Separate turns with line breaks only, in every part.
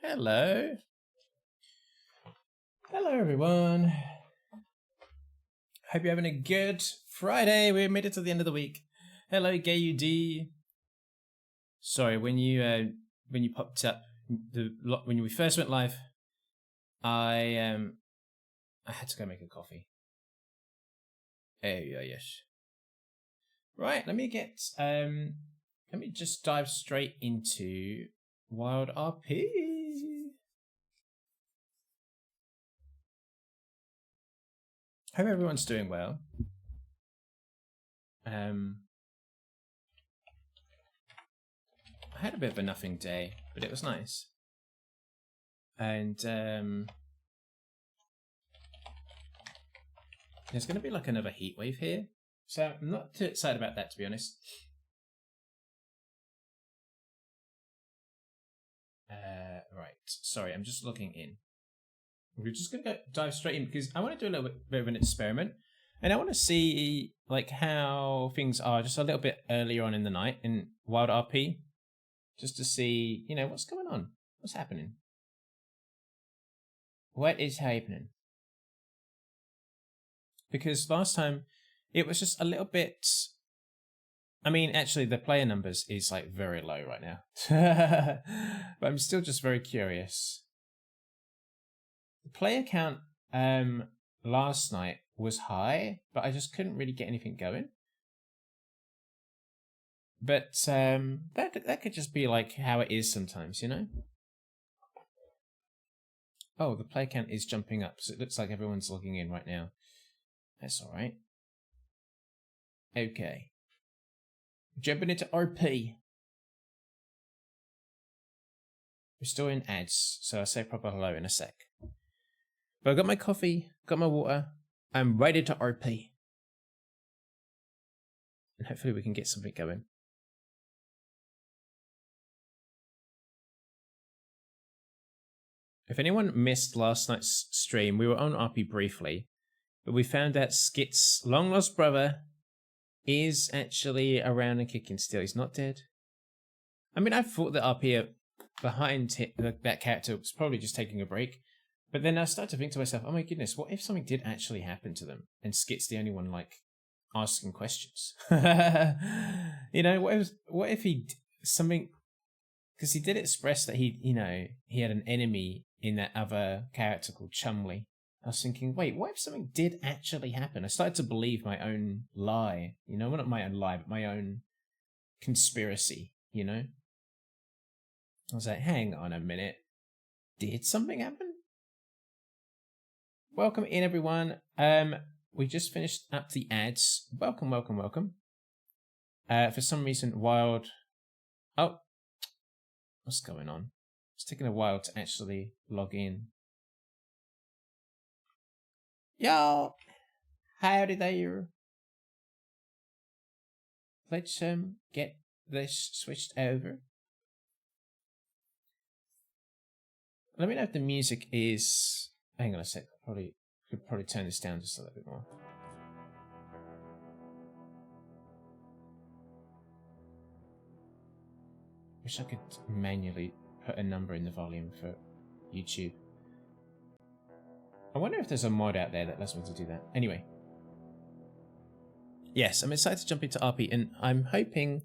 Hello. Hello, everyone. Hope you're having a good Friday. We made it to the end of the week. Hello, GayUD. Sorry, when you popped up, when we first went live, I had to go make a coffee. Oh yeah, yes. Right, let me just dive straight into Wild RP. Hope everyone's doing well. I had a bit of a nothing day, but it was nice. And there's going to be like another heat wave here, so I'm not too excited about that, to be honest. Right, sorry, I'm just logging in. We're just going to dive straight in because I want to do a little bit of an experiment, and I want to see like how things are just a little bit earlier on in the night in Wild RP, just to see, you know, what's going on, what's happening, what is happening. Because last time it was just a little bit. I mean, actually, the player numbers is like very low right now, but I'm still just very curious. The player count last night was high, but I just couldn't really get anything going. But that could just be like how it is sometimes, you know? Oh, the player count is jumping up, so it looks like everyone's logging in right now. That's alright. Okay. Jumping into RP. We're still in ads, so I'll say proper hello in a sec. But I got my coffee, got my water, I'm ready to RP. And hopefully we can get something going. If anyone missed last night's stream, we were on RP briefly, but we found out Skit's long lost brother is actually around and kicking still. He's not dead. I mean, I thought that RP behind that character was probably just taking a break. But then I started to think to myself, oh my goodness, what if something did actually happen to them? And Skit's the only one, like, asking questions. You know, what if he something... Because he did express that he had an enemy in that other character called Chumley. I was thinking, wait, what if something did actually happen? I started to believe my own lie. You know, well, not my own lie, but my own conspiracy, you know? I was like, hang on a minute. Did something happen? Welcome in, everyone. We just finished up the ads. Welcome, welcome, welcome. For some reason, Wild... Oh. What's going on? It's taking a while to actually log in. Yo! Howdy there. Let's get this switched over. Let me know if the music is... Hang on a sec. Could probably turn this down just a little bit more. Wish I could manually put a number in the volume for YouTube. I wonder if there's a mod out there that allows me to do that. Anyway. Yes, I'm excited to jump into RP, and I'm hoping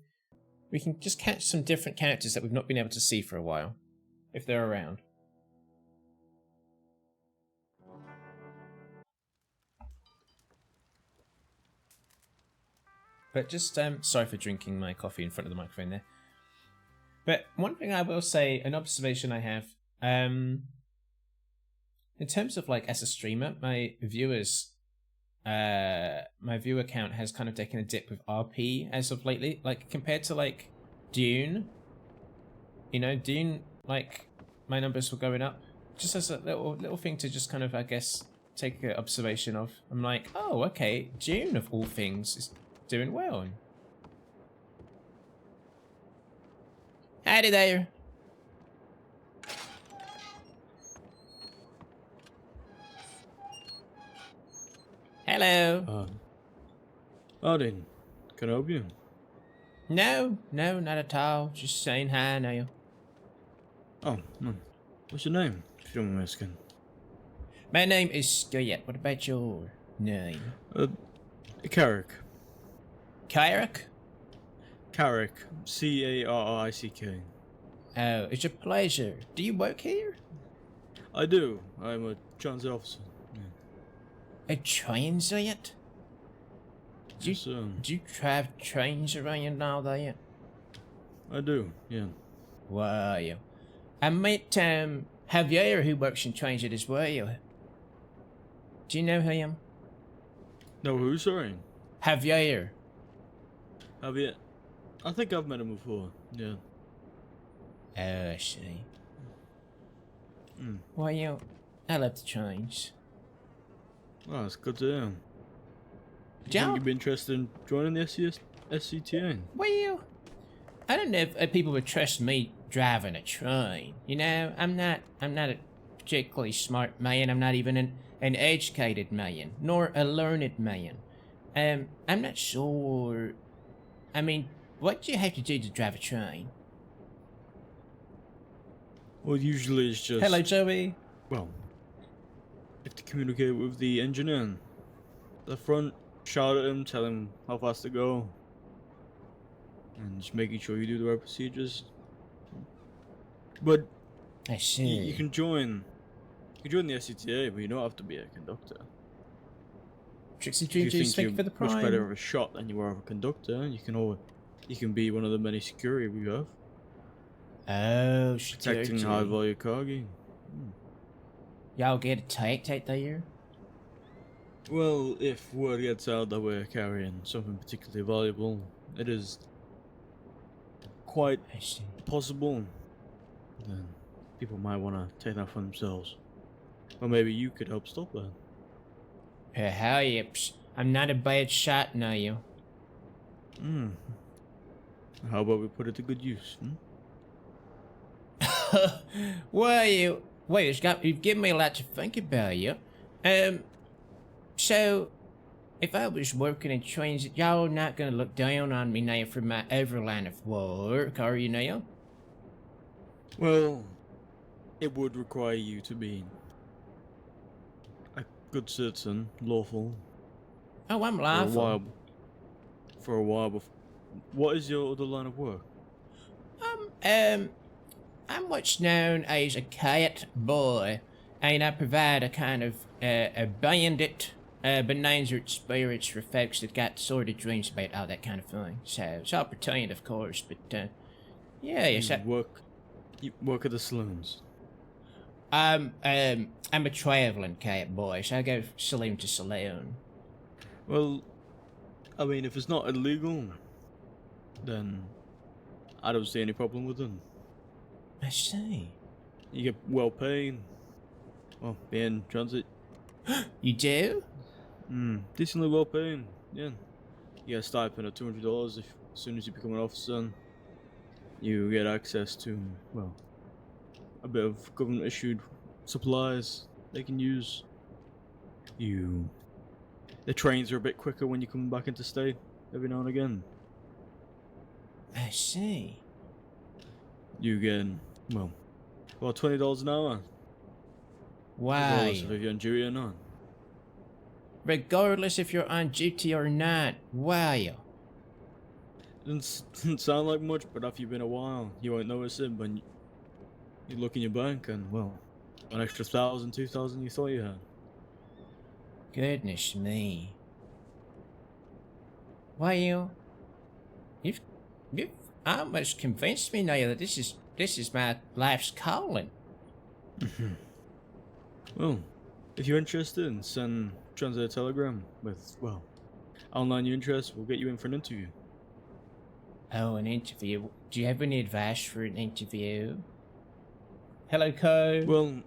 we can just catch some different characters that we've not been able to see for a while, if they're around. But just, sorry for drinking my coffee in front of the microphone there. But one thing I will say, an observation I have, in terms of like as a streamer, my viewer count has kind of taken a dip with RP as of lately. Like compared to like Dune, you know, Dune, like my numbers were going up. Just as a little thing to just kind of, I guess, take an observation of. I'm like, oh, okay, Dune of all things is doing well. Howdy there. Hello.
Odin, can I help you?
No, not at all. Just saying hi now.
Oh, What's your name, if you don't mind me asking?
My name is Skit. What about your name?
Carrick.
Kyrick?
Carrick. Carrick.
Oh, it's a pleasure. Do you work here?
I do. I'm a transit officer. Yeah.
A transit?
Yes,
Do you drive trains around all that?
I do, yeah.
Wow. I met Javier who works in transit as well. Do you know him?
No, who, sorry?
Javier.
Have you? I think I've met him before, yeah.
Oh, I see.
Mm.
Well, I love the trains.
Well, it's good to hear. Do you
Joe?
think you'd be interested in joining the SCTA?
Well, I don't know if people would trust me driving a train. You know, I'm not a particularly smart man. I'm not even an educated man, nor a learned man. I'm not sure. I mean, what do you have to do to drive a train?
Well, usually it's just...
Hello, Joey.
Well, you have to communicate with the engineer. The front, shout at him, tell him how fast to go. And just making sure you do the right procedures. But
I see.
you can join the SCTA, but you don't have to be a conductor.
Trixie
If you
Juju,
think
thank you
you're
for the
much better
prime.
of a shot than you are of a conductor, you can be one of the many security we have.
Oh,
Protecting
security.
high value cargo.
Y'all get attacked out there?
Well, if word gets out that we're carrying something particularly valuable, it is quite
I see.
possible. Then people might want to take that for themselves. Or maybe you could help stop that.
Perhaps. I'm not a bad shot now.
Hmm. How about we put it to good use?
Well, you've given me a lot to think about, you. So, if I was working in transit, y'all not gonna look down on me now for my overline of work, are you now?
Well, it would require you to be a good citizen, lawful,
Oh, I'm
for a
lawful.
while. For a while before. What is your other line of work?
I'm what's known as a cat boy, and I provide a kind of a bandit bonanza spirits for folks that got sordid dreams about all that kind of thing. So it's all pretend, of course, but yeah, yes,
You work at the saloons.
I'm a traveling cat boy, so I go saloon to saloon.
Well, I mean, if it's not illegal, then I don't see any problem with them.
I see.
You get well paid. Well, being transit,
You do?
decently well paid. Yeah, you get a stipend of $200 as soon as you become an officer. You get access to, well, a bit of government issued supplies they can use. The trains are a bit quicker when you come back into state every now and again.
I see.
You get, well, about $20 an hour. Regardless of
Why?
if you're on duty or not.
Regardless if you're on duty or not. Why?
Doesn't sound like much, but after you've been a while, you won't notice it when you look in your bank and, well, an extra 1,000, 2,000 you thought you had.
Goodness me. Well, you've almost convinced me now that this is my life's calling.
Well, if you're interested, send Transit a telegram with, well, outline your interest, we'll get you in for an interview.
Oh, an interview. Do you have any advice for an interview? Hello, Co.
Well,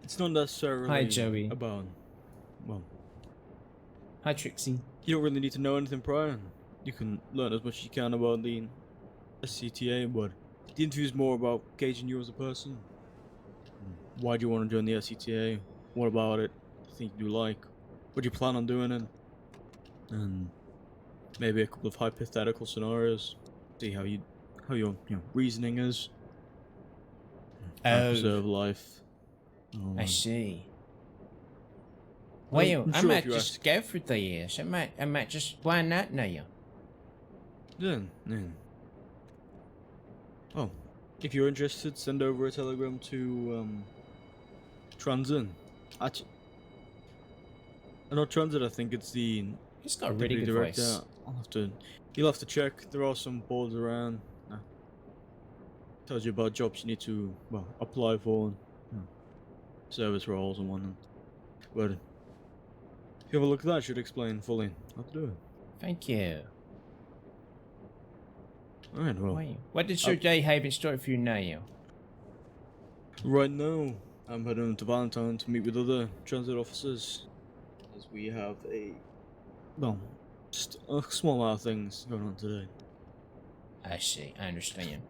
it's not necessarily
Hi, Joey.
about, well,
Hi, Trixie.
you don't really need to know anything prior. You can learn as much as you can about the SCTA, but the interview is more about gauging you as a person. Why do you want to join the SCTA? What about it do you think you like? What do you plan on doing it? And maybe a couple of hypothetical scenarios. See how your reasoning is. trying to
Oh,
preserve life.
I see.
Well,
Well,
I'm
I
sure if
might
you
just
ask-
go for this. I might just, why not now?
Yeah, yeah. Oh, if you're interested, send over a telegram to Transit. Actually, not Transit. I think it's the
He's got a really
deputy
good
director.
voice.
You'll have to check. There are some boards around. Tells you about jobs you need to apply for, and, service roles and whatnot. But if you have a look at that, it should explain fully how to do it.
Thank you.
Alright, well,
Wow. What did your day have in store for you now?
right now I'm heading to Valentine to meet with other transit officers, as we have just a small amount of things going on today.
I see, I understand.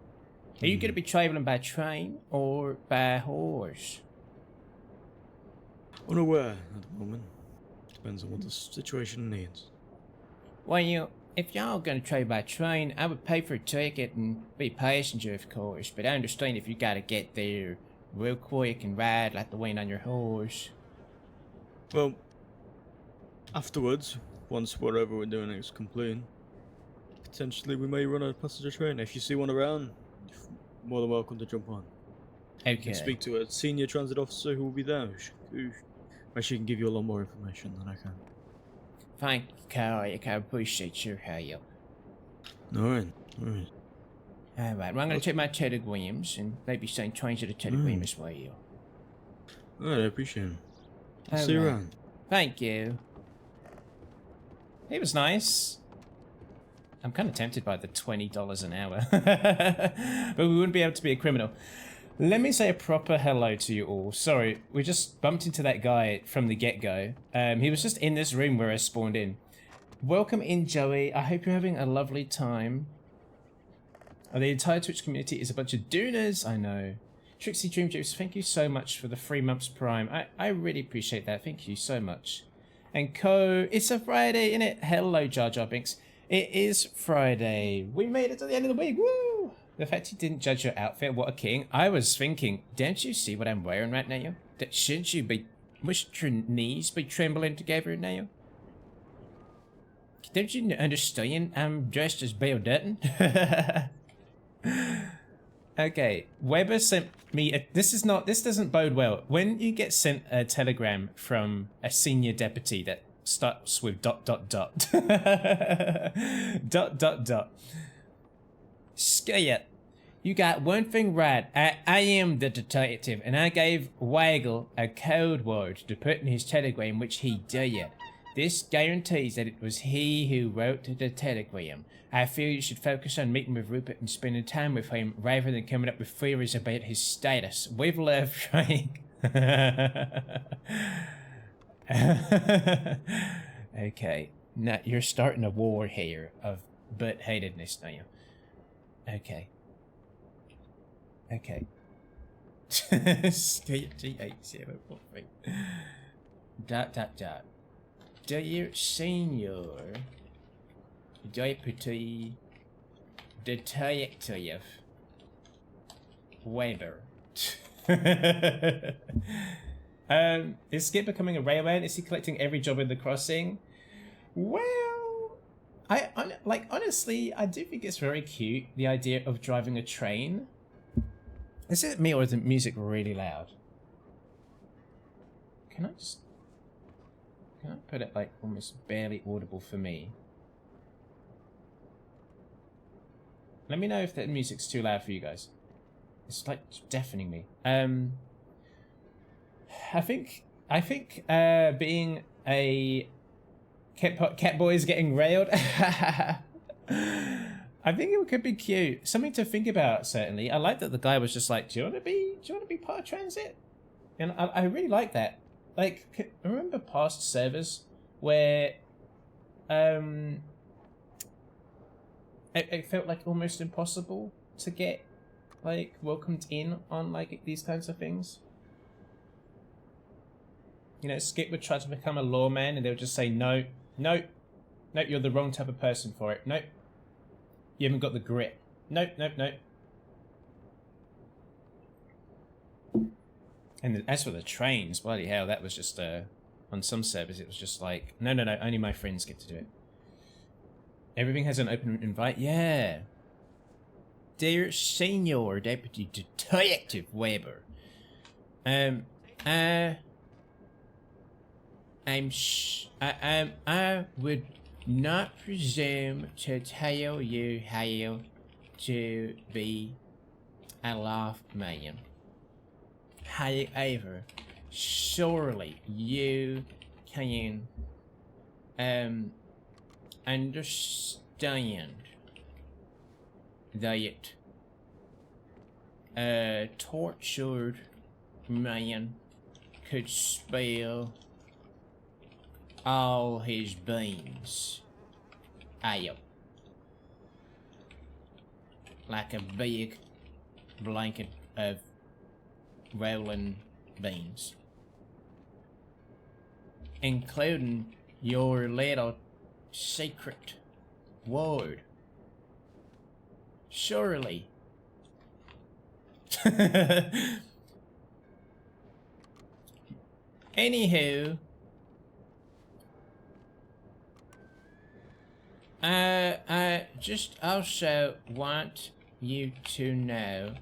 Are you going to be traveling by train or by horse?
Unaware at the moment. Depends on what the situation needs.
Well, if y'all going to travel by train, I would pay for a ticket and be a passenger, of course. But I understand if you got to get there real quick and ride like the wind on your horse.
Well, afterwards, once whatever we're doing is complete, potentially we may run a passenger train. If you see one around, you're more than welcome to jump on. You
Okay.
can speak to a senior transit officer who will be there. She can give you a lot more information than I can.
Thank you, Carl. I appreciate your help.
Alright.
Alright, well, I'm going to check my telegrams and maybe send trains to the telegram as well.
Alright, I appreciate it. I'll see you around.
Thank you. He was nice. I'm kind of tempted by the $20 an hour. But we wouldn't be able to be a criminal. Let me say a proper hello to you all. Sorry, we just bumped into that guy from the get-go. He was just in this room where I spawned in. Welcome in, Joey. I hope you're having a lovely time. The entire Twitch community is a bunch of dooners, I know. Trixie Dream Juice, thank you so much for the 3 months Prime. I really appreciate that. Thank you so much. And it's a Friday, innit? Hello, Jar Jar Binks. It is Friday. We made it to the end of the week. Woo! The fact he didn't judge your outfit, what a king. I was thinking, don't you see what I'm wearing right now? Shouldn't you be... Must your knees be trembling together now? Don't you understand? I'm dressed as Bill Dutton. Okay, Weber sent me this doesn't bode well. When you get sent a telegram from a senior deputy that starts with ... Skit, you got one thing right. I am the detective, and I gave Waggle a code word to put in his telegram, which he did. This guarantees that it was he who wrote the telegram. I feel you should focus on meeting with Rupert and spending time with him rather than coming up with theories about his status. With love, Frank. Okay. Now, you're starting a war here of butt-hatedness now. Okay. Okay. G87.3. ... Dear Senior Deputy Detective Weber. Is Skit becoming a railman? Is he collecting every job in the crossing? Well, honestly, I do think it's very cute, the idea of driving a train. Is it me or is the music really loud? Can I put it like almost barely audible for me? Let me know if that music's too loud for you guys. It's like deafening me. I think being a cat boy is getting railed. I think it could be cute. Something to think about, certainly. I like that the guy was just like, do you want to be part of transit? And I really like that. Like, remember past servers where it felt like almost impossible to get like welcomed in on like these kinds of things? You know, Skip would try to become a lawman and they would just say, no, you're the wrong type of person for it. Nope. You haven't got the grit. Nope. And as for the trains, bloody hell, that was just on some servers it was just like, no, only my friends get to do it. Everything has an open invite. Yeah. Dear Senior Deputy Detective Weber, I would not presume to tell you how to be a man. However, surely you can understand that a tortured man could spill all his beans out like a big blanket of rolling beans, including your little secret ward. Surely. Anywho, I just also want you to know,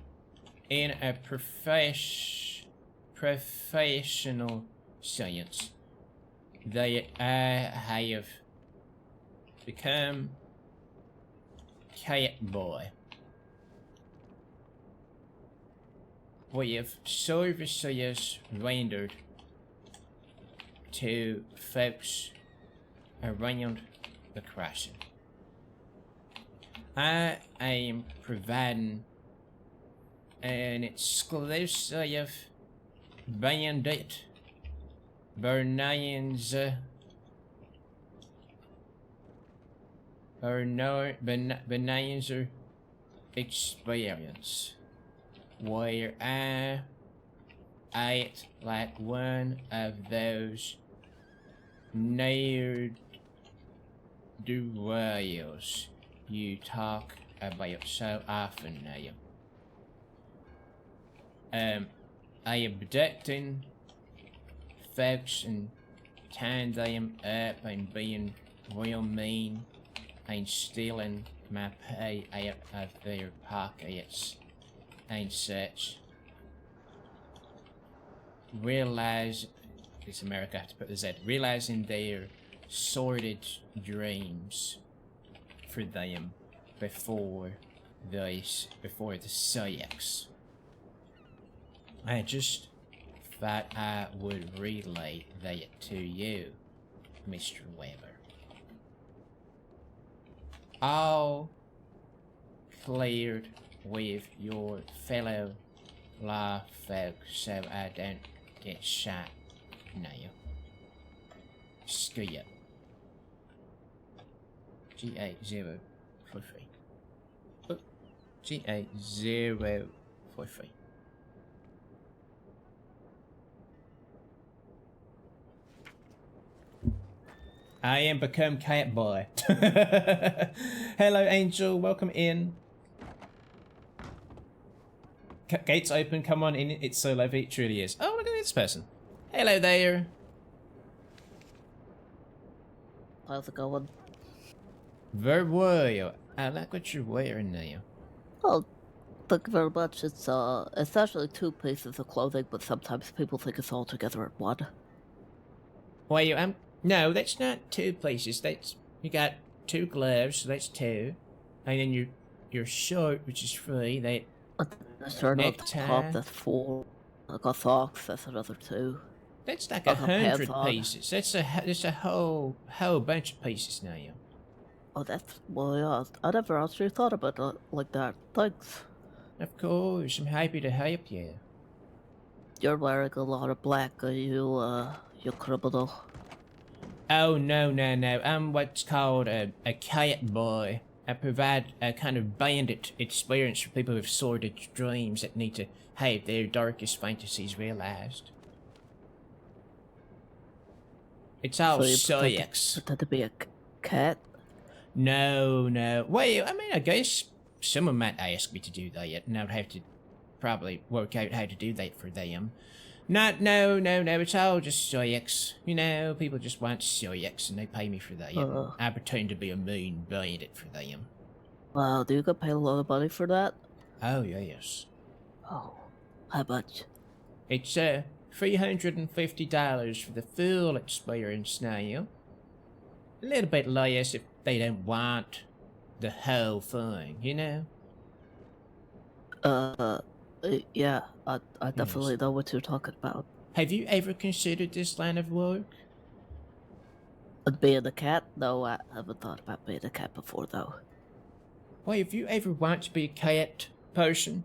in a professional sense, that I have become cat boy. We have services rendered to folks around the crossing. I am providing an exclusive bandit bonanza experience where I act like one of those ne'er do wells you talk about so often now. I abducting folks and tying them up and being real mean and stealing my pay out of their pockets and such. Realize, it's America, I have to put the Z, realizing their sordid dreams for them before the sex. I just thought I would relay that to you, Mr. Weber. All cleared with your fellow law folks so I don't get shot now. Skit. GA043. Oh, GA043. I am become cat boy. Hello, Angel. Welcome in. Gates open. Come on in. It's so lovely. It truly is. Oh, look at this person. Hello there.
How's it going?
Very well. I like what you're wearing now.
Oh, thank you very much. It's actually two pieces of clothing, but sometimes people think it's all together in one.
Well, no, that's not two pieces. That's, you got two gloves, so that's two, and then your shirt, which is free. That
The shirt on the
necktie.
top, that's four. I got socks, that's another two.
That's like
I got pants
100
on.
pieces. That's a whole bunch of pieces now.
Oh, that's, well, yeah, I never actually thought about it like that. Thanks.
Of course, I'm happy to help you.
You're wearing a lot of black, are you criminal?
Oh, no. I'm what's called a cat boy. I provide a kind of bandit experience for people with sordid dreams that need to have their darkest fantasies realized. It's all
So you
sex.
pretend to be a cat?
No. Well, I mean, I guess someone might ask me to do that, and I'd have to probably work out how to do that for them. No, it's all just sex. You know, people just want sex and they pay me for that. I pretend to be a mean bandit for them.
Wow, do you get paid a lot of money for that?
Oh, yes.
Oh, how much?
It's, $350 for the full experience now. A little bit less if they don't want the whole thing, you know?
Yeah, I definitely know what you're talking about.
Have you ever considered this line of work?
Being a cat? No, I haven't thought about being a cat before, though.
Well, if you ever want to be a cat person,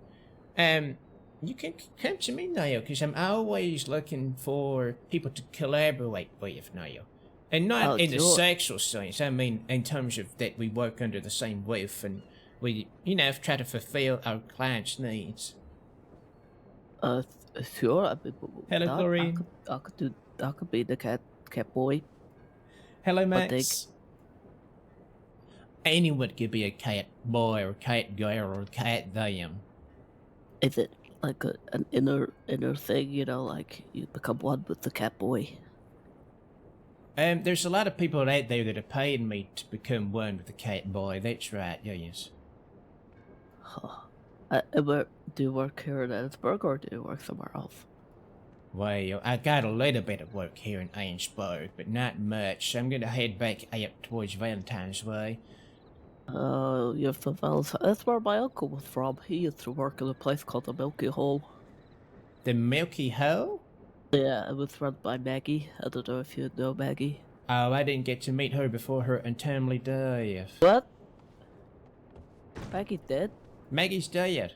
you can come to me now, because I'm always looking for people to collaborate with now. And not in the sexual sense, I mean in terms of that we work under the same roof and we, try to fulfill our clients' needs.
Sure. I mean,
Hello, Chlorine.
I could be the cat boy.
Hello, Max. Anyone could be a cat boy or cat girl or cat them.
Is it like an inner thing, like you become one with the cat boy?
There's a lot of people out there that are paying me to become one with the cat boy. That's right, yes.
Huh. Do you work here in Edinburgh or do you work somewhere else?
Well, I got a little bit of work here in Ainsburg, but not much. So I'm gonna head back up towards Valentine's Way.
You have to Valentine's. That's where my uncle was from. He used to work in a place called the Milky Hole.
The Milky Hole?
Yeah, it was run by Maggie. I don't know if you know Maggie.
Oh, I didn't get to meet her before her untimely death.
What? Maggie dead?
Maggie's dead.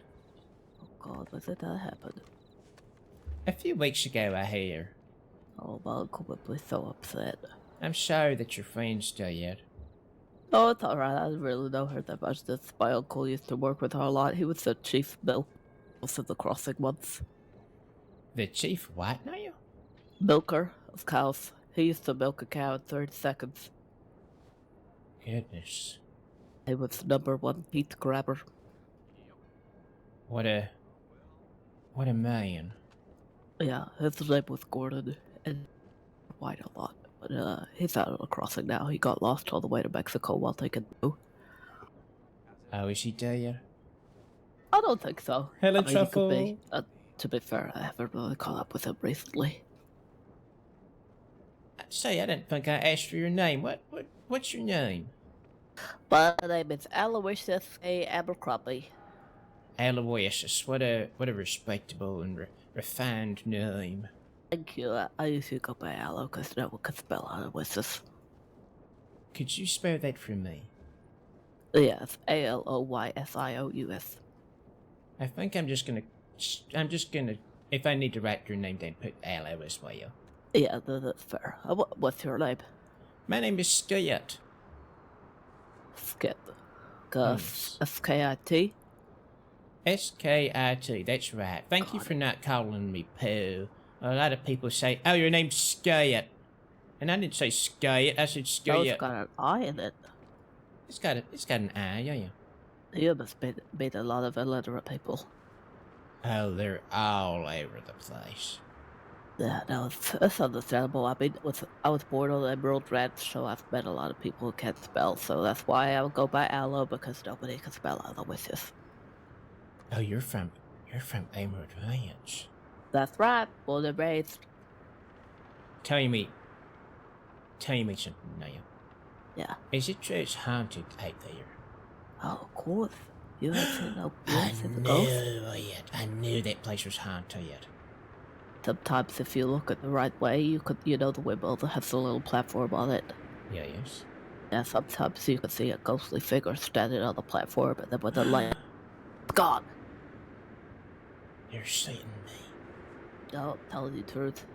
Oh God, when did that happen?
A few weeks ago, I hear.
Oh, my uncle would be so upset.
I'm sorry that your friend's dead.
Oh, it's alright. I didn't really know her that much. My uncle used to work with her a lot. He was the chief milk of the crossing once.
The chief what now?
Milker of cows. He used to milk a cow in 30 seconds.
Goodness.
He was #1 meat grabber.
What a man.
Yeah, his name was Gordon, and white a lot. But he's out on the crossing now. He got lost all the way to Mexico while taking blue.
Oh, is he dead?
I don't think so.
Hello,
I mean,
Truffle.
he could be. To be fair, I haven't really caught up with him recently.
Say, I didn't think I asked for your name. What's your name?
My name is Aloysius A. Abercrombie.
Aloysius. What a respectable and refined name.
Thank you. I usually go by Aloe because no one can spell Aloysius.
Could you spell that for me?
Yes, Aloysius.
I think I'm just gonna, if I need to write your name, then put Aloe as well.
Yeah, that's fair. What's your name?
My name is Skit.
Skit. S-K-I-T?
S-K-I-T, that's right. Thank you for not calling me Pooh. A lot of people say, oh, your name's Skit. And I didn't say Skit, I said Skit.
Oh, it's got an I in it.
It's got an I, yeah.
You must meet a lot of illiterate people.
Oh, they're all over the place.
Yeah, no, it's understandable. I mean, I was born on the Emerald Ranch, so I've met a lot of people who can't spell, so that's why I would go by Aloe, because nobody can spell Aloysius.
Oh, you're from Emerald Ranch.
That's right, born and raised.
Tell me something now.
Yeah.
Is it true it's haunted out there?
Oh, of course. You haven't seen the
I
ghost?
I knew that place was haunted.
Sometimes if you look at the right way, the windmill that has a little platform on it.
Yes.
Yeah, sometimes you can see a ghostly figure standing on the platform, and then when the light gone.
You're seeing me.
No, I'm telling you the truth.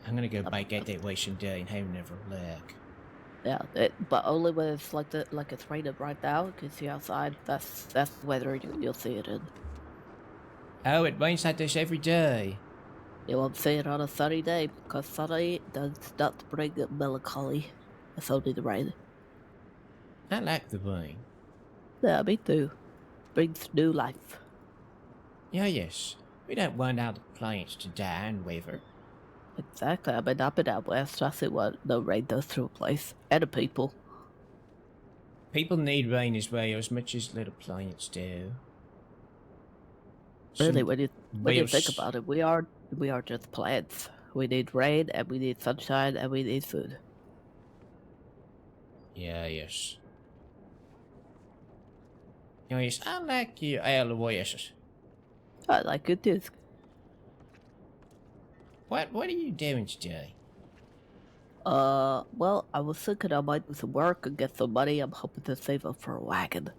I'm gonna go back out that way someday and have another look.
Yeah, but only when it's like it's raining right now. You can see outside. That's the weather you'll see it in.
Oh, it rains like this every day.
You won't see it on a sunny day because sunny does not bring melancholy. It's only the rain.
I like the rain.
Yeah, me too. Brings new life.
Yeah, yes. We don't want all the plants to die and wither.
Exactly. I mean, I've been out west. I see what the rain does to a place and the people.
People need rain as well, as much as little plants do.
Really,
Some
when you think
bills-
about it, we are just plants. We need rain and we need sunshine and we need food.
Yeah, yes. Yes, I like your Aloysius.
I like it too.
What are you doing today?
Well, I was thinking I might do some work and get some money. I'm hoping to save up for a wagon.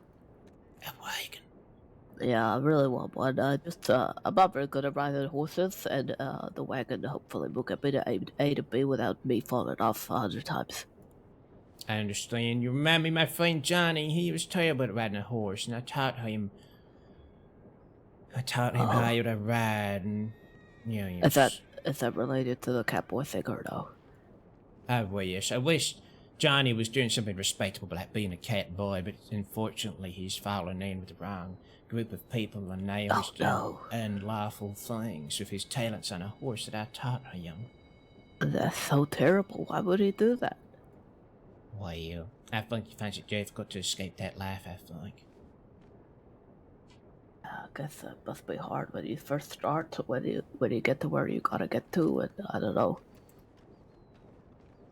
A wagon.
Yeah, I really want one. I'm not very good at riding horses, and the wagon hopefully will get me to A to B without me falling off 100 times.
I understand. You remind me of my friend Johnny. He was terrible at riding a horse, and I taught him how to ride, and yes.
Is that related to the cowboy thing or no?
I wish. I wish Johnny was doing something respectable like being a cat boy, but unfortunately he's fallen in with the wrong group of people, and now he's doing unlawful things with his talents on a horse that I taught him.
That's so terrible. Why would he do that?
Well, I think he finds it difficult to escape that life, I think.
I guess it must be hard when you first start, when you get to where you gotta get to, and I don't know.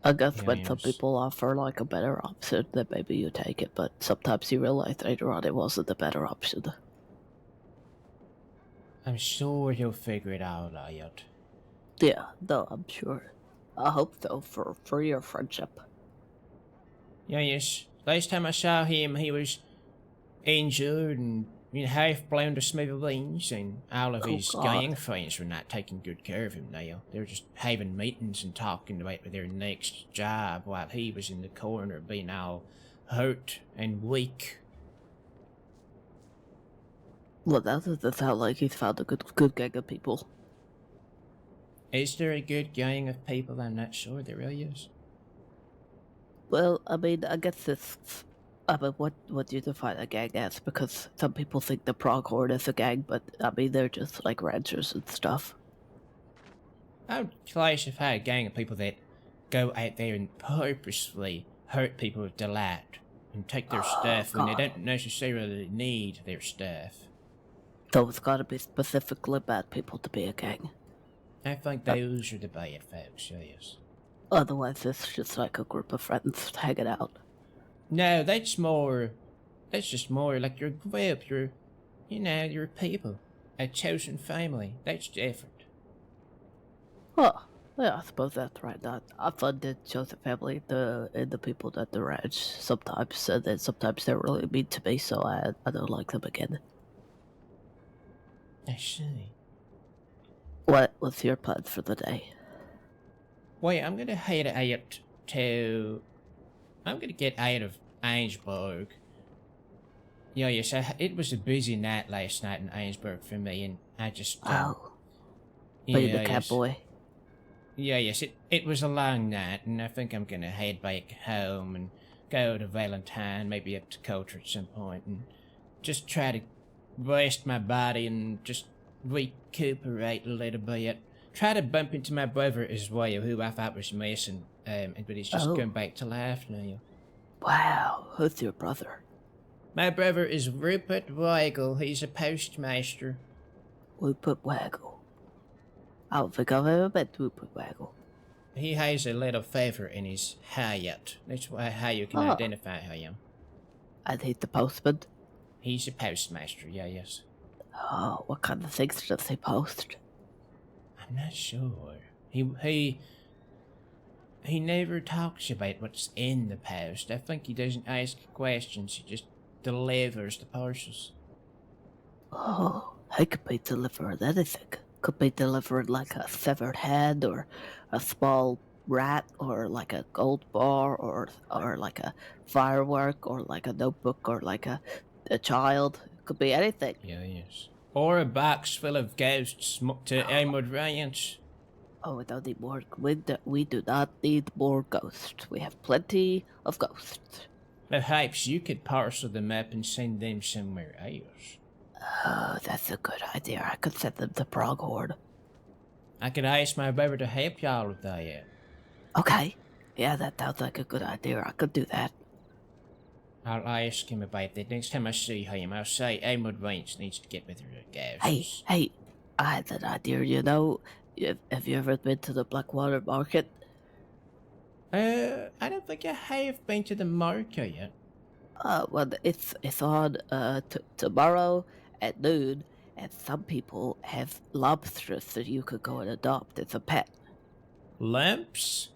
I guess when some
Yes.
people offer like a better option, then maybe you take it, but sometimes you realize later on it wasn't the better option.
I'm sure he'll figure it out, Ayot.
Yeah, no, I'm sure. I hope so, for your friendship.
Yes. Last time I saw him, he was injured and half blown to smithereens, and all of his
God.
gang friends were not taking good care of him now. They were just having meetings and talking about their next job while he was in the corner being all hurt and weak.
Well, that doesn't sound like he's found a good gang of people.
Is there a good gang of people? I'm not sure there really is.
Well, I mean, I guess it's... I mean, what do you define a gang as? Because some people think the Pronghorn is a gang, but I mean, they're just like ranchers and stuff.
I would classify a gang of people that go out there and purposefully hurt people with delight and take their stuff when they don't necessarily need their stuff.
So it's gotta be specifically bad people to be a gang.
I think those are the bad folks, yes.
Otherwise, it's just like a group of friends hanging out.
No, that's just more like your group, your people. A chosen family. That's different.
Oh, yeah, I suppose that's right. I funded chosen family, the people at the ranch sometimes, and then sometimes they're really mean to me, so I don't like them again.
I see.
What's your plan for the day?
Wait, I'm gonna head out to... I'm gonna get out of Ainsburg. Yeah, yes, it was a busy night last night in Ainsburg for me, and I just...
Oh,
yeah,
being the
yes.
catboy.
Yeah, yes, it was a long night, and I think I'm gonna head back home and go to Valentine, maybe up to Culture at some point, and just try to rest my body and just recuperate a little bit. Try to bump into my brother as well, who I thought was missing, but he's just come back to life now.
Wow, who's your brother?
My brother is Rupert Weigel. He's a postmaster.
Rupert Waggle. I don't think I've ever met Rupert Waggle.
He has a little feather in his hat. That's how you can identify him.
And he's the postman?
He's a postmaster, yes.
Oh, what kind of things does he post?
I'm not sure. He never talks about what's in the post. I think he doesn't ask questions. He just delivers the parcels.
Oh, he could be delivering anything. Could be delivering like a severed head, or a small rat, or like a gold bar, or like a firework, or like a notebook, or like a child. Could be anything.
Yes. Or a box full of ghosts to Amwood Ranch.
Oh, we don't need more. We do not need more ghosts. We have plenty of ghosts.
Perhaps you could parcel them up and send them somewhere else.
Oh, that's a good idea. I could send them to Pronghorn.
I could ask my brother to help y'all with that.
Okay. Yeah, that sounds like a good idea. I could do that.
I'll ask him about that. Next time I see him, I'll say Amod Range needs to get with her
Hey,
ghosts.
hey, I had an idea, you know. Have you ever been to the Blackwater Market?
I don't think I have been to the market yet.
Well, it's on tomorrow at noon, and some people have lobsters that you could go and adopt as a pet.
Lamps?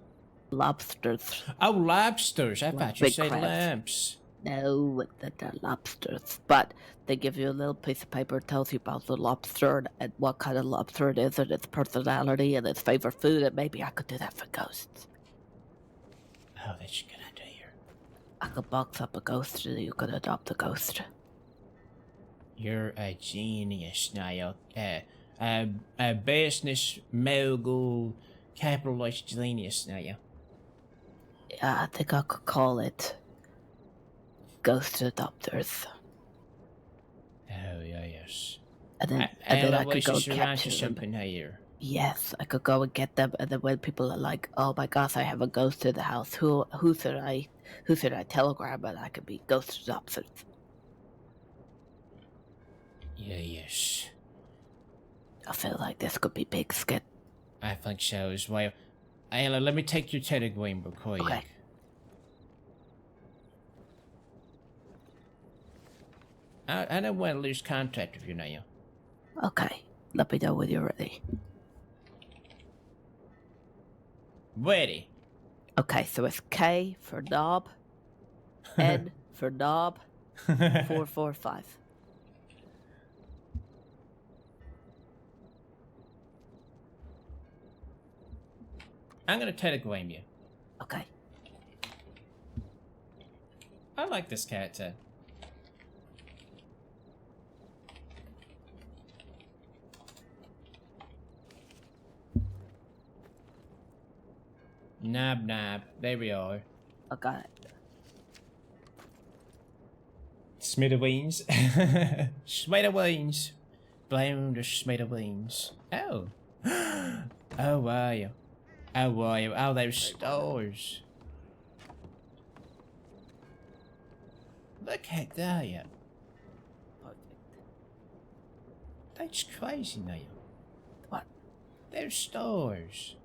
Lobsters,
Oh, lobsters. I
like
thought you
big
said
crabs.
lamps.
No, they're lobsters, but they give you a little piece of paper, tells you about the lobster and what kind of lobster it is, and its personality and its favorite food, and maybe I could do that for ghosts.
Oh, that's a good idea.
I could box up a ghost and you could adopt a ghost.
You're a genius, Niall. A business mogul, capitalist genius, Niall.
Yeah, I think I could call it Ghost Adopters.
Oh, yes.
And then I could go and capture them.
something here.
Yes, I could go and get them, and then when people are like, "Oh my gosh, I have a ghost in the house," who should I telegram? And I could be Ghost Adopters.
Yes.
I feel like this could be big, Skit.
I think so as well. Ayla, let me take your telegram real quick.
Okay.
I don't want to lose contact with you now.
Okay, let me know when you're ready.
Ready.
Okay, so it's K for knob, N for knob, 445.
I'm gonna telegram you.
Okay.
I like this character. Knob. There we are.
I got it.
Smithereens. Smithereens. Blame the smithereens. Oh. Oh, wow. Oh, wow. Oh, those stars. Look at that.
Perfect.
That's crazy now.
What?
Those stars.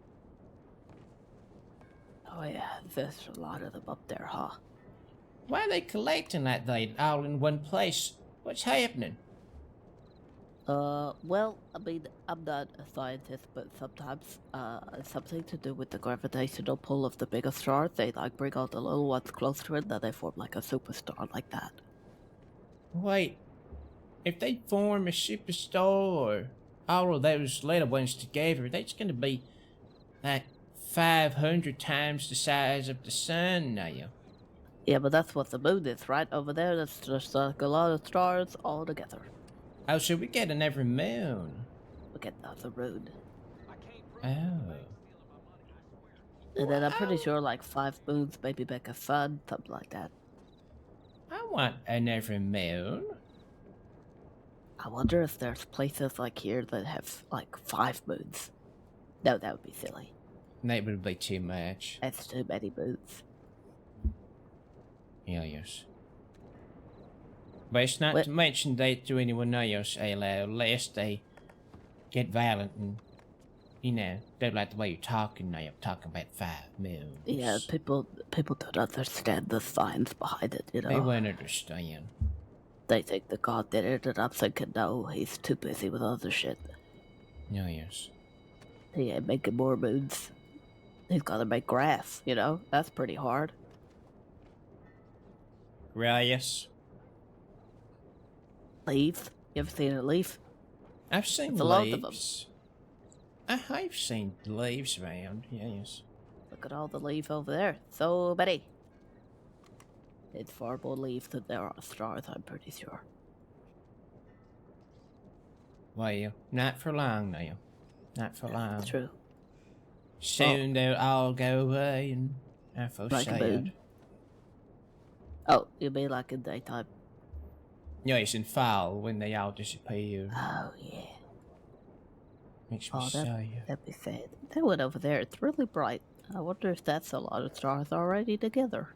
Oh yeah, there's a lot of them up there, huh?
Why are they collecting that they all in one place? What's happening?
Well, I mean, I'm not a scientist, but sometimes, it's something to do with the gravitational pull of the bigger stars. They, like, bring all the little ones closer to it, and then they form, like, a superstar like that.
Wait, if they form a superstar, all of those little ones together, that's gonna be like 500 times the size of the sun now.
Yeah, but that's what the moon is, right? Over there, that's just, like, a lot of stars all together.
Oh, so we get an every moon.
Look at the moon.
Oh.
And then I'm pretty sure, like, 5 moons maybe make a sun, something like that.
I want an every moon.
I wonder if there's places like here that have, like, 5 moons. No, that would be silly.
That would be too much.
That's too many moons.
Yeah, yes. But it's not to mention that to anyone else, lest they get violent and, you know, don't like the way you're talking now. You're talking about 5 moons.
Yeah, people don't understand the science behind it, you know?
They won't understand.
They think the god did it, and I'm thinking, no, he's too busy with other shit.
Yeah, yes.
He ain't making more moons. He's gotta make grass, you know? That's pretty hard.
Yes.
Leaf? You ever seen a leaf?
I've seen
It's a lot of them.
leaves. I have seen leaves around, yes.
Look at all the leaves over there. So many. It's far more leaves than there are stars, I'm pretty sure.
Well, not for long now. Not for long.
That's true.
Soon they'll all go away and I feel
Like a
sad.
moon. Oh, you mean like in daytime?
Yes, in fall when they all disappear.
Oh, yeah.
Makes me
Oh,
sad.
that'd be sad. That one over there, it's really bright. I wonder if that's a lot of stars already together.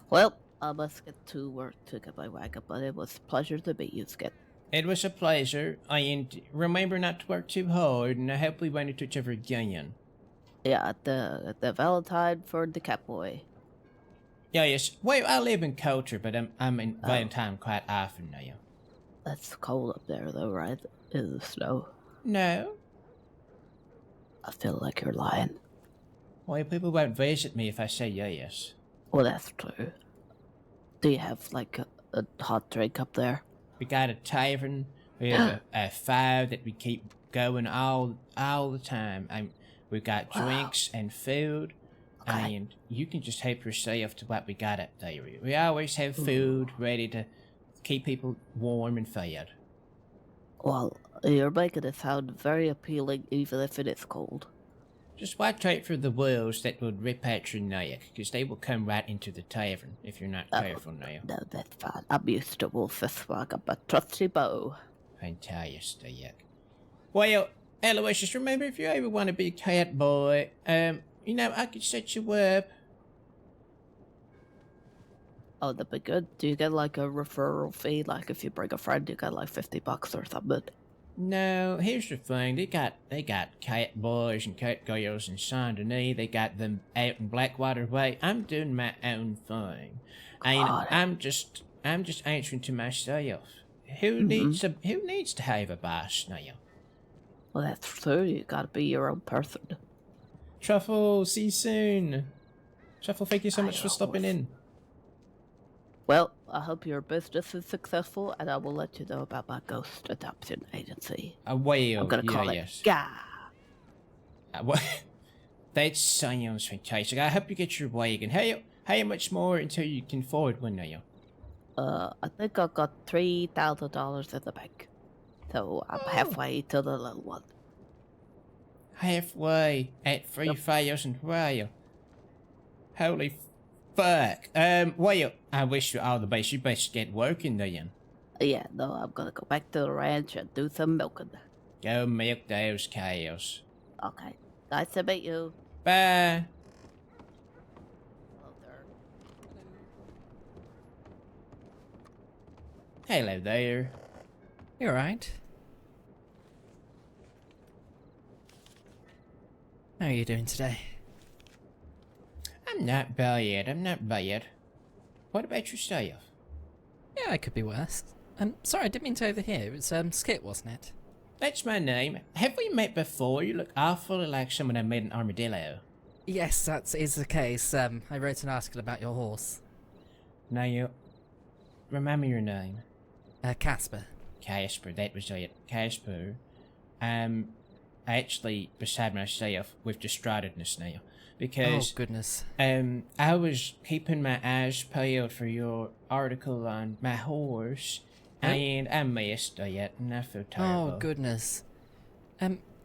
Well, I must get to work to get my wagon, but it was a pleasure to meet you, Skit.
It was a pleasure. And remember not to work too hard, and I hope we run into each other again.
Yeah, at the Valentine for the Catboy.
Yeah, yes. Well, I live in Culture, but I'm in
Oh.
Valentine quite often now.
That's cold up there, though, right? In the snow.
No.
I feel like you're lying.
Well, people won't visit me if I say yes.
Well, that's true. Do you have, like, a hot drink up there?
We got a tavern. We have a fire that we keep going all the time. We've got
Wow.
drinks and food.
Okay.
And you can just help yourself to what we got up there. We always have food ready to keep people warm and fed.
Well, you're making it sound very appealing, even if it is cold.
Just watch out for the wolves that will rip at your neck, because they will come right into the tavern if you're not careful now.
No, that's fine. I'm used to wolfish. I got my trusty bow.
Fantastic. Well, Aloysius, remember if you ever want to be a cat boy, I could set you up.
Oh, that'd be good. Do you get, like, a referral fee? Like, if you bring a friend, you get, like, $50 or something?
No, here's the thing. They got cat boys and cat girls in Saint Denis. They got them out in Blackwater Way. I'm doing my own thing, and
God.
I'm just answering to myself. Who needs to have a boss now?
Well, that's true. You gotta be your own person.
Truffle, see you soon. Truffle, thank you so much for stopping in.
Well, I hope your business is successful, and I will let you know about my ghost adoption agency.
Well,
I'm gonna call it
yes.
Gah.
That sounds fantastic. I hope you get your wagon. How much more until you can afford one now?
I think I got $3,000 in the bank. So I'm halfway to the little one.
Halfway at 3,000. Wow. Holy fuck. Well, I wish you all the best. You best get working then.
Yeah, no, I'm gonna go back to the ranch and do some milking.
Go milk those cows.
Okay. Nice to meet you.
Bye.
Hello there.
Hello there.
You alright? How are you doing today?
I'm not bad. What about yourself?
Yeah, I could be worse. Sorry, I didn't mean to overhear. It was, Skit, wasn't it?
That's my name. Have we met before? You look awfully like someone I met in Armadillo.
Yes, that is the case. I wrote an article about your horse.
Now you... Remember your name.
Casper.
Casper, that was it. Casper. Actually, beside myself, with distraughtedness now. Because...
Oh, goodness.
I was keeping my eyes peeled for your article on my horse, and I missed it, and I feel terrible.
Oh, goodness.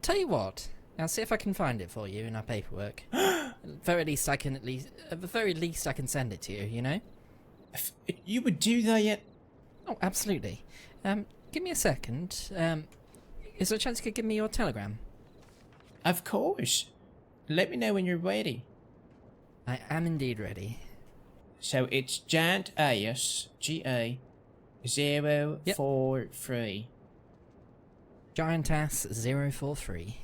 Tell you what. I'll see if I can find it for you in our paperwork. At the very least, I can send it to you, you know?
You would do that?
Oh, absolutely. Give me a second. Is there a chance you could give me your telegram?
Of course. Let me know when you're ready.
I am indeed ready.
So it's Giant Ass, GA, 043.
Giant Ass 043.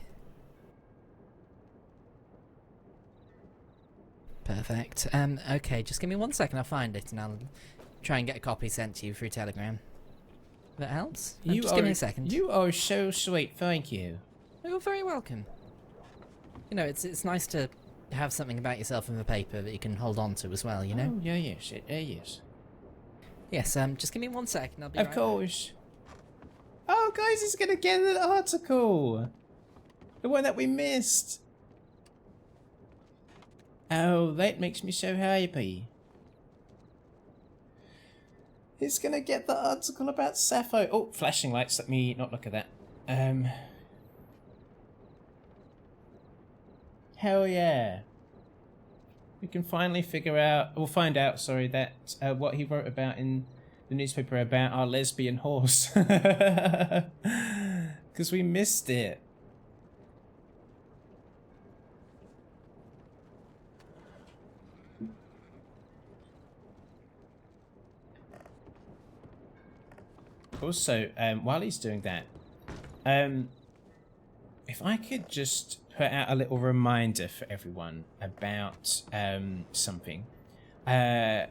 Perfect. Okay, just give me 1 second, I'll find it and I'll try and get a copy sent to you through Telegram. That helps? Just give me a second.
You are so sweet, thank you.
You're very welcome. You know, it's nice to have something about yourself in the paper that you can hold on to as well, you know?
Oh, yeah, yes, it is.
Yes, just give me 1 second, I'll be
Of
right
course. Oh, guys, he's gonna get an article. The one that we missed. Oh, that makes me so happy. He's gonna get the article about Sappho. Oh, flashing lights, let me not look at that. Hell yeah. we can finally find out, sorry, that what he wrote about in the newspaper about our lesbian horse. Because we missed it. Also, while he's doing that, if I could just put out a little reminder for everyone about something. This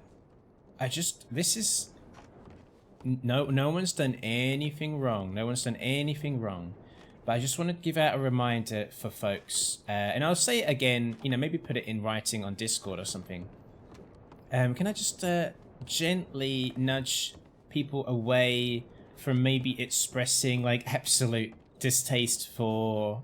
is no one's done anything wrong. No one's done anything wrong. But I just want to give out a reminder for folks, and I'll say it again. Maybe put it in writing on Discord or something. Can I just gently nudge people away from maybe expressing like absolute distaste for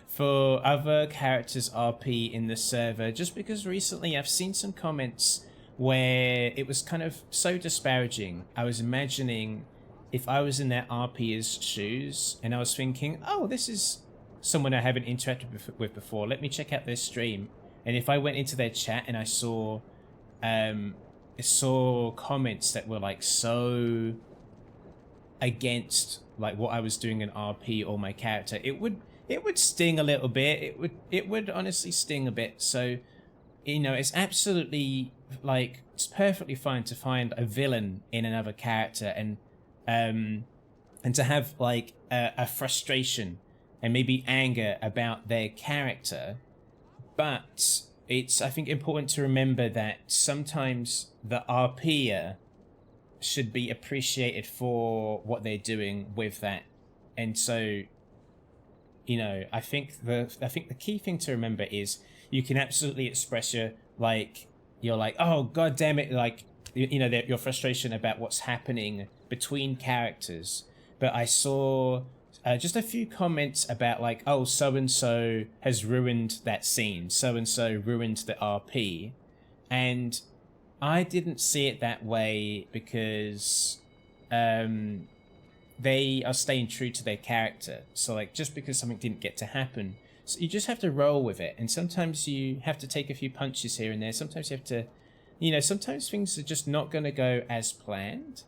for other characters RP in the server, just because recently I've seen some comments where it was kind of so disparaging. I was imagining if I was in that RP's shoes and I was thinking, oh, this is someone I haven't interacted with before, let me check out their stream. And if I went into their chat and I saw comments that were like so against like what I was doing in RP or my character, it would sting a little bit. It would honestly sting a bit. So, it's absolutely like it's perfectly fine to find a villain in another character and to have like a frustration and maybe anger about their character, but it's, I think, important to remember that sometimes the RPer should be appreciated for what they're doing with that. And so, I think the key thing to remember is you can absolutely express you're like, oh god damn it, like your frustration about what's happening between characters. But I saw just a few comments about like, oh, so and so has ruined that scene, so and so ruined the RP, and I didn't see it that way because they are staying true to their character. So like, just because something didn't get to happen, so you just have to roll with it. And sometimes you have to take a few punches here and there. Sometimes you have to, sometimes things are just not going to go as planned,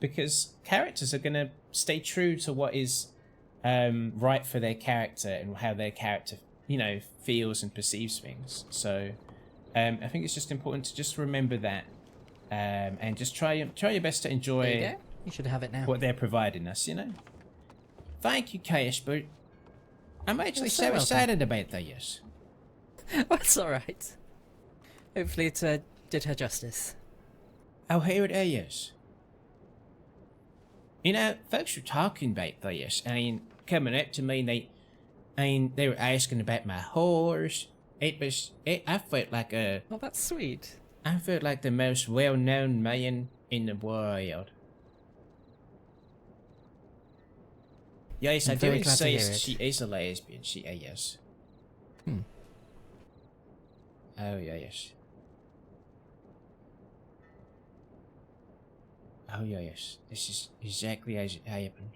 because characters are going to stay true to what is right for their character and how their character, feels and perceives things. So I think it's just important to just remember that, and just try your best to enjoy.
There you go. You should have it now.
What they're providing us, Thank you, Casper. I'm actually
You're so
so
welcome.
excited about this.
That's all right. Hopefully it did her justice.
Oh, here it is. Folks were talking about this. Coming up to me, they were asking about my horse. I felt like
Oh, that's sweet.
I felt like the most well-known man in the world. Yes,
I'm
I do
very glad to hear
insist
it.
she is a lesbian. She is.
Hmm.
Oh, yes. Oh, yes. This is exactly as it happened.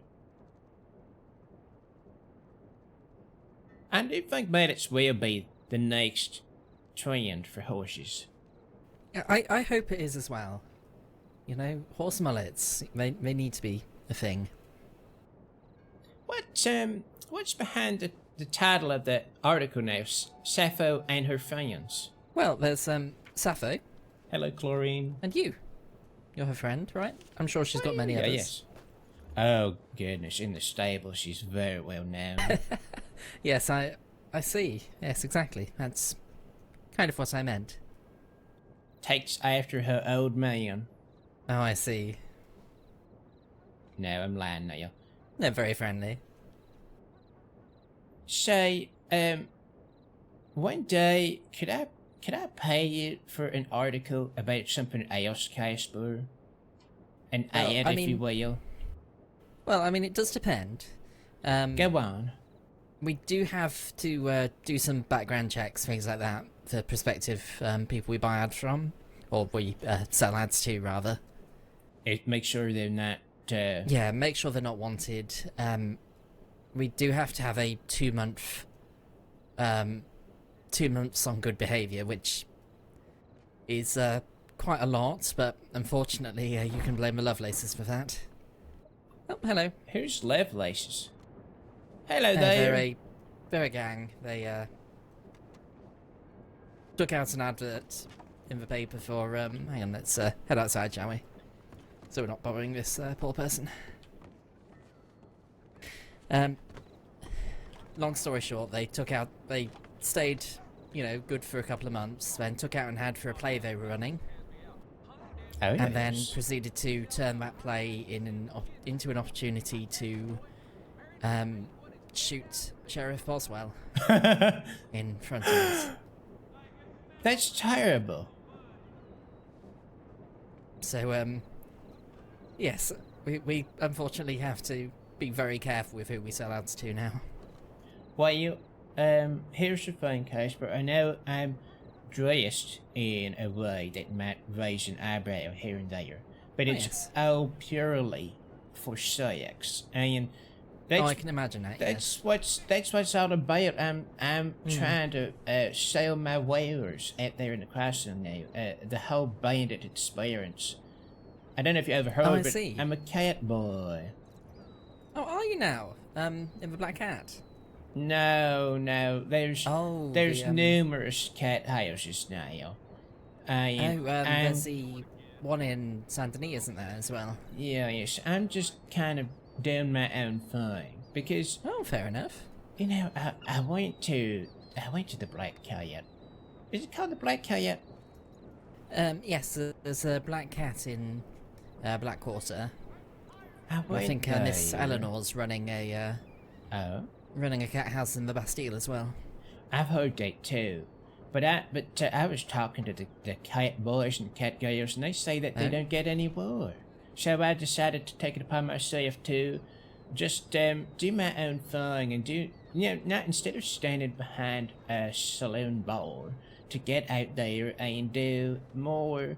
I do think Maddox will be the next trend for horses.
Yeah, I hope it is as well. Horse mullets, they need to be a thing.
What's behind the title of the article now? Sappho and her fans.
Well, there's Sappho
Hello, Chlorine.
and you. You're her friend, right? I'm sure she's got many
Yeah,
others.
yes. Oh goodness, in the stable she's very well known.
Yes, I see. Yes, exactly. That's kind of what I meant.
Takes after her old man.
Oh, I see.
No, I'm lying now.
They're very friendly.
Say, one day could I pay you for an article about something else, Casper? An
Well,
ad,
I
if you
mean-
will.
Well, I mean, it does depend.
Go on.
We do have to do some background checks, things like that, for prospective people we buy ads from. Or we sell ads to, rather.
Make sure they're not.
Yeah, make sure they're not wanted. We do have to have a 2-month 2 months on good behaviour, which is quite a lot, but unfortunately you can blame the Lovelaces for that. Oh, hello.
Who's Lovelaces? Hello
They're
there.
a gang. They took out an advert in the paper for, hang on, let's head outside, shall we? So we're not bothering this poor person. Long story short, they stayed, good for a couple of months, then took out an ad for a play they were running,
Oh,
and then
yes.
proceeded to turn that play into an opportunity to shoot Sheriff Boswell in front of us.
That's terrible.
So, yes, we unfortunately have to be very careful with who we sell ads to now.
Well, here's the thing, Casper. I know I'm dressed in a way that might raise an eyebrow here and there, but it's
yes.
all purely for sex, and that's,
I can imagine that.
that's what's all about. I'm trying to sell my wares out there in the crossing now. The whole bandit experience. I don't know if you ever heard,
I
but
see.
I'm a cat boy.
Oh, are you now? In the Black Cat?
No, there's
Oh,
there's numerous cat houses now.
there's the one in Saint Denis, isn't there, as well?
Yeah, yes. I'm just kind of doing my own thing because
Oh, fair enough.
I went to the Black Cat. Is it called the Black Cat?
Yes, there's a Black Cat in Blackwater.
I
I think Miss
there.
Eleanor's running a cat house in the Bastille as well.
I've heard that too. But I was talking to the cat boys and cat girls, and they say that they
Oh?
don't get any war. So I decided to take it upon myself to just do my own thing and not instead of standing behind a saloon bar, to get out there and do more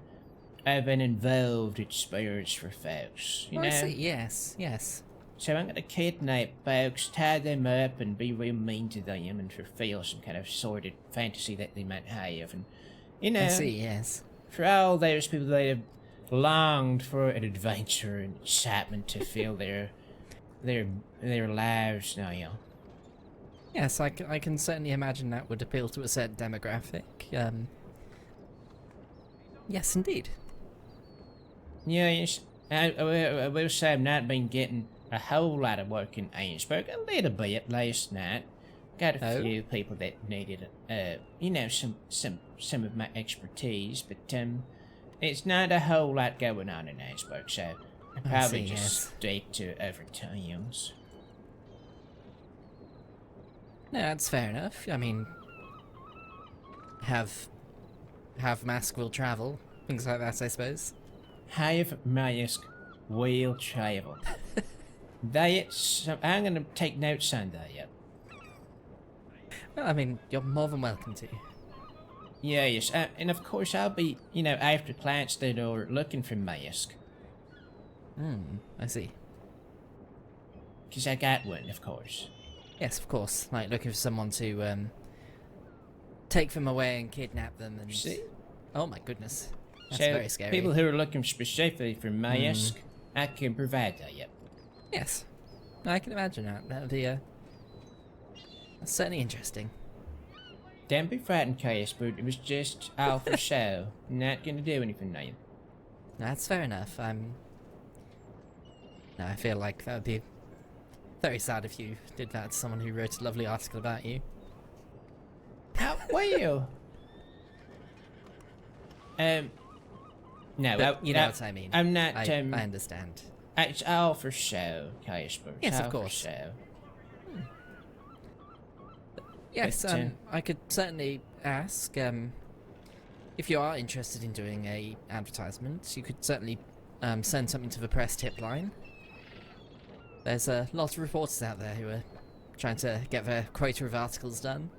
of an involved experience for folks. You know?
I see. Yes.
So I'm gonna kidnap folks, tie them up, and be real mean to them, and fulfill some kind of sordid fantasy that they might have. And
I see. Yes.
for all those people that have longed for an adventure and excitement to fill their lives now.
Yes, I can certainly imagine that would appeal to a certain demographic. Yes, indeed.
Yeah, yes. I will say I've not been getting a whole lot of work in Ainsburg. A little bit last night. Got a
Oh?
few people that needed, some of my expertise, but it's not a whole lot going on in Ainsburg, so I probably
see,
just
yes.
stick to other towns.
No, that's fair enough. I mean, have mask will travel, things like that, I suppose.
Have mask will travel. I'm gonna take notes on that.
Well, I mean, you're more than welcome to.
Yeah, yes, and of course I'll be, after clients that are looking for mask,
I see.
because I got one, of course.
Yes, of course. Like looking for someone to take them away and kidnap them and.
See?
Oh my goodness, that's
So
very scary.
people who are looking specifically for mask, I can provide that.
Yes, I can imagine that. That'd be that's certainly interesting.
Don't be frightened, Casper. It was just all for show. Not gonna do anything now.
That's fair enough. No, I feel like that would be very sad if you did that to someone who wrote a lovely article about you.
How well? No,
But you know what I mean.
I'm not.
I understand.
It's all for show, Casper. It's
Yes, of
all for
course.
show.
Yes,
But,
I could certainly ask, if you are interested in doing a advertisement, you could certainly send something to the press tip line. There's a lot of reporters out there who are trying to get their quota of articles done.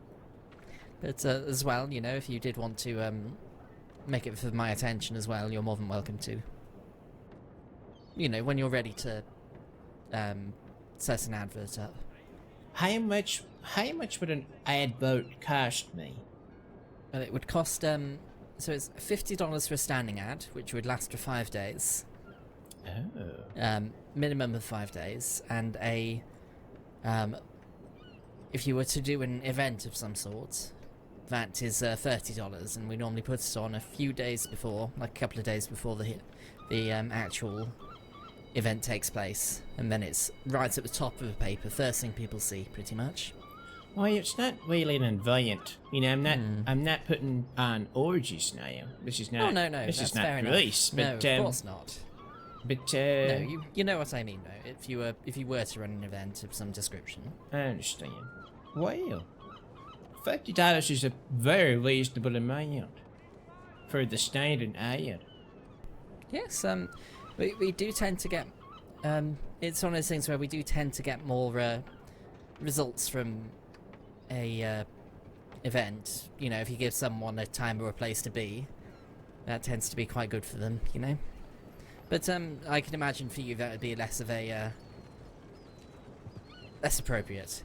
But as well, if you did want to make it for my attention as well, you're more than welcome to. When you're ready to set an advert up.
How much would an advert cost me?
Well, it would cost so it's $50 for a standing ad, which would last for 5 days.
Oh.
Minimum of 5 days, and if you were to do an event of some sort, that is $30, and we normally put it on a few days before, like a couple of days before the actual event takes place, and then it's right at the top of the paper, first thing people see, pretty much.
Well, it's not really an event. You know, I'm not putting on orgies now. This is not.
Oh no,
This
that's
is not
fair
Greece.
enough.
But,
No, of course not.
But
No, you know what I mean, though. If you were to run an event of some description.
I understand. Well, $50 is a very reasonable amount for the standing ad.
Yes, we do tend to get, it's one of those things where we do tend to get more results from a event. You know, if you give someone a time or a place to be, that tends to be quite good for them, you know. But I can imagine for you that would be less of a less appropriate.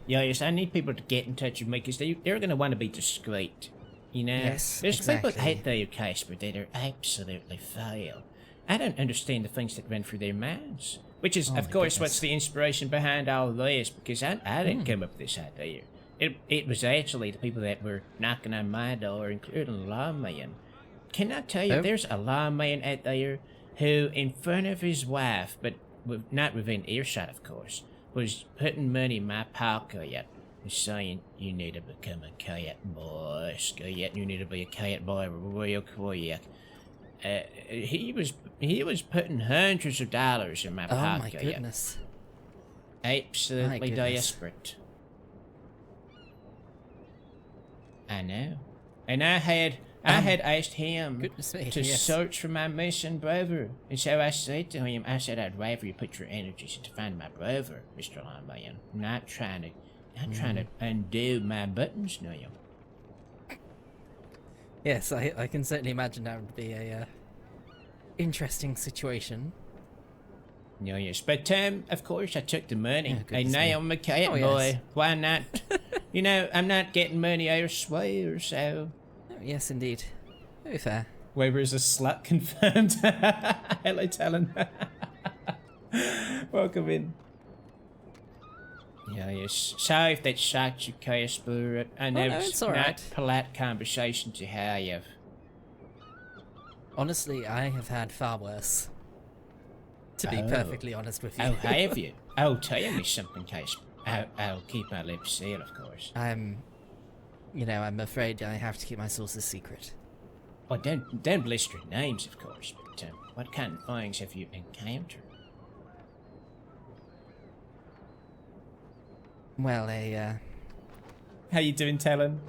Yeah, yes, I need people to get in touch with me because they're going to want to be discreet. You know,
Yes,
there's people that
exactly.
hate their case, but they're absolutely foul. I don't understand the things that run through their minds. Which is,
Oh
of
my
course,
goodness.
what's the inspiration behind all this, because I didn't come up with this idea. It was actually the people that were knocking on my door, including a lawman. Can I tell you,
Oh.
there's a lawman out there who, in front of his wife, but not within earshot, of course, was putting money in my pocket and saying, you need to become a cat boy, Skit. You need to be a cat boy real quick. He was putting hundreds of dollars in my
Oh my
pocket.
goodness.
Absolutely
My goodness.
desperate. I know. And I had asked him
Goodness me,
to
yes.
search for my missing brother. And so I said to him, I said, I'd rather you put your energies into finding my brother, Mr. Lawman. Not trying to undo my buttons now.
Yes, I can certainly imagine that would be a interesting situation.
No, yes. But, of course, I took the money.
Oh,
And
goodness
now
me.
I'm a cat
Oh,
boy.
yes.
Why not? You know, I'm not getting money elsewhere, so...
Oh, yes, indeed. Very fair.
Weber is a slut confirmed. Hello, Talon. Welcome in. Yeah, yes. Sorry if that shocked you, Casper. I know
no,
it's
it's all
not
right.
polite conversation to have.
Honestly, I have had far worse. To be
Oh.
perfectly honest with you.
Oh, have you? Oh, tell me something, Casper. I'll keep my lips sealed, of course.
I'm afraid I have to keep my sources secret.
Well, don't blister names, of course, but what kind of things have you encountered?
Well,
How you doing, Talon?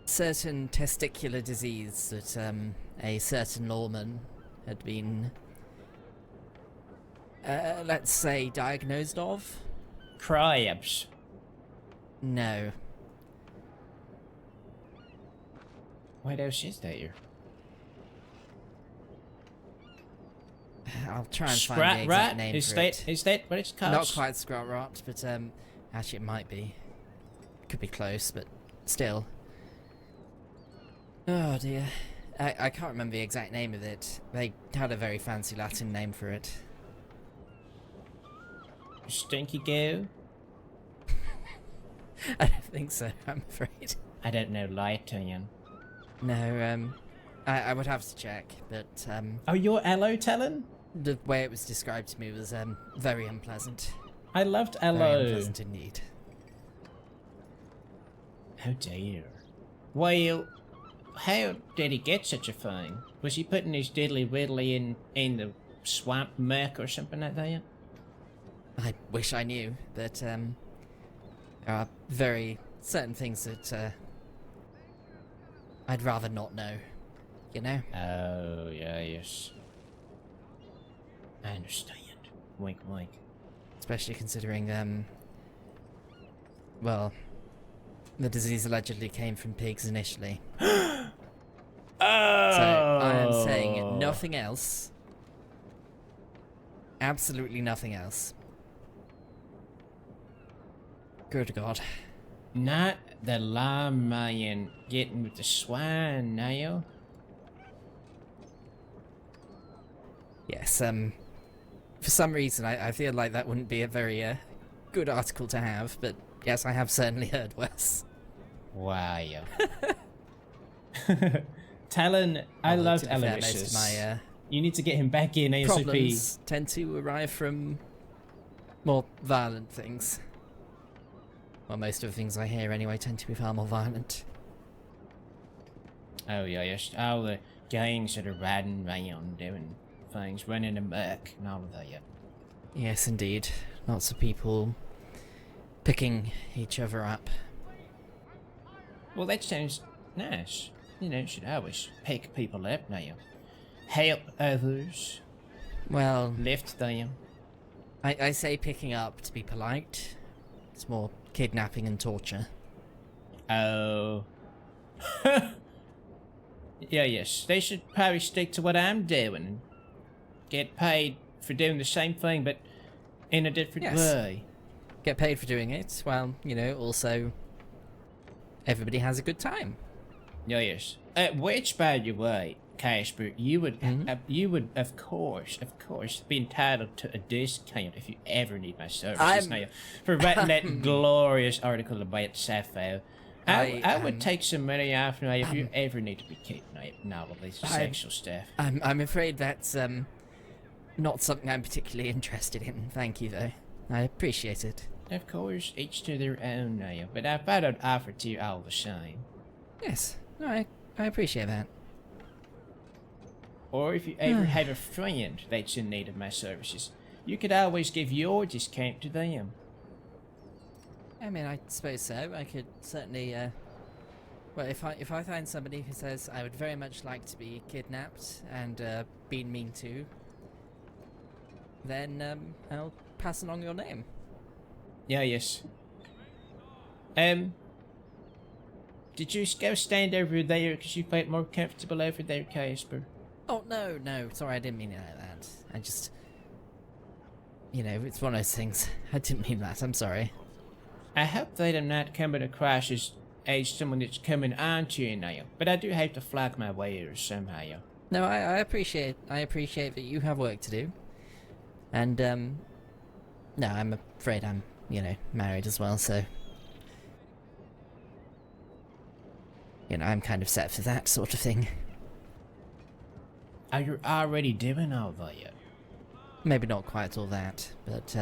certain testicular disease that a certain lawman had been, let's say, diagnosed of.
Crabs.
No.
What else is there?
I'll try and find the
Sprat
exact
rat?
name
Is
for
that
it.
is that what it's called?
Not quite scrot rot, but actually it might be. Could be close, but still. Oh dear. I can't remember the exact name of it. They had a very fancy Latin name for it.
Stinky goo?
I don't think so, I'm afraid.
I don't know Latin.
No, I would have to check, but
Oh, you're Aloe, Talon?
the way it was described to me was very unpleasant.
I loved
Very
Aloe.
unpleasant indeed.
Oh dear. Well, how did he get such a thing? Was he putting his diddly widdly in the swamp muck or something like that?
I wish I knew, but there are very certain things that I'd rather not know, you know?
Oh, yeah, yes. I understand. Wink, wink.
Especially considering, well, the disease allegedly came from pigs initially.
Oh!
So I am saying nothing else. Absolutely nothing else. Good God.
Not the llama man getting with the swine now.
Yes, for some reason I feel like that wouldn't be a very good article to have, but yes, I have certainly heard worse.
Wow. Talon, I
Although,
loved
to be fair, most
Aloysius.
of my
You need to get him back in ASAP.
problems tend to arrive from more violent things. Well, most of the things I hear anyway tend to be far more violent.
Oh yeah, yes. All the gangs that are riding around doing things, running amok and all of that.
Yes, indeed. Lots of people picking each other up.
Well, that sounds nice. You know, you should always pick people up now. Help others,
Well,
lift them.
I say picking up to be polite. It's more kidnapping and torture.
Oh. Yeah, yes. They should probably stick to what I'm doing and get paid for doing the same thing, but in a different
Yes.
way.
Get paid for doing it. Well, you know, also everybody has a good time.
Yeah, yes. Which, by the way, Casper, you would, of course, be entitled to a discount if you ever need my services. Now, for writing that glorious article about Sappho. I would take some money off now if you ever need to be keeping all of this sexual stuff.
I'm afraid that's not something I'm particularly interested in. Thank you, though. I appreciate it.
Of course, each to their own now, but I thought I'd offer to you all the same.
Yes, no, I appreciate that.
Or if you ever have a friend that's in need of my services, you could always give your discount to them.
I mean, I suppose so. I could certainly. Well, if I find somebody who says I would very much like to be kidnapped and been mean to, then I'll pass along your name.
Yeah, yes. Did you go stand over there because you felt more comfortable over there, Casper?
Oh no, sorry, I didn't mean it like that. I just, you know, it's one of those things. I didn't mean that. I'm sorry.
I hope that I'm not coming across as someone that's coming onto you now, but I do have to flag my wares somehow.
No, I appreciate that you have work to do, and no, I'm afraid I'm, you know, married as well, so you know, I'm kind of set for that sort of thing.
Oh, you're already doing all that?
Maybe not quite all that, but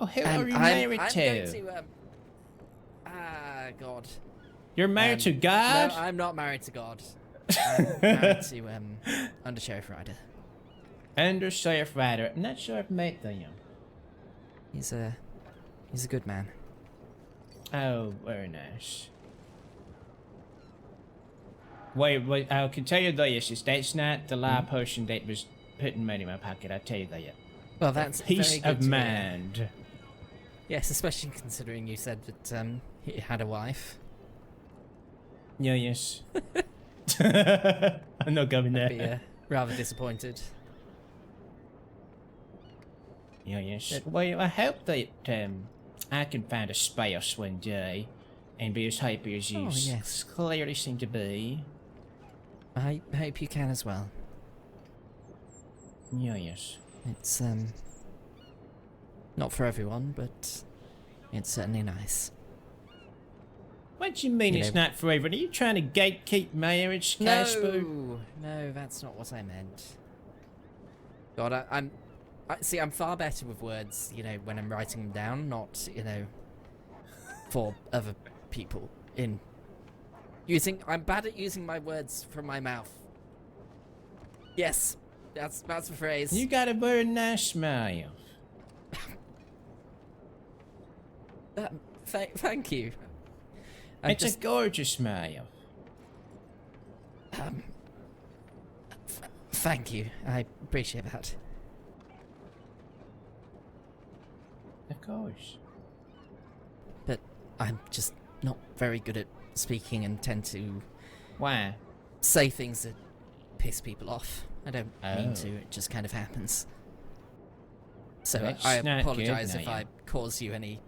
Oh, who are you married
I'm
to?
going to God.
You're married to God?
No, I'm not married to God. I'm married to Under Sheriff Ryder.
Under Sheriff Ryder. I'm not sure I've met them.
He's a good man.
Oh, very nice. Wait, I can tell you this, that's not the lie potion that was putting money in my pocket, I'll tell you that.
Well, that's
Peace
very good
of
to hear.
mind.
Yes, especially considering you said that he had a wife.
Yeah, yes. I'm not going
I'd be
there.
rather disappointed.
Yeah, yes. Well, I hope that I can find a spouse one day and be as happy as you
yes.
clearly seem to be.
I hope you can as well.
Yeah, yes.
It's not for everyone, but it's certainly nice.
What do you mean
You
it's
know-
not for everyone? Are you trying to gatekeep marriage, Casper?
No, that's not what I meant. God, I'm far better with words, you know, when I'm writing them down, not, you know, for other people. I'm bad at using my words from my mouth. Yes, that's the phrase.
You got a very nice smile.
Thank you.
It's a gorgeous smile.
Thank you. I appreciate that.
Of course.
But I'm just not very good at speaking and tend to
Why?
say things that piss people off. I don't mean
Oh.
to, it just kind of happens. So
That's
I
not
apologise
good,
if
no,
I cause you any,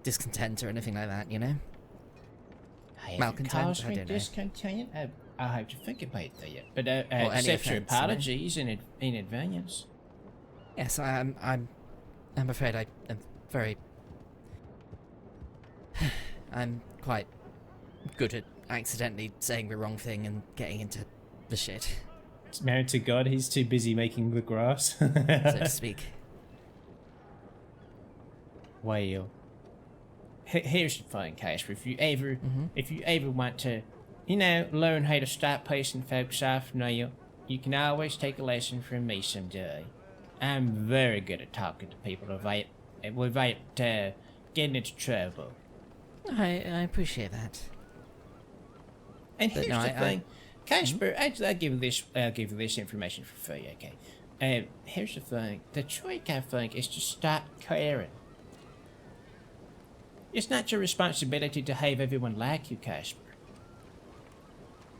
discontent or anything like that, you know? Malcontent? I don't know.
Discontent? I'll have to think about that. But
any
accept your
offence, you know?
apologies in advance.
Yes, I'm afraid I am very... I'm quite good at accidentally saying the wrong thing and getting into the shit,
Married to God, he's too busy making the grass.
so to speak.
Well, here's the thing, Casper. If you ever want to, learn how to stop pissing folks off, you can always take a lesson from me someday. I'm very good at talking to people without getting into trouble.
I appreciate that.
And
But
here's
no,
the thing, Casper. I'll give you this information for free, okay? Here's the thing. The trick, I think, is to stop caring. It's not your responsibility to have everyone like you, Casper.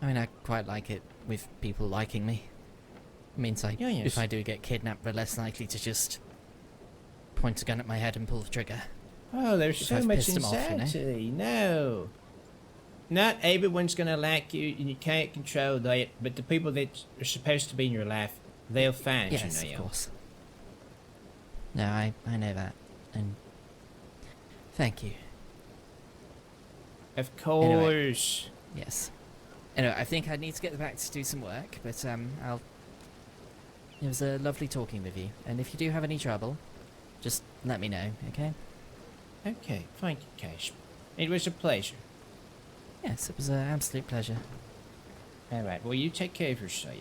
I mean, I quite like it with people liking me. It means
Yes.
if I do get kidnapped, they're less likely to just point a gun at my head and pull the trigger.
Oh, there's
If
so
I've
much
pissed 'em off, you know?
anxiety. No. Not everyone's gonna like you, and you can't control that. But the people that are supposed to be in your life, they'll find
Yes,
you.
of course. No, I know that, and thank you.
Of course.
Yes. Anyway, I think I need to get back to do some work, but it was lovely talking with you, and if you do have any trouble, just let me know, okay?
Okay, thank you, Casper. It was a pleasure.
Yes, it was an absolute pleasure.
All right, well, you take care of yourself.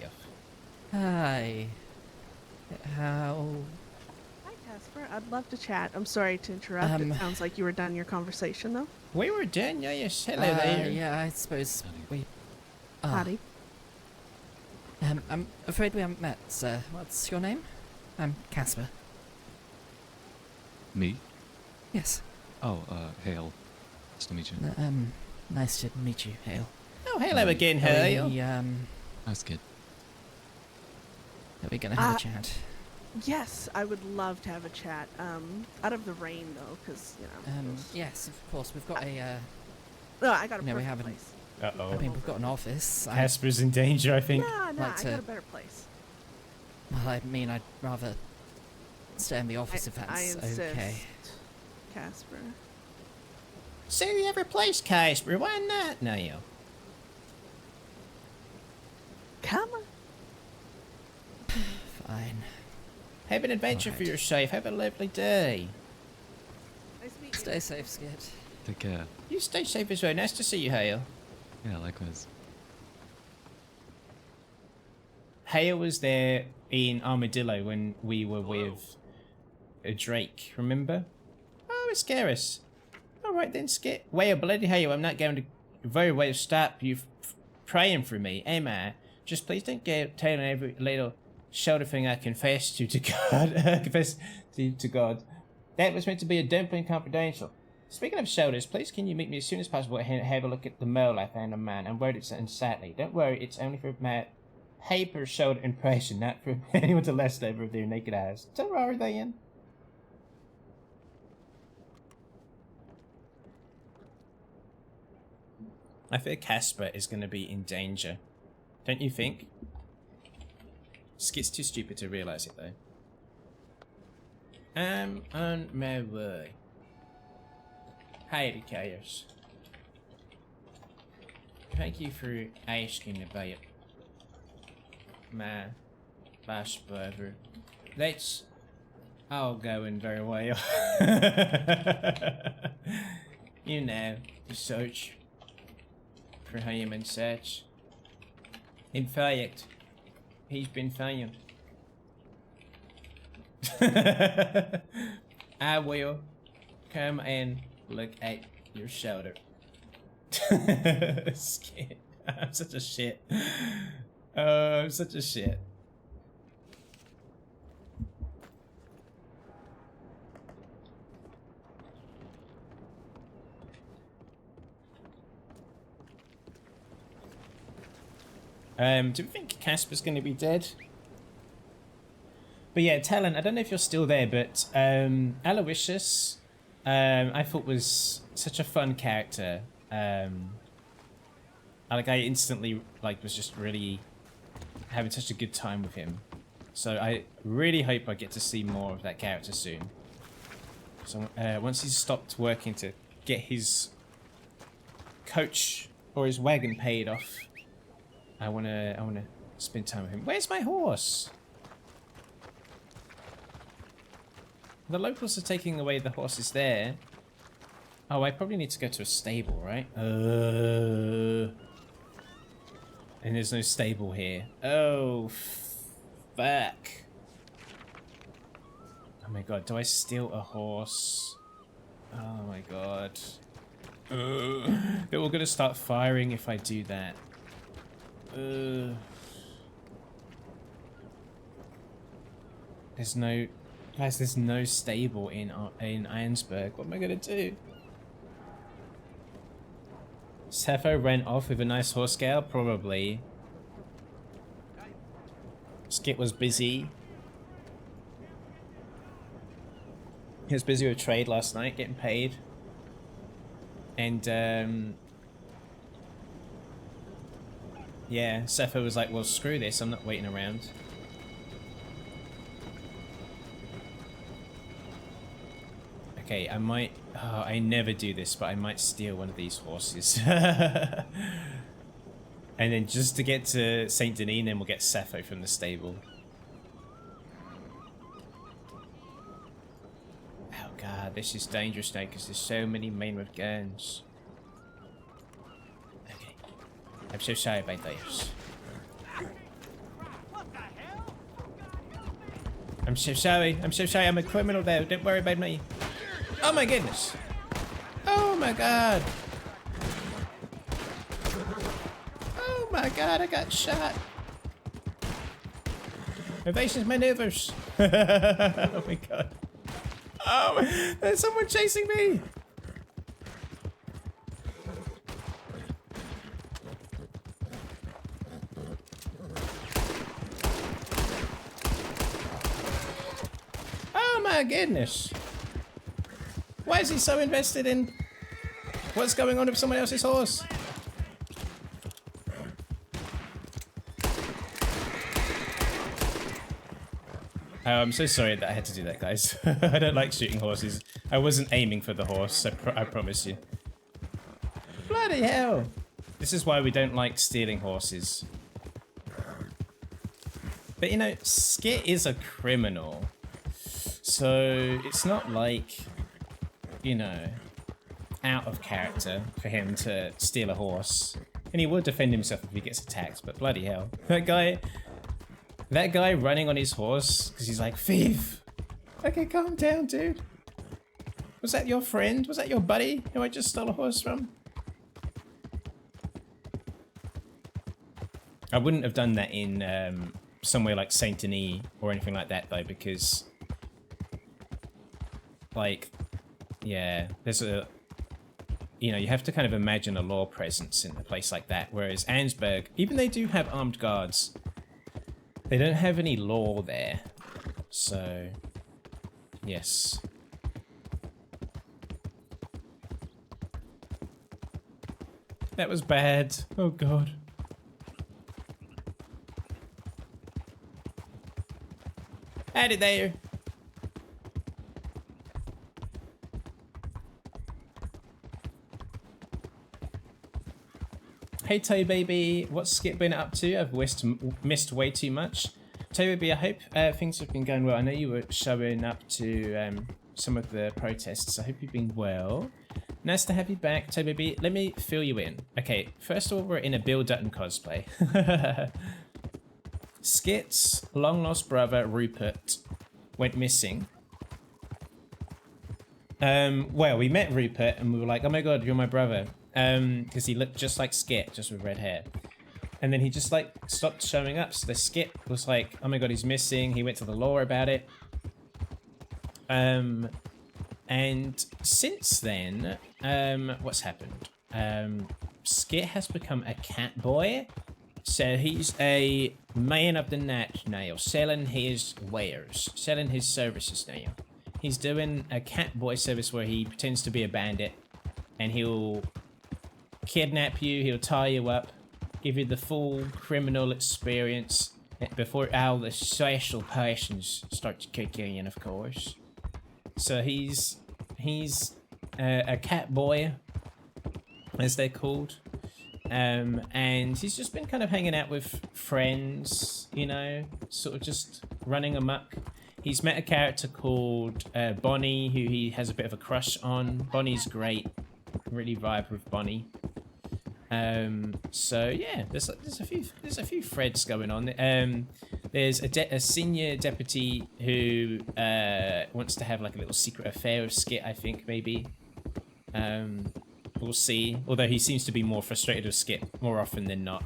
Hi. How...
Hi, Casper. I'd love to chat. I'm sorry to interrupt. It sounds like you were done your conversation, though.
We were done, yes. Hello there.
Yeah, I suppose we...
Howdy.
I'm afraid we haven't met, sir. What's your name? I'm Casper.
Me?
Yes.
Oh, Hale. Nice to meet you.
Nice to meet you, Hale.
Oh, hello again,
Are
Hale.
we,
Nice kid.
are we gonna have a chat?
Yes, I would love to have a chat. Out of the rain, though, because,
Yes, of course. We've got a,
No, I got a
No, we
perfect
haven't.
place.
Uh-oh.
I mean, we've got an office.
Casper's in danger, I think.
No,
like
I
to-
got a better place.
Well, I mean, I'd rather stay in the office if
I
that's
insist,
okay.
Casper.
So you ever place Casper? Why not now?
Come on.
Fine.
Have an adventure for
Alright.
yourself. Have a lovely day.
Nice to meet you.
Stay safe, Skit.
Take care.
You stay safe as well. Nice to see you, Hale.
Yeah, likewise.
Hale was there in Armadillo when we were with Drake, remember? Oh, it's Garrus. Alright then, Skit. Well, bloody hell, I'm not going to very well stop you praying for me, am I? Just please don't go telling every little shoulder thing I confess to God. Confess to God. That was meant to be a dumpling confidential. Speaking of shoulders, please can you meet me as soon as possible and have a look at the mole I found on mine? I'm worried it's unsightly. Don't worry, it's only for my hyper shoulder impression, not for anyone to lust over with their naked eyes. Don't worry, then. I feel Casper is going to be in danger. Don't you think? Skit's too stupid to realise it, though. I'm on my way. Hi, Chaos. Thank you for asking about my boss brother. That's all going very well. You know, the search for him and such. In fact, he's been found. I will come and look at your shoulder. Skit. I'm such a shit. I'm such a shit. Do we think Casper's going to be dead? But yeah, Talon, I don't know if you're still there, but Aloysius, I thought was such a fun character. I instantly was just really having such a good time with him. So I really hope I get to see more of that character soon. So once he's stopped working to get his coach or his wagon paid off, I wanna spend time with him. Where's my horse? The locals are taking away the horses there. Oh, I probably need to go to a stable, right? And there's no stable here. Oh, fuck. Oh my god, do I steal a horse? Oh my god. It will gonna start firing if I do that. There's no... Guys, there's no stable in Ironsburg. What am I gonna do? Sepho ran off with a nice horse scale? Probably. Skit was busy. He was busy with trade last night, getting paid. And, yeah, Sepho was like, well, screw this, I'm not waiting around. Okay, I might... Oh, I never do this, but I might steal one of these horses. And then just to get to Saint Denis, then we'll get Sepho from the stable. Oh god, this is dangerous now because there's so many men with guns. Okay. I'm so sorry about this. I'm so sorry. I'm so sorry. I'm a criminal though. Don't worry about me. Oh my goodness. Oh my god. Oh my god, I got shot. Evasive maneuvers. Oh my god. Oh, there's someone chasing me. Oh my goodness. Why is he so invested in what's going on with someone else's horse? Oh, I'm so sorry that I had to do that, guys. I don't like shooting horses. I wasn't aiming for the horse, I promise you. Bloody hell! This is why we don't like stealing horses. But you know, Skit is a criminal. So it's not like, you know, out of character for him to steal a horse. And he will defend himself if he gets attacked, but bloody hell. That guy running on his horse, because he's like, thief! Okay, calm down, dude. Was that your friend? Was that your buddy who I just stole a horse from? I wouldn't have done that in somewhere like Saint Denis or anything like that, though, because... like, yeah, there's a... You know, you have to kind of imagine a law presence in a place like that, whereas Arnsberg, even they do have armed guards, they don't have any law there. So, yes. That was bad. Oh god. Howdy there. Hey Toe Baby, what's Skit been up to? I've missed way too much. Toe Baby, I hope things have been going well. I know you were showing up to some of the protests. I hope you've been well. Nice to have you back, Toe Baby. Let me fill you in. Okay, first of all, we're in a Bill Dutton cosplay. Skit's long lost brother Rupert went missing. Well, we met Rupert and we were like, oh my god, you're my brother. Because he looked just like Skit, just with red hair. And then he just like stopped showing up. So the Skit was like, oh my god, he's missing. He went to the law about it. And since then, what's happened? Skit has become a cat boy. So he's a man of the night now, selling his wares, selling his services now. He's doing a cat boy service where he pretends to be a bandit, and he'll kidnap you, he'll tie you up, give you the full criminal experience before all the social passions start to kick in, of course. So he's a cat boy, as they're called. And he's just been kind of hanging out with friends, you know, sort of just running amok. He's met a character called Bonnie, who he has a bit of a crush on. Bonnie's great. Really vibe with Bonnie. So yeah, there's a few threads going on. There's a senior deputy who wants to have like a little secret affair with Skit, I think, maybe. We'll see. Although he seems to be more frustrated with Skit more often than not.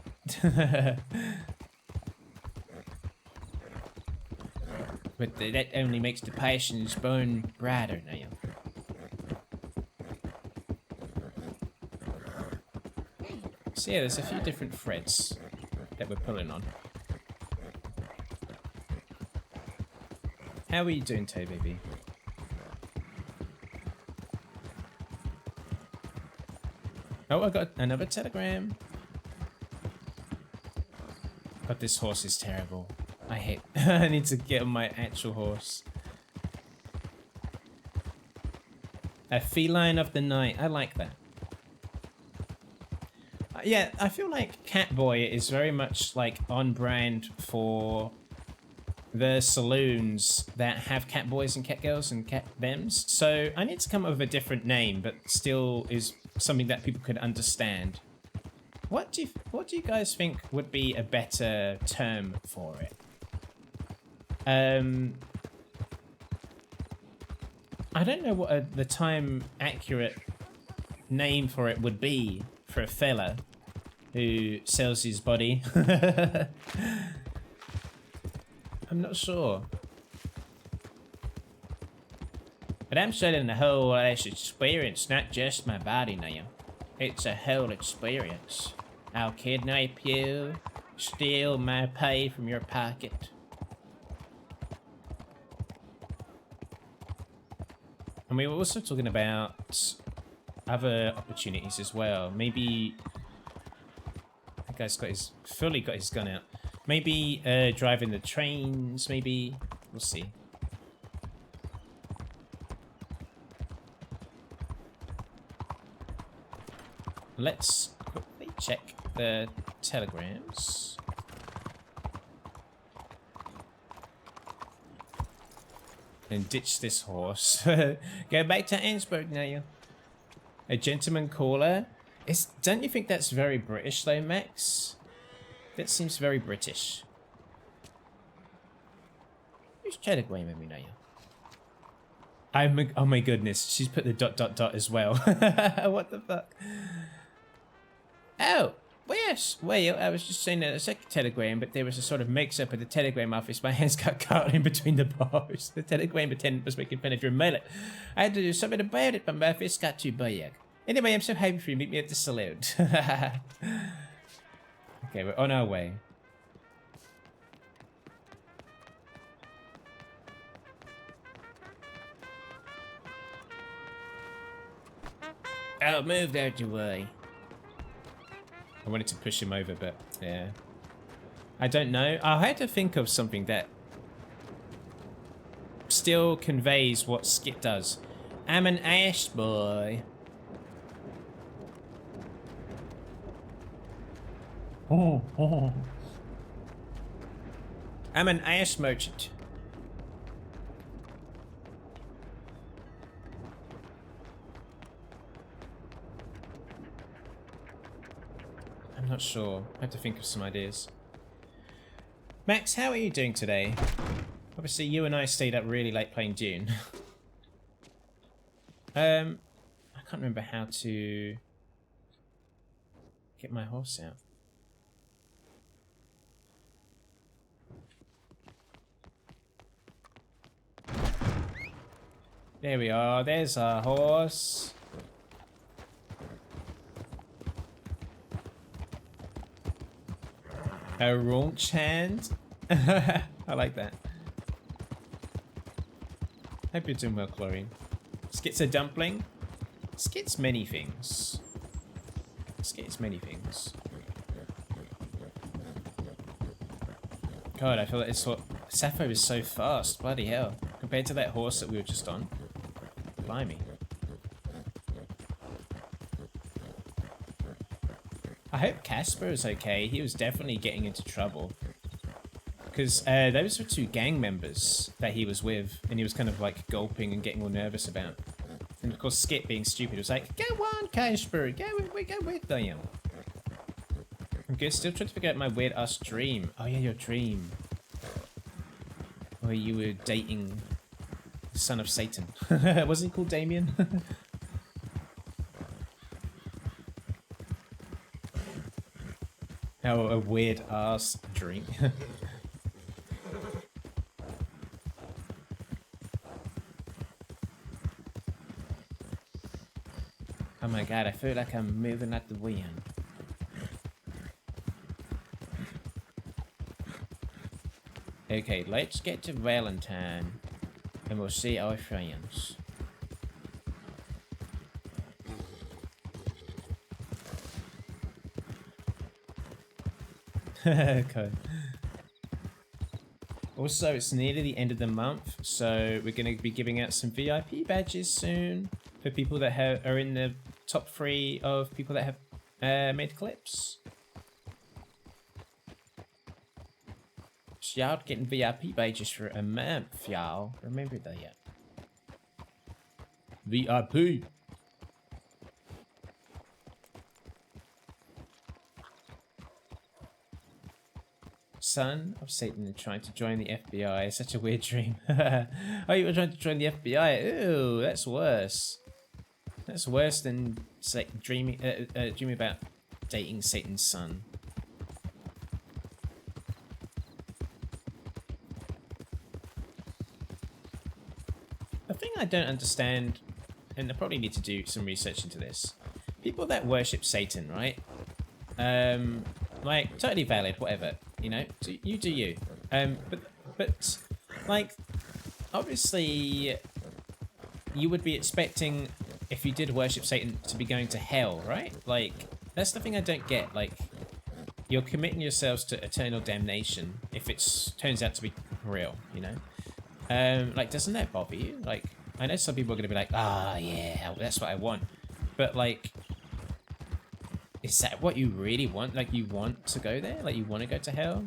But that only makes the passions burn brighter now. So yeah, there's a few different threads that we're pulling on. How are you doing, Tay Baby? Oh, I got another telegram. God, this horse is terrible. I hate... I need to get on my actual horse. A feline of the night. I like that. Yeah, I feel like Catboy is very much like on brand for the saloons that have catboys and catgirls and catthems. So I need to come up with a different name, but still is something that people could understand. What do you guys think would be a better term for it? I don't know what the time accurate name for it would be for a fella who sells his body. I'm not sure. But I'm selling the whole experience, not just my body now. It's a whole experience. I'll kidnap you, steal my pay from your pocket. And we were also talking about other opportunities as well. Maybe that guy's fully got his gun out. Maybe driving the trains, maybe. We'll see. Let's quickly check the telegrams. And ditch this horse. Go back to Ansburg now. A gentleman caller? Don't you think that's very British though, Max? That seems very British. Who's telegram with me now? Oh my goodness, she's put the ... as well. What the fuck? Oh, well, yes. Well, I was just saying a second telegram, but there was a sort of mix-up at the telegram office. My hands got caught in between the bars. The telegram attendant was making fun of your mullet. I had to do something about it, but my fist got too big. Anyway, I'm so happy for you. Meet me at the saloon. Okay, we're on our way. Oh, move out your way. I wanted to push him over, but yeah. I don't know. I had to think of something that still conveys what Skit does. I'm an ash boy. Oh. I'm an ash merchant. I'm not sure. I have to think of some ideas. Max, how are you doing today? Obviously, you and I stayed up really late playing Dune. I can't remember how to get my horse out. There we are. There's our horse. A raunch hand. I like that. Hope you're doing well, Chlorine. Skit's a dumpling. Skit's many things. Skit's many things. God, I feel like it's what Sappho is so fast. Bloody hell. Compared to that horse that we were just on. Blimey. I hope Casper is okay. He was definitely getting into trouble. Because those were 2 gang members that he was with. And he was kind of like gulping and getting all nervous about. And of course Skit, being stupid, was like, go on, Casper, go with them. I'm good, still trying to figure out my weird ass dream. Oh yeah, your dream. Where you were dating the son of Satan. Wasn't he called Damien? Oh, a weird ass dream. Oh my god, I feel like I'm moving like the wind. Okay, let's get to Valentine and we'll see our friends. Okay. Also, it's nearly the end of the month, so we're going to be giving out some VIP badges soon for people that are in the top 3 of people that have made clips. So y'all getting VIP badges for a month, y'all. Remember that. VIP. Son of Satan and trying to join the FBI. Such a weird dream. Oh, you were trying to join the FBI? Ooh, that's worse. That's worse than dreaming about dating Satan's son. The thing I don't understand, and I probably need to do some research into this. People that worship Satan, right? Like, totally valid, whatever. You know, you do you. But like, obviously, you would be expecting, if you did worship Satan, to be going to hell, right? Like, that's the thing I don't get. Like, you're committing yourselves to eternal damnation if it turns out to be real, you know? Like, doesn't that bother you? Like, I know some people are going to be like, ah, yeah, that's what I want. But, like, is that what you really want? Like, you want to go there? Like, you want to go to hell?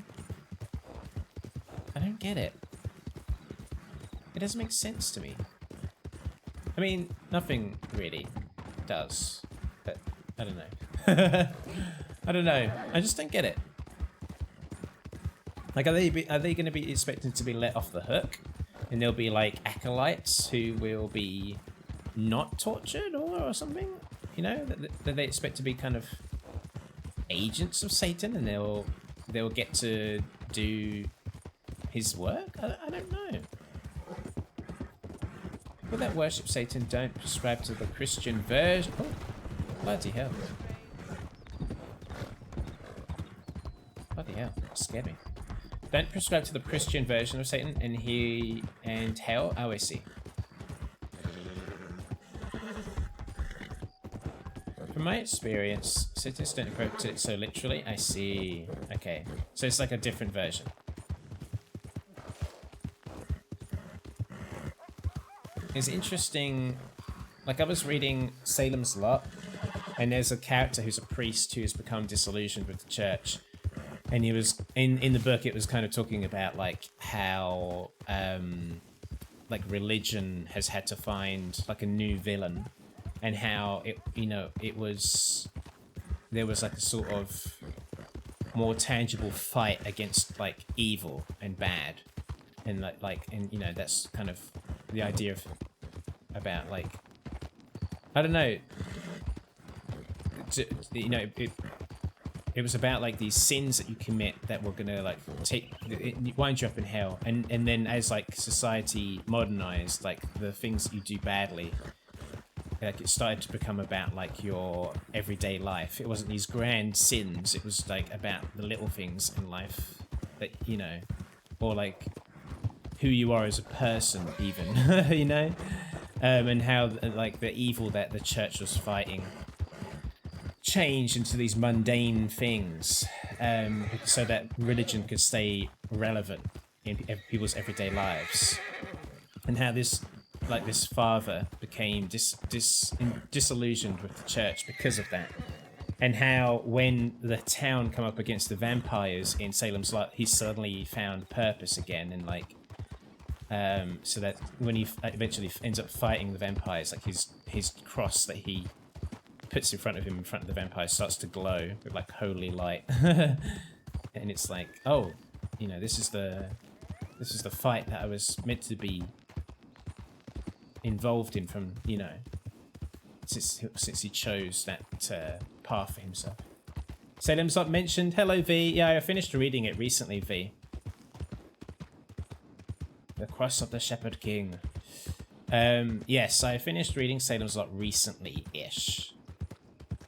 I don't get it. It doesn't make sense to me. I mean, nothing really does. But, I don't know. I don't know. I just don't get it. Like, are they going to be expected to be let off the hook? And there'll be, like, acolytes who will be not tortured or something? You know, that they expect to be kind of agents of Satan, and they'll get to do his work. I don't know. People that worship Satan don't prescribe to the Christian version. Oh, bloody hell! Bloody hell! That scared me. Don't prescribe to the Christian version of Satan, and hell. Oh, I see. From my experience, Satanists don't approach it so literally. I see. Okay. So it's like a different version. It's interesting. Like, I was reading Salem's Lot, and there's a character who's a priest who has become disillusioned with the church. And he was, in the book, it was kind of talking about, like, how, like, religion has had to find, like, a new villain. And how it, you know, there was like a sort of more tangible fight against like evil and bad, and and you know, that's kind of the idea of about, like, I don't know, you know, it was about like these sins that you commit that were gonna like wind you up in hell, and then as like society modernized, like the things that you do badly like it started to become about like your everyday life. It wasn't these grand sins. It was like about the little things in life that, you know, or like who you are as a person even, you know, and how like the evil that the church was fighting changed into these mundane things, so that religion could stay relevant in people's everyday lives, and how this father became disillusioned with the church because of that, and how when the town come up against the vampires in Salem's Lot, he suddenly found purpose again, and like so that when he eventually ends up fighting the vampires, like his cross that he puts in front of him in front of the vampire starts to glow with like holy light. And it's like, oh, you know, this is the fight that I was meant to be involved in from, you know, since he chose that path for himself. Salem's Lot mentioned. Hello, V. Yeah, I finished reading it recently, V. The Cross of the Shepherd King. Yes, I finished reading Salem's Lot recently-ish.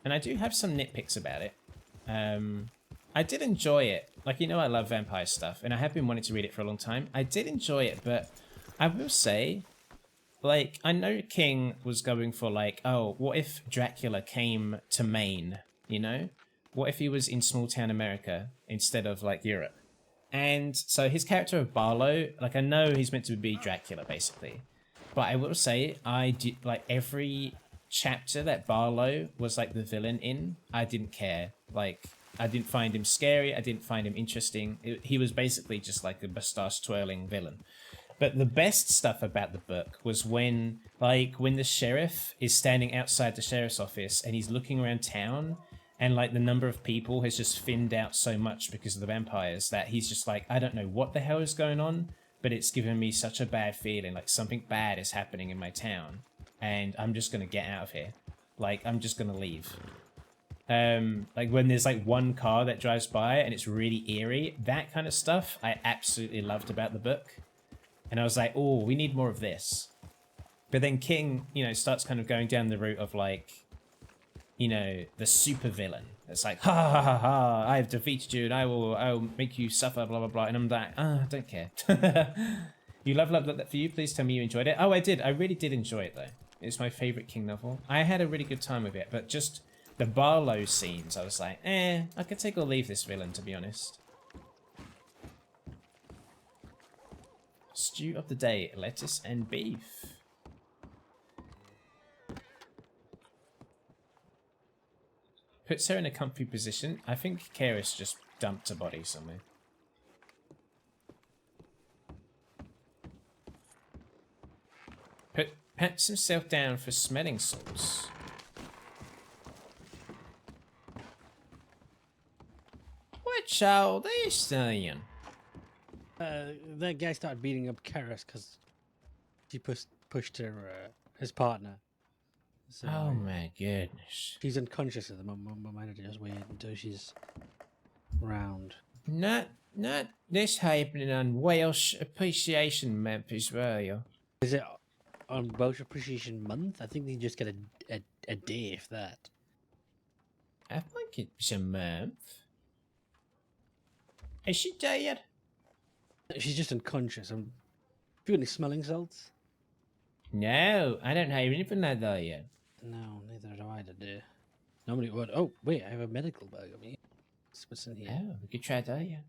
And I do have some nitpicks about it. I did enjoy it. Like, you know, I love vampire stuff, and I have been wanting to read it for a long time. I did enjoy it, but I will say, like, I know King was going for, like, oh, what if Dracula came to Maine, you know? What if he was in small-town America instead of, like, Europe? And so his character of Barlow, like, I know he's meant to be Dracula, basically. But I will say, I did, like, every chapter that Barlow was, like, the villain in, I didn't care. Like, I didn't find him scary, I didn't find him interesting. He was basically just, like, a mustache-twirling villain. But the best stuff about the book was when the sheriff is standing outside the sheriff's office and he's looking around town, and like the number of people has just thinned out so much because of the vampires that he's just like, I don't know what the hell is going on, but it's given me such a bad feeling, like something bad is happening in my town, and I'm just gonna get out of here. Like, I'm just gonna leave. Like when there's like one car that drives by and it's really eerie, that kind of stuff I absolutely loved about the book. And I was like, oh, we need more of this. But then King, you know, starts kind of going down the route of like, you know, the super villain. It's like, ha ha ha ha, I have defeated you and I will make you suffer, blah, blah, blah. And I'm like, I don't care. You love that for you. Please tell me you enjoyed it. Oh, I did. I really did enjoy it though. It's my favorite King novel. I had a really good time with it, but just the Barlow scenes, I was like, I could take or leave this villain, to be honest. Stew of the day, lettuce and beef. Puts her in a comfy position. I think Karis just dumped a body somewhere. Pats himself down for smelling salts. What child are you saying?
That guy started beating up Karis because she pushed her his partner. So
Oh my goodness.
she's unconscious at the moment. I might have to just wait until she's round.
Not this happening on Welsh Appreciation Month as well.
Is it on Welsh Appreciation Month? I think they just get a day if that.
I think it's a month. Is she dead?
She's just unconscious. Have you got any smelling salts?
No, I don't have anything like that yet.
No, neither do I today. Nobody would. Oh, wait, I have a medical bag on me. What's in here?
Oh, we could try that, yeah.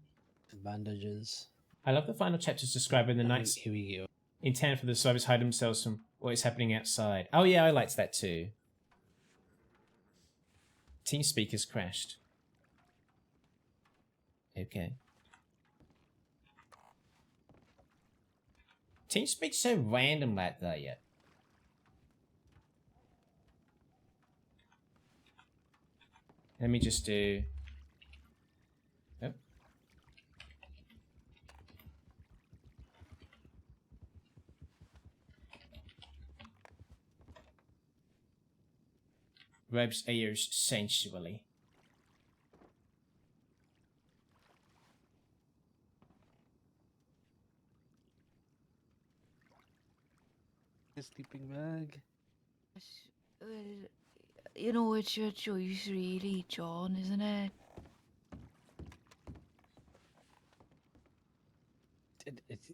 Bandages.
I love the final chapters describing the nights
Here we go.
in town for the survivors hide themselves from what is happening outside. Oh yeah, I liked that too. Team speakers crashed. Okay. TeamSpeak's so random like that yet. Let me just do... Oh. Rubs ears sensually.
A sleeping bag.
Well, you know, it's your choice, really, John, isn't it?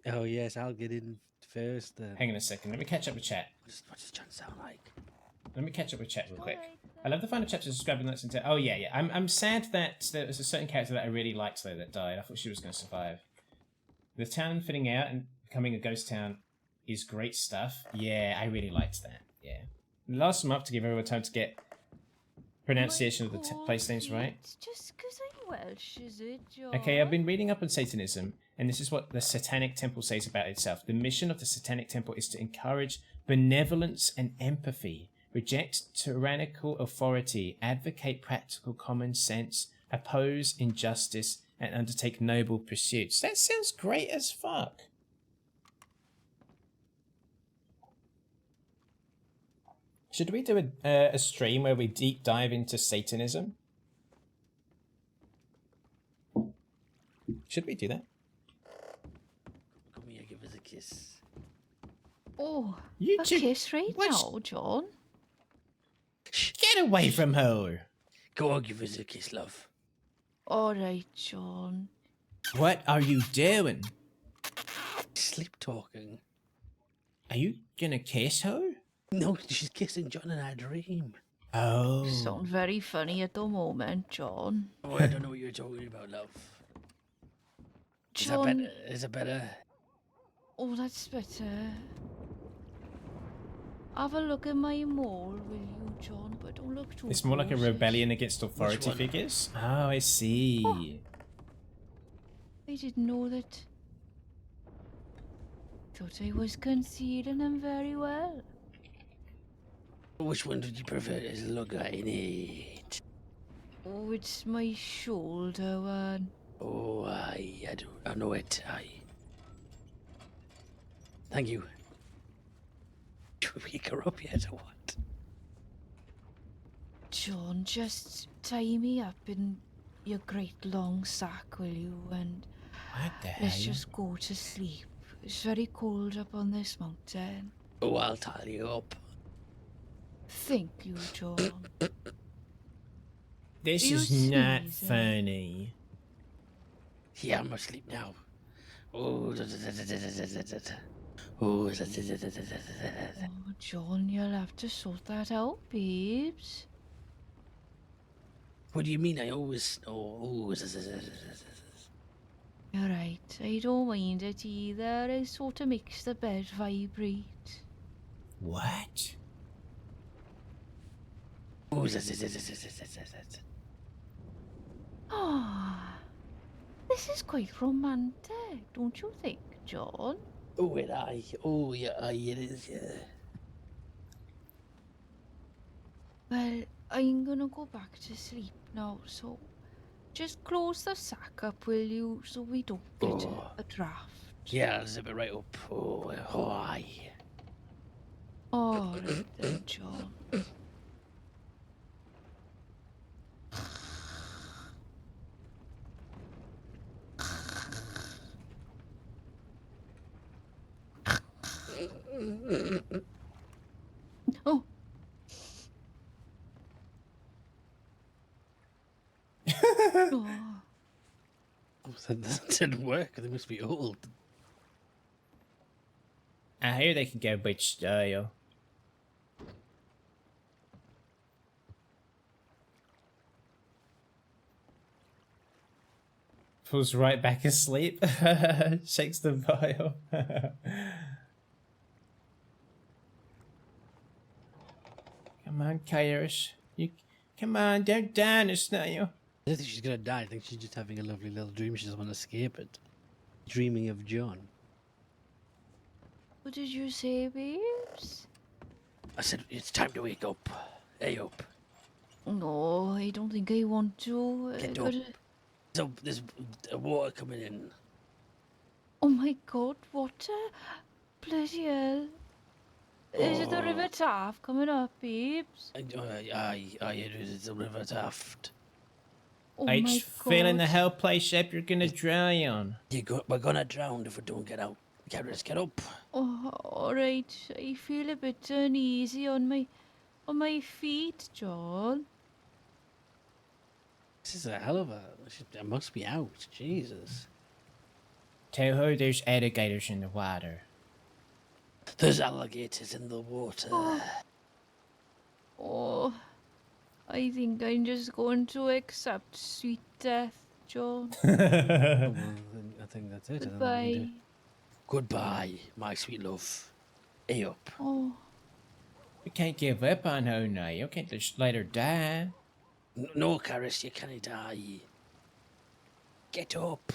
Oh yes, I'll get in first then.
Hang on a second. Let me catch up with chat.
What does John sound like?
Let me catch up with chat real quick.
Alright,
I love the final chapter describing that's into. Oh yeah, yeah. I'm sad that there was a certain character that I really liked though that died. I thought she was going to survive. The town fitting out and becoming a ghost town is great stuff. Yeah, I really liked that. Yeah. Last month to give everyone time to get pronunciation of the place names right.
It's just 'cause I'm Welsh, is it, John?
Okay, I've been reading up on Satanism, and this is what the Satanic Temple says about itself. The mission of the Satanic Temple is to encourage benevolence and empathy, reject tyrannical authority, advocate practical common sense, oppose injustice, and undertake noble pursuits. That sounds great as fuck. Should we do a stream where we deep dive into Satanism? Should we do that?
Come here, give us a kiss.
Oh,
You
a
two-
kiss right
what's-
now, John.
Get away from her!
Go on, give us a kiss, love.
All right, John.
What are you doing?
Sleep talking.
Are you gonna kiss her?
No, she's kissing John in our dream.
Oh.
You sound very funny at the moment, John.
Oh, I don't know what you're talking about, love. Is that
John.
better? Is it better?
Oh, that's better. Have a look at my mole, will you, John? But don't look too
It's more like a
close.
rebellion against authority
one?
figures. Oh, I see.
I didn't know that. Thought I was concealing them very well.
Which one would you prefer? Is look in it?
Oh, it's my shoulder one.
Oh, I know it. Thank you. Should we wake her up yet or what?
John, just tie me up in your great long sack, will you? And
What the
let's
hell?
just go to sleep. It's very cold up on this mountain.
Oh, I'll tie you up.
Thank you, John.
This
You
is not
sneezing.
funny.
Yeah, I'm asleep now. Oh, oh,
Oh, John, you'll have to sort that out, babes.
what do you mean? I always oh.
You're right. I don't mind it either. It sort of makes the bed vibrate.
What?
Oh,
Ah, this is quite romantic, don't you think, John?
oh, it I. Oh, yeah, it is. Yeah.
Well, I'm gonna go back to sleep now, so just close the sack up, will you, so we don't get
Oh.
a draft.
Yeah, I'll zip it right up. Oh, aye.
All right then, John. Oh, oh.
That didn't work. They must be old.
I hear they can go bitch style. Falls right back asleep. Shakes the vial. Come on, Kairos. You come on, don't die on us now.
I don't think she's gonna die. I think she's just having a lovely little dream. She doesn't want to escape it. Dreaming of John.
What did you say, babes?
I said it's time to wake up. Hey up.
No, I don't think I want to.
Get
But,
up. So there's water coming in.
oh my god, water? Bloody hell. Is it the River Taff coming up, babes?
It is a river Taft.
Oh my
It's
god.
filling the whole place up. You're gonna dry on.
We're gonna drown if we don't get out. Garrus, get up.
Oh, alright. I feel a bit uneasy on my
On my feet, John.
This is a hell of a. It must be out. Jesus.
Tell her there's alligators in the water.
There's alligators in the water.
Oh, I think I'm just going to accept sweet death, John.
Well, I think that's it. I don't know what we can do.
Goodbye.
Goodbye, my sweet love. Hey up.
Oh,
We can't give up on her now. You can't just let her die.
No, Karis, you can't die. Get up.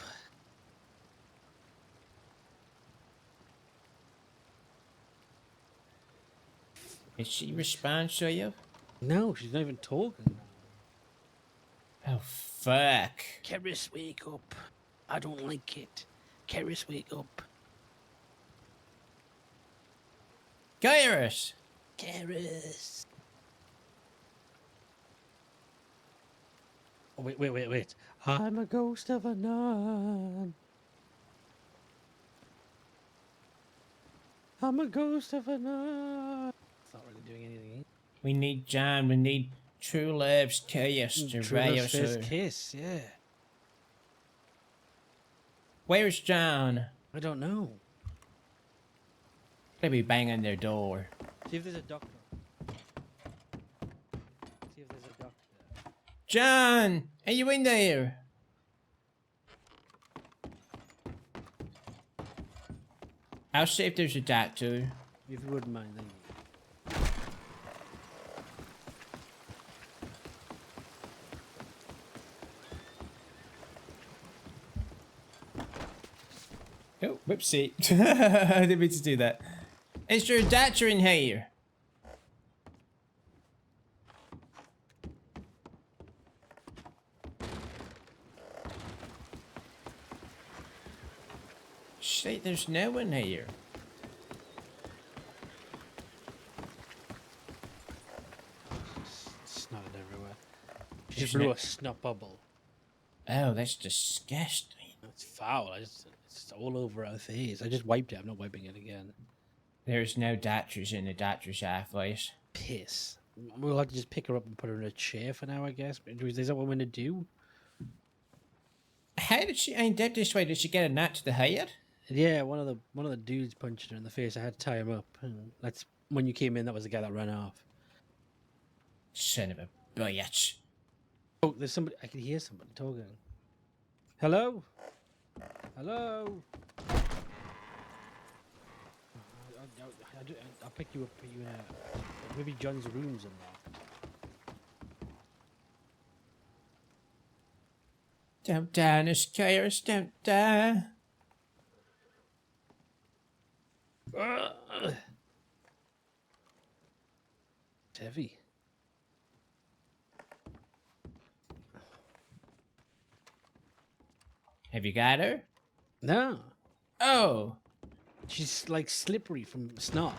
Did she respond to you?
No, she's not even talking.
Oh, fuck.
Karis, wake up. I don't like it. Karis, wake up.
Kairos!
Karis. Oh, wait. I'm a ghost of a nun. I'm a ghost of a nun. It's not really doing anything.
We need John. We need True Love's kiss to
True
raise
love's first
her.
kiss, yeah.
Where's John?
I don't know.
They be banging their door.
See if there's a doctor. See if there's a doctor.
John! Are you in there? I'll see if there's a doctor.
If you wouldn't mind, thank you.
Oh, whoopsie. I didn't mean to do that. Is there a doctor in here? Shit, there's no one here.
Snot everywhere. She
There's
blew
no-
a snot bubble.
Oh, that's disgusting.
It's foul. It's all over our face. I just wiped it. I'm not wiping it again.
There's no doctors in the doctor's office.
Piss. We'll have to just pick her up and put her in a chair for now, I guess. Is that what we're gonna do?
How did she end up this way? Did she get a knot to the head?
Yeah, one of the dudes punched her in the face. I had to tie him up. And that's when you came in. That was the guy that ran off.
Son of a bitch.
Oh, there's somebody. I can hear somebody talking. Hello. Hello. I'll pick you up. Put you in a maybe John's rooms in there.
Don't die, Miss Kairos, don't die.
It's heavy.
Have you got her?
No,
Oh,
she's like slippery from snot.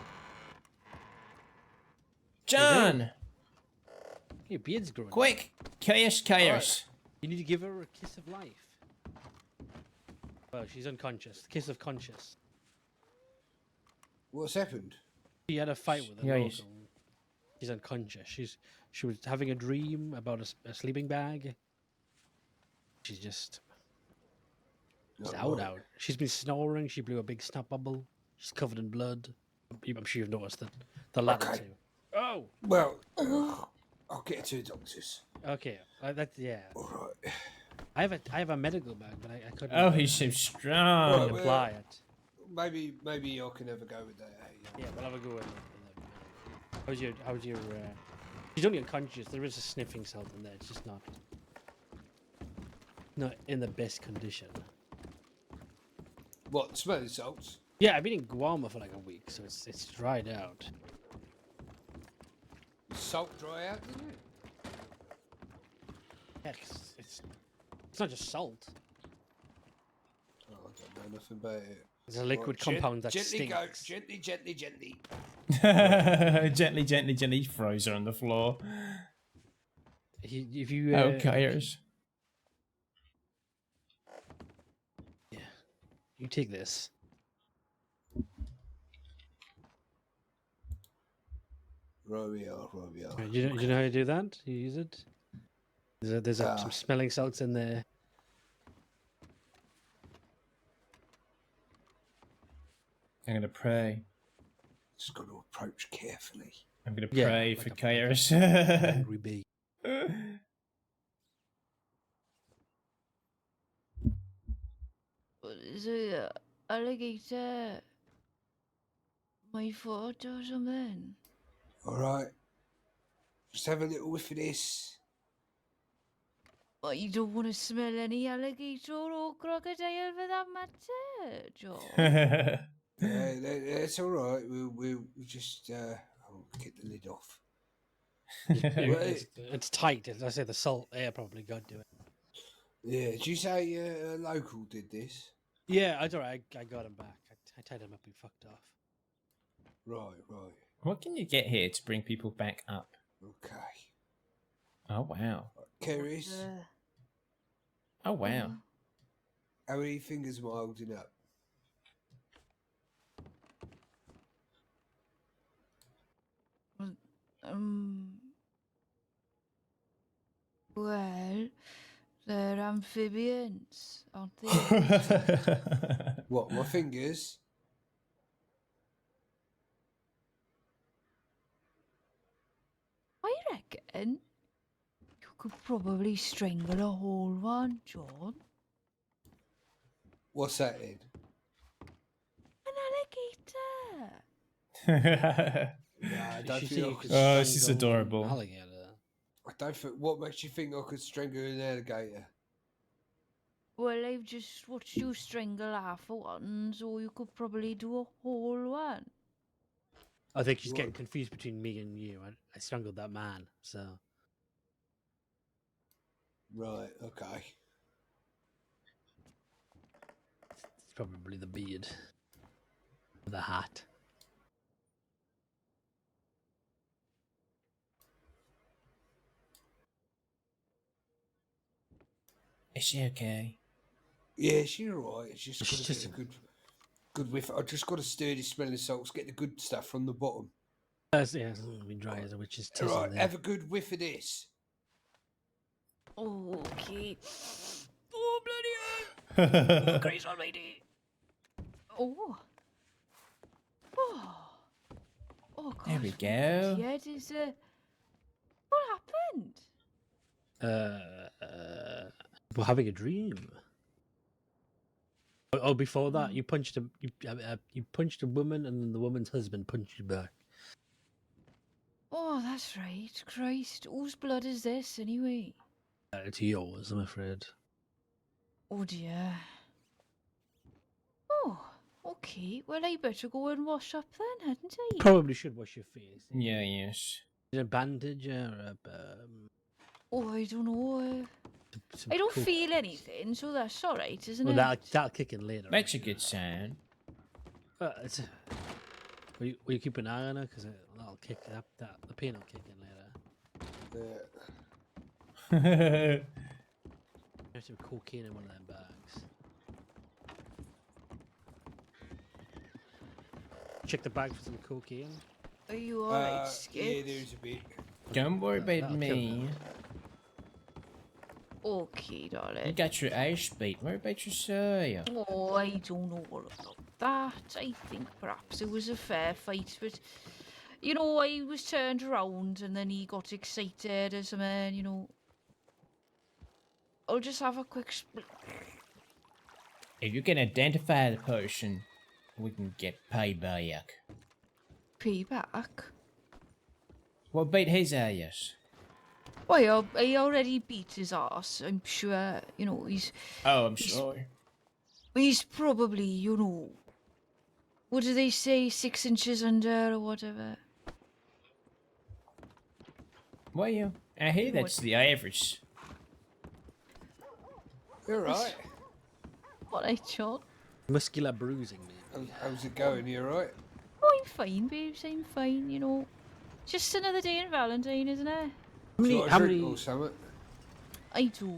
John!
Your beard's growing.
Quick! Kairos.
You need to give her a kiss of life. Well, she's unconscious. Kiss of conscious.
What's happened?
She had a fight with a
Yes.
local. She's unconscious. She was having a dream about a sleeping bag. She's just
Not
out.
right.
She's been snoring. She blew a big snot bubble. She's covered in blood. I'm sure you've noticed that. The latter
Okay.
two. Oh,
Well, I'll get her to the doctors.
okay. That's yeah.
All right.
I have a medical bag, but I couldn't.
Oh, he's so strong.
Right.
apply it.
Maybe I can have a go with that.
Yeah, we'll have a go. How's your? She's only unconscious. There is a sniffing cell in there. It's just not in the best condition.
What, smelling salts?
Yeah, I've been in Guam for like a week, so it's dried out.
Salt dry out, didn't it?
Yeah, 'cause it's not just salt.
Oh, I don't know nothing about it.
It's a liquid
Right,
compound that
gently
stinks.
go, gently.
Gently, throws her on the floor.
If you
Oh, Kairos.
you take this.
Right we are, right we are.
Do you know how to do that? You use it? There's some smelling salts in there.
I'm gonna pray.
Just got to approach carefully.
I'm gonna
Yeah,
pray
like
for
a-
Kairos.
Angry bee.
Is a alligator my foot or something?
Alright. Just have a little whiff of this.
Well, you don't want to smell any alligator or crocodile for that matter, John.
That's alright. We'll just I'll get the lid off.
It's tight. As I say, the salt air probably got to it.
Yeah, did you say a local did this?
Yeah, that's alright. I got him back. I tied him up and fucked off.
Right.
What can you get here to bring people back up?
Okay.
Oh wow.
Keris,
Oh wow.
how many fingers am I holding up?
Well, they're amphibians, aren't they?
What, my fingers?
I reckon you could probably strangle a whole one, John.
What's that then?
An alligator.
Nah, I don't
She
think
said
I
you
could.
could
Oh, this is
strangle an
adorable.
alligator.
I don't think. What makes you think I could strangle an alligator?
Well, I've just watched you strangle half of one, so you could probably do a whole one.
I think she's
What?
getting confused between me and you. I strangled that man, so
Right. Okay.
it's probably the beard, the hat.
Is she okay?
Yeah, she's alright. It's just
She's
got to
just
get a good whiff. I just got to stir this smelling salts, get the good stuff from the bottom.
Yeah, it's a little bit dry as a witch's tis in
Right,
there.
have a good whiff of this.
Okay. Oh, bloody hell! Christ almighty! Oh. Oh. Oh, gosh.
There we go.
Yeah, it is, what happened?
We're having a dream. Oh, before that, you punched a you punched a woman, and then the woman's husband punched you back.
Oh, that's right. Christ, whose blood is this, anyway?
It's yours, I'm afraid.
Oh, dear. Oh, okay. Well, I better go and wash up then, hadn't I?
Probably should wash your face.
Yeah, yes.
A bandage or
Oh, I don't know.
some
I don't
coke.
feel anything, so that's all right, isn't
Well,
it?
that'll kick in later.
That's a good sign.
Will you keep an eye on her? Because that'll kick up. The pain will kick in later. There's some cocaine in one of them bags. Check the bag for some cocaine.
Are you alright, Skit?
Yeah, there's a bit.
Don't worry about
That'll
me.
Okay,
You
darling.
got your eyes beat. Worry about yourself.
Oh, I don't know all about that. I think perhaps it was a fair fight, but you know, I was turned around and then he got excited or something, you know. I'll just have a quick
If you can identify the person, we can get payback.
payback.
What beat his ass?
Well, I already beat his ass. I'm sure, you know,
Oh, I'm sorry.
he's probably, you know, what do they say, 6 inches under or whatever.
Well, I hear that's the average.
You're right.
What I shot.
Muscular bruising, man.
How's it going? You alright?
Oh, I'm fine, babes. I'm fine, you know. Just another day in Valentine, isn't it?
How many
Or something?
I do.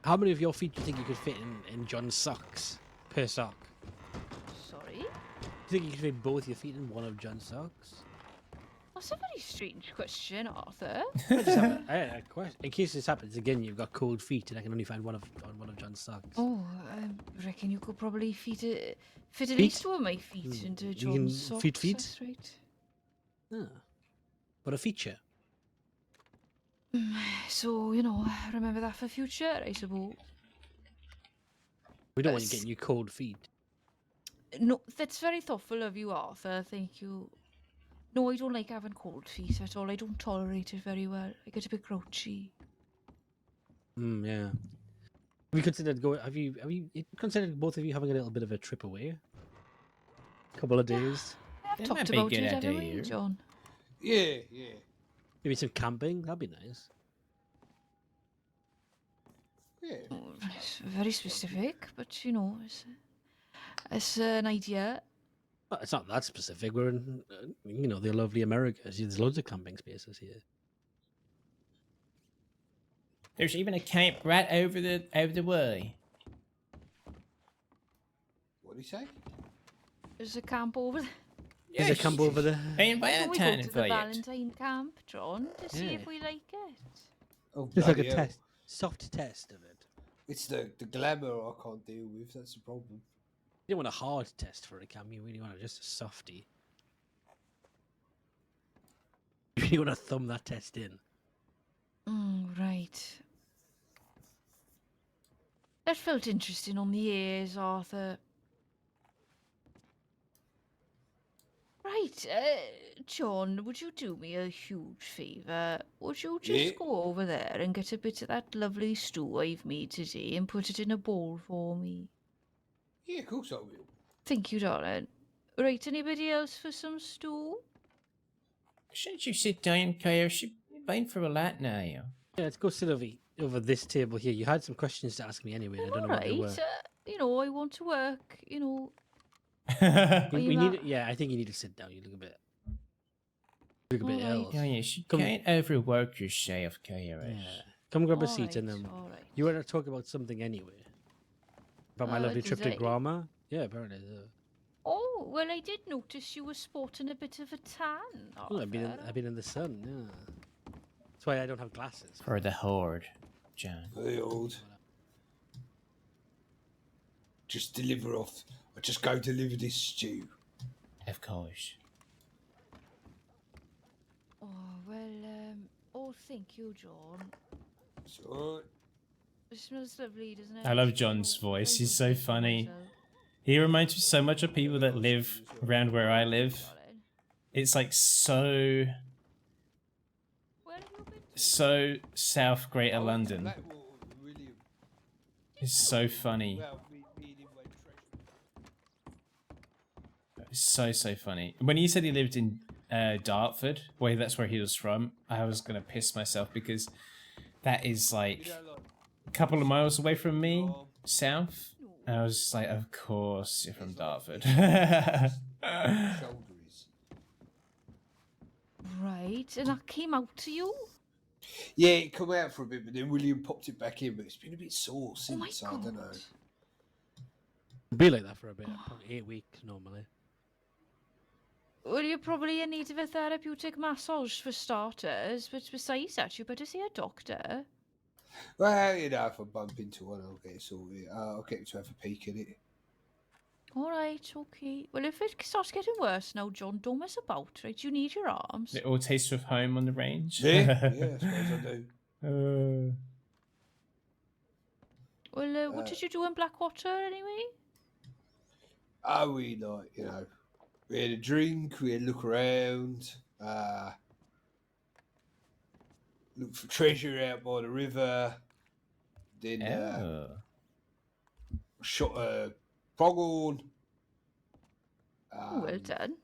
how many of your feet do you think you could fit in John's socks per sock?
Sorry?
Do you think you could fit both your feet in one of John's socks?
That's a very strange question, Arthur.
I just have a question. In case this happens again, you've got cold feet, and I can only find one of John's socks.
Oh, I reckon you could probably fit at
Feet?
least two of my feet into
You
John's
can
socks.
fit feet?
That's right.
Ah, what a feature.
So, remember that for future, I suppose.
We don't want you getting you cold feet.
No, that's very thoughtful of you, Arthur. Thank you. No, I don't like having cold feet at all. I don't tolerate it very well. I get a bit grouchy.
Yeah. Have you considered considered both of you having a little bit of a trip away? A couple of days?
I've
That
talked
might be a
about
good
it, haven't
idea.
we, John?
Yeah.
Maybe some camping? That'd be nice.
Yeah.
It's very specific, but it's an idea.
Well, it's not that specific. We're in, the lovely Americas. There's loads of camping spaces here.
There's even a camp right over the way.
What did he say?
There's a camp over there.
There's a camp over there.
Hey, in
Can we go
Valentine
to
for
the
you.
Valentine camp, John, to see
Yeah.
if we like it?
Oh,
It's like
bloody
a
hell.
test, soft test of it.
It's the glamour I can't deal with. That's the problem.
You don't want a hard test for a camp. You really want just a softie. You really want to thumb that test in.
Right. That felt interesting on the ears, Arthur. Right, John, would you do me a huge favour? Would you just
Yeah.
go over there and get a bit of that lovely stew I've made today and put it in a bowl for me?
Yeah, of course I will.
Thank you, darling. Right, anybody else for some stew?
Shouldn't you sit down, Claire? She's been for a lot now.
Yeah, let's go sit over this table here. You had some questions to ask me anyway. I don't know what they were.
I want to work,
We
I'm
need. Yeah, I think you need to sit down. You look a bit
Alright.
ill.
Yeah, you
Come-
can't overwork yourself, Claire.
Yeah. Come grab a seat and then
Alright.
you want to talk about something anyway. About my lovely trip to
did I?
Grandma. Yeah, apparently.
Oh, well, I did notice you were sporting a bit of a tan.
Well, I've
Arthur.
been in the sun. Yeah. That's why I don't have glasses.
For the horde, John.
Very old. Just deliver off. I just go deliver this stew.
Of course.
Oh, well, thank you, John.
It's alright.
It smells lovely, doesn't it?
I love John's
Oh,
voice.
very
He's so
good for
funny.
myself,
He reminds me so much of people that live around where I live.
darling.
It's like so
Where have you been to?
so South Greater
Oh,
London.
Blackwater, William.
It's so funny.
Well, me and him went treasure.
It's so funny. When he said he lived in Dartford, well, that's where he was from, I was gonna piss myself because that is like
You know, like,
a couple of miles away from me,
Oh.
south. And I was just like, of course you're from Dartford.
shoulder is.
Right, and that came out to you?
Yeah, it come out for a bit, but then William popped it back in. But it's been a bit sore
Oh my
since. I
god.
don't know.
Be like that for a bit. Probably 8 weeks normally.
Well, you're probably in need of a therapeutic massage for starters, but besides that, you better see a doctor.
Well, if I bump into one, I'll get it sorted. I'll get him to have a peek at it.
All right, okay. Well, if it starts getting worse now, John, don't mess about, right? You need your arms.
Little taste of home on the range.
Yeah, I suppose I do.
Well, what did you do in Blackwater anyway?
We we had a drink, we had a look around, looked for treasure out by the river, then
Oh.
shot a pronghorn.
Well done.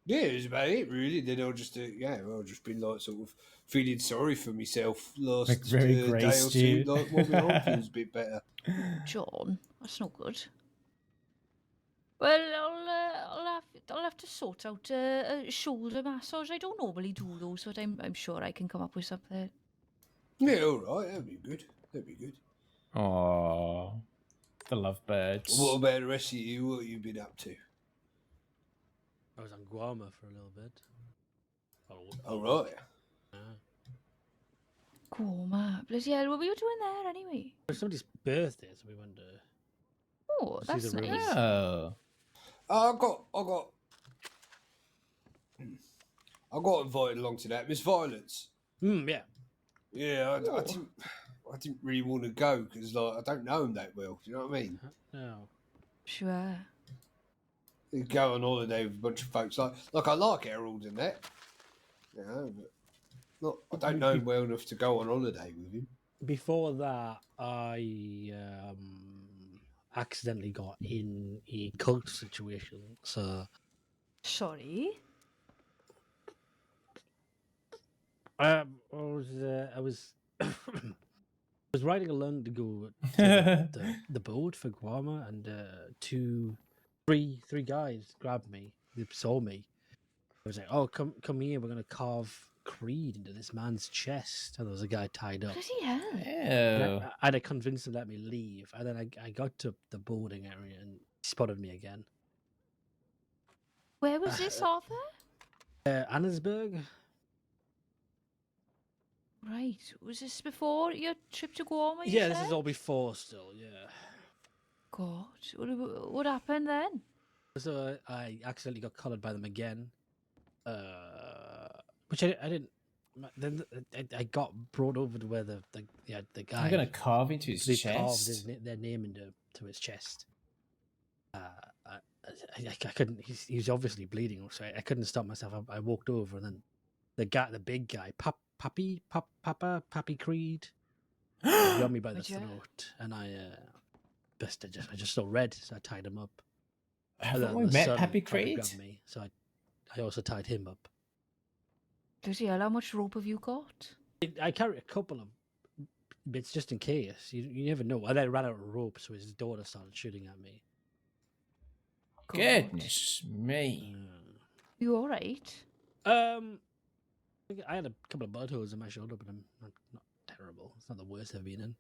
Yeah, it was about it really. Then I'll just I've just been like sort of feeling sorry for myself last
Like very
day or
graced
two.
you.
Like when my arm feels a bit better.
John, that's not good. Well, I'll have to sort out a shoulder massage. I don't normally do those, but I'm sure I can come up with something.
Yeah, all right, that'd be good. That'd be good.
Aww. The lovebirds.
What about the rest of you? What have you been up to?
I was on Guama for a little bit.
All right.
Cool, ma. Bloody hell, what were you doing there anyway?
It was somebody's birthday, so we went to
Oh,
see
that's
the ruins.
nice.
Oh.
I got invited along to that. Miss Violence.
Yeah.
Yeah,
Oh.
I didn't really want to go because like I don't know him that well. Do you know what I mean?
No.
Sure.
You go on holiday with a bunch of folks like I like Harold and that. You know, but I don't know him well enough to go on holiday with him.
Before that, I accidentally got in a cult situation. So
Sorry.
I was I was riding along to go to the boat for Guama, and three guys grabbed me. They saw me. I was like, "Oh, come here! We're gonna carve Creed into this man's chest." And there was a guy tied up.
Bloody hell.
And
Ew.
I had to convince him to let me leave, and then I got to the boarding area and he spotted me again.
Where was this, Arthur?
Annesburg.
Right. Was this before your trip to Guam?
Yeah, this is all before still. Yeah.
God. What happened then?
So I accidentally got collared by them again, which I didn't. Then I got brought over to where the guy.
I'm gonna carve into his
they carved
chest.
their name into his chest. I couldn't. He was obviously bleeding, so I couldn't stop myself. I walked over, and then the big guy, Pappy Creed, grabbed me by the
Would ya?
throat, and I just saw red, so I tied him up.
Haven't
And
we
the
met
son
Pappy
tried to
Creed?
grab me, so I also tied him up.
Bloody hell, how much rope have you got?
I carry a couple of bits just in case. You never know. And then I ran out of rope, so his daughter started shooting at me.
God.
Goodness me.
You alright?
I had a couple of bullet holes in my shoulder, but I'm not terrible. It's not the worst I've been in.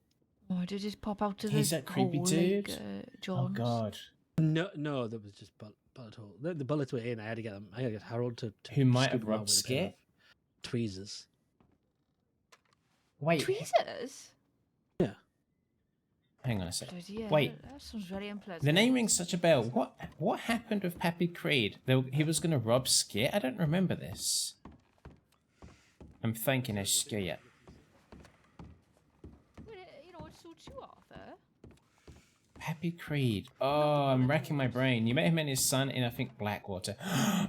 Oh, did it just pop out to
He's
the
that creepy
hole
dude?
like
Oh
John's?
god.
No, that was just bullet hole. The bullets were in. I had to get them. I had to get Harold to
Who might
scoop
have
them out
robbed
with a pair of
Skit?
tweezers.
Wait,
Tweezers?
hang on a sec.
Bloody hell,
Wait.
that sounds very unpleasant.
The name rings such a bell. What happened with Pappy Creed? He was gonna rob Skit? I don't remember this. I'm thinking of Skit.
Well, it suits you, Arthur.
Pappy Creed. Oh, I'm racking my brain. You met him and his son in, I think, Blackwater. I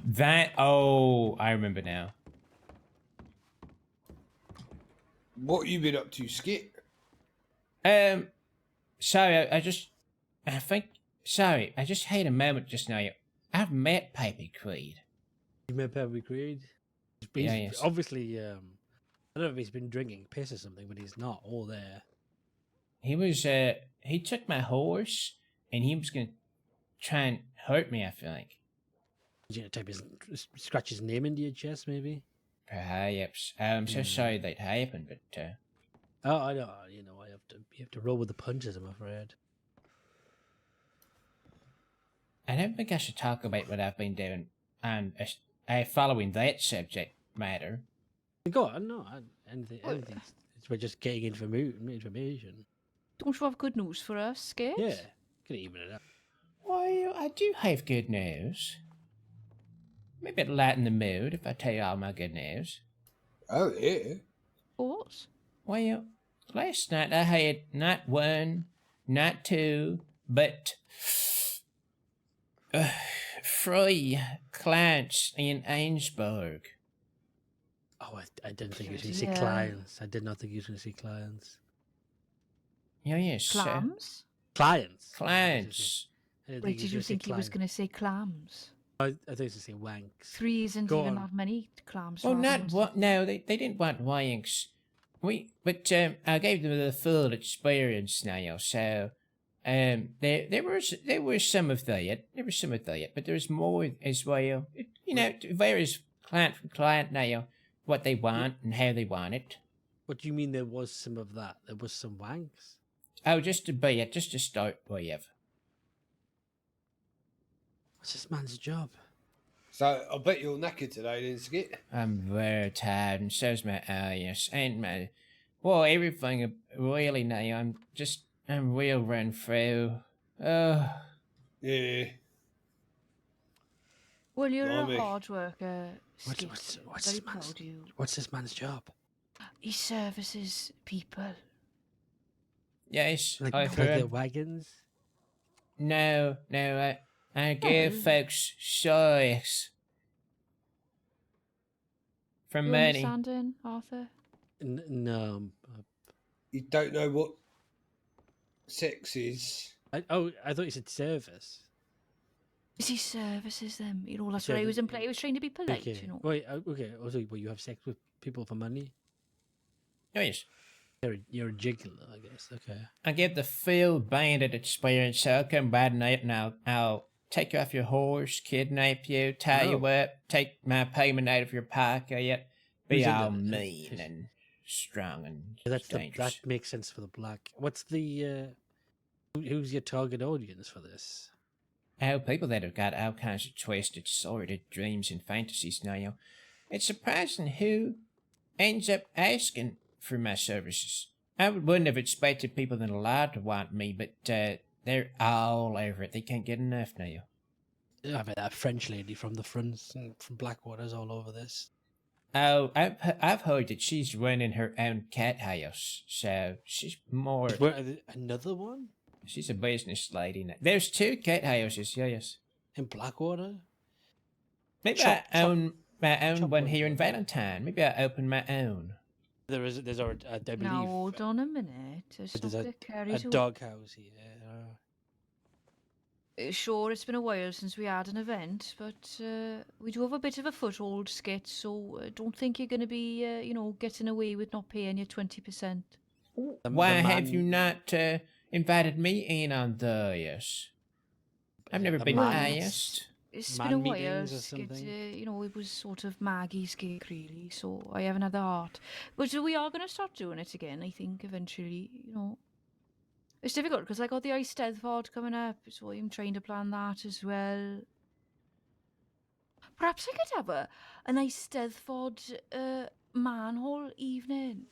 remember now.
What you been up to, Skit?
Sorry, I just had a moment just now. I've met Pappy Creed.
You met Pappy Creed?
Yeah, yes.
Obviously, I don't know if he's been drinking piss or something, but he's not all there.
He took my horse, and he was gonna try and hurt me, I think.
He's gonna type scratch his name into your chest, maybe?
Perhaps. I'm so sorry that happened, but,
Oh, I know. You have to roll with the punches, I'm afraid.
I don't think I should talk about what I've been doing, following that subject matter.
Go on, no. Anything. We're just getting information.
Don't you have good news for us, Skit?
Yeah, can even it up.
Well, I do have good news. Maybe it'll lighten the mood if I tell you all my good news.
Oh yeah.
What?
Well, last night I had not one, not two, but 3 clients in Ainsburg.
Oh, I didn't think you were going to
Yeah.
see clients. I did not think you were going to see clients.
Yes.
Clams?
Clients?
Clients.
I didn't
Wait, did you think he was
clients.
going to say clams?
I thought he was going to say wanks.
3 isn't
Go
even
on.
that many clams.
Well,
for
not
ours.
what? No, they didn't want wanks. I gave them the full experience now. So, there was some of that. There was some of that, but there's more as well. It varies client from client now what they want and how they want it.
What do you mean there was some of that? There was some wanks?
Oh, just to start with.
What's this man's job?
So I bet you're knackered today, then, Skit.
I'm very tired, and so's my eyes and my. Well, everything really now. I'm real run through. Oh,
Yeah.
Well, you're
Blimey.
a hard worker,
What's
Skit.
what's
I'm
what's
very
this man's
proud of you.
what's this man's job?
He services people.
yes,
Like
I've
like the
heard.
wagons?
No, I give
Oh.
folks choice for
You
money.
understanding, Arthur?
No.
You don't know what sex is.
I thought you said service.
Is he services them? You know, that's what I was implying. I was trying to be polite,
Okay.
you know.
Wait. Okay. Also, well, you have sex with people for money?
Oh, yes.
You're a gigolo, I guess. Okay.
I get the full bandit experience, so I'll come by tonight and I'll take you off your horse, kidnap you, tie you up, take my payment out of your pocket, be
Who's in
all
the-
mean and strong and
That
dangerous.
makes sense for the black. What's the who's your target audience for this?
Oh, people that have got all kinds of twisted, sordid dreams and fantasies now. It's surprising who ends up asking for my services. I wouldn't have expected people in a lot to want me, but they're all over it. They can't get enough now.
I bet that French lady from the fronts from Blackwater's all over this.
Oh, I've heard that she's running her own cat house, so she's more.
Another one
She's a business lady now. There's 2 cat houses, yes.
in Blackwater.
Maybe
Chop-
I own my own
chop
one
one
here in
wood.
Valentine. Maybe I open my own.
There's already, I believe,
Now, hold on a minute. Let's
there's
not
a,
get
a
carried away.
doghouse here.
Sure, it's been a while since we had an event, but we do have a bit of a foothold, Skit, so don't think you're going to be, getting away with not paying your 20%.
Why have you not invited me in on this? I've never
the
been
man-
asked.
It's
Man
been a while,
meetings or
Skit.
something?
It was sort of Maggie's gig, really, so I haven't had the heart. But we are going to start doing it again, I think, eventually, It's difficult, because I got the Ice Steadford coming up, so I'm trying to plan that as well. Perhaps I could have a nice Steadford manhole evening.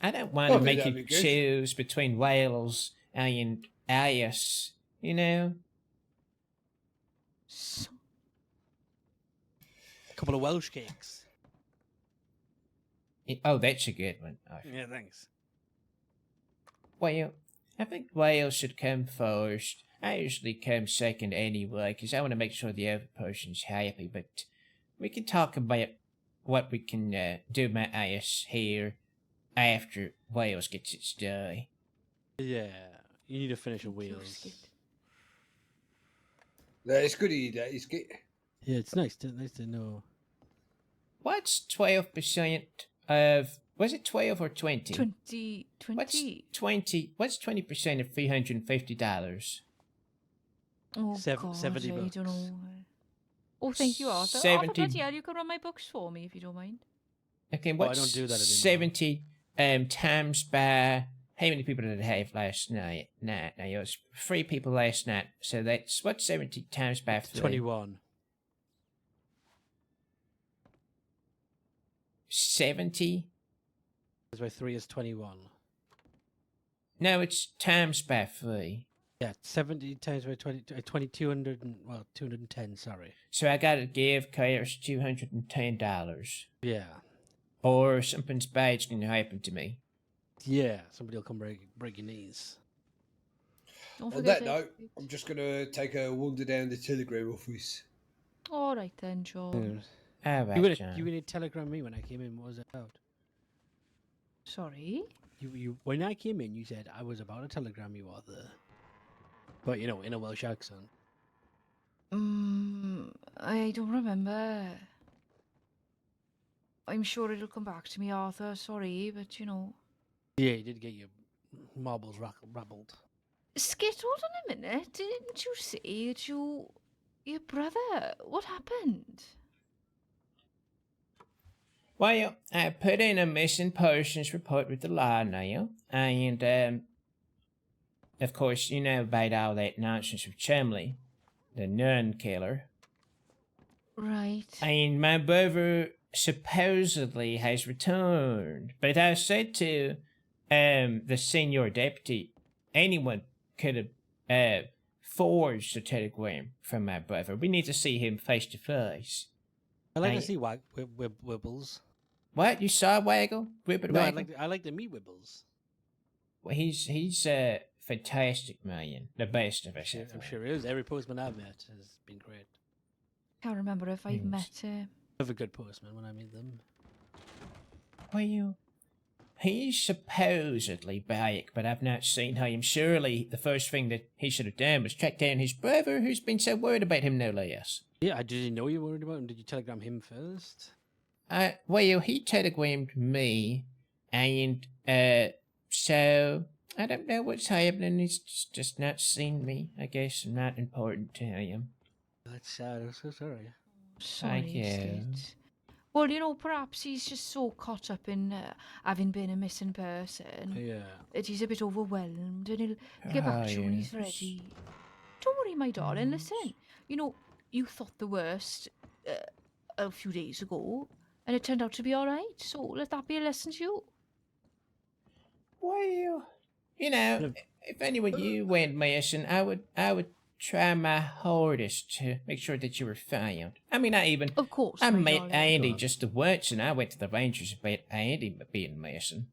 I don't want
I
to
think
make
that'd
you
be good.
choose between Wales and Alice, you know?
So,
A couple of Welsh cakes.
Oh, that's a good one. Oh,
Yeah, thanks.
well, I think Wales should come first. I usually come second anyway, because I want to make sure the other person's happy, but we can talk about what we can do my ass here after Wales gets its day.
Yeah, you need to finish your
thank you,
wheels.
Skit.
No, it's good of you, that, Skit.
Yeah, it's nice to know.
What's 12% of... Was it 12 or 20?
20.
What's 20? What's 20% of $350?
Oh,
Sev-
God,
70
I don't
bucks.
know. Oh, thank you, Arthur.
70
Arthur, bloody hell, you can run my books for me if you don't mind.
Okay,
Oh, I
what's
don't do that anymore.
70 times by... How many people did I have last night? Now, it was 3 people last night. So that's... What's 70 times by 3?
21.
70?
Because by 3 is 21.
No, it's times by 3.
Yeah, 70 times by 20, 2,200 and, well, 210, sorry.
So I gotta give Kairos $210.
Yeah.
Or something's bad's gonna happen to me.
Yeah, somebody will come break your knees.
Don't
On
forget
that note, I'm just going to take a wander down the telegram office.
All right then, John.
Alright,
You
John.
were gonna telegram me when I came in. What was it about?
Sorry?
You when I came in, you said I was about to telegram you, Arthur. But in a Welsh accent.
I don't remember. I'm sure it'll come back to me, Arthur. Sorry, but
Yeah, you did get your marbles rabbled.
Skit, hold on a minute. Didn't you say that your brother? What happened?
Well, I put in a missing persons report with the law now, and, of course, you know about all that nonsense with Chumley, the nun killer.
Right.
And my brother supposedly has returned. But I said to the senior deputy, anyone could have forged a telegram from my brother. We need to see him face to face.
I like to see Wibbles.
What? You saw Waggle? Rupert
No,
Waggle?
I like to meet Wibbles.
Well, he's a fantastic man. The best of us.
I'm sure he is. Every postman I've met has been great.
Can't remember if I've met him.
I have a good postman when I meet them.
Well, he's supposedly back, but I've not seen him. Surely the first thing that he should have done was track down his brother, who's been so worried about him, no less.
Yeah, did you know you were worried about him? Did you telegram him first?
Well, he telegrammed me, and so I don't know what's happening. He's just not seen me. I guess I'm not important to him.
That's sad. I'm so sorry.
Sorry,
you.
Skit. Well, you know, perhaps he's just so caught up in having been a missing person
Yeah.
that he's a bit overwhelmed, and he'll get back to you when he's
yes.
ready. Don't worry, my darling. Listen, you know, you thought the worst a few days ago, and it turned out to be all right. So let that be a lesson to you.
Well, you know, if anyone you went missing, I would try my hardest to make sure that you were found. I mean,
Of course,
I
my
met
darling.
Andy just once, and I went to the Rangers about Andy being missing.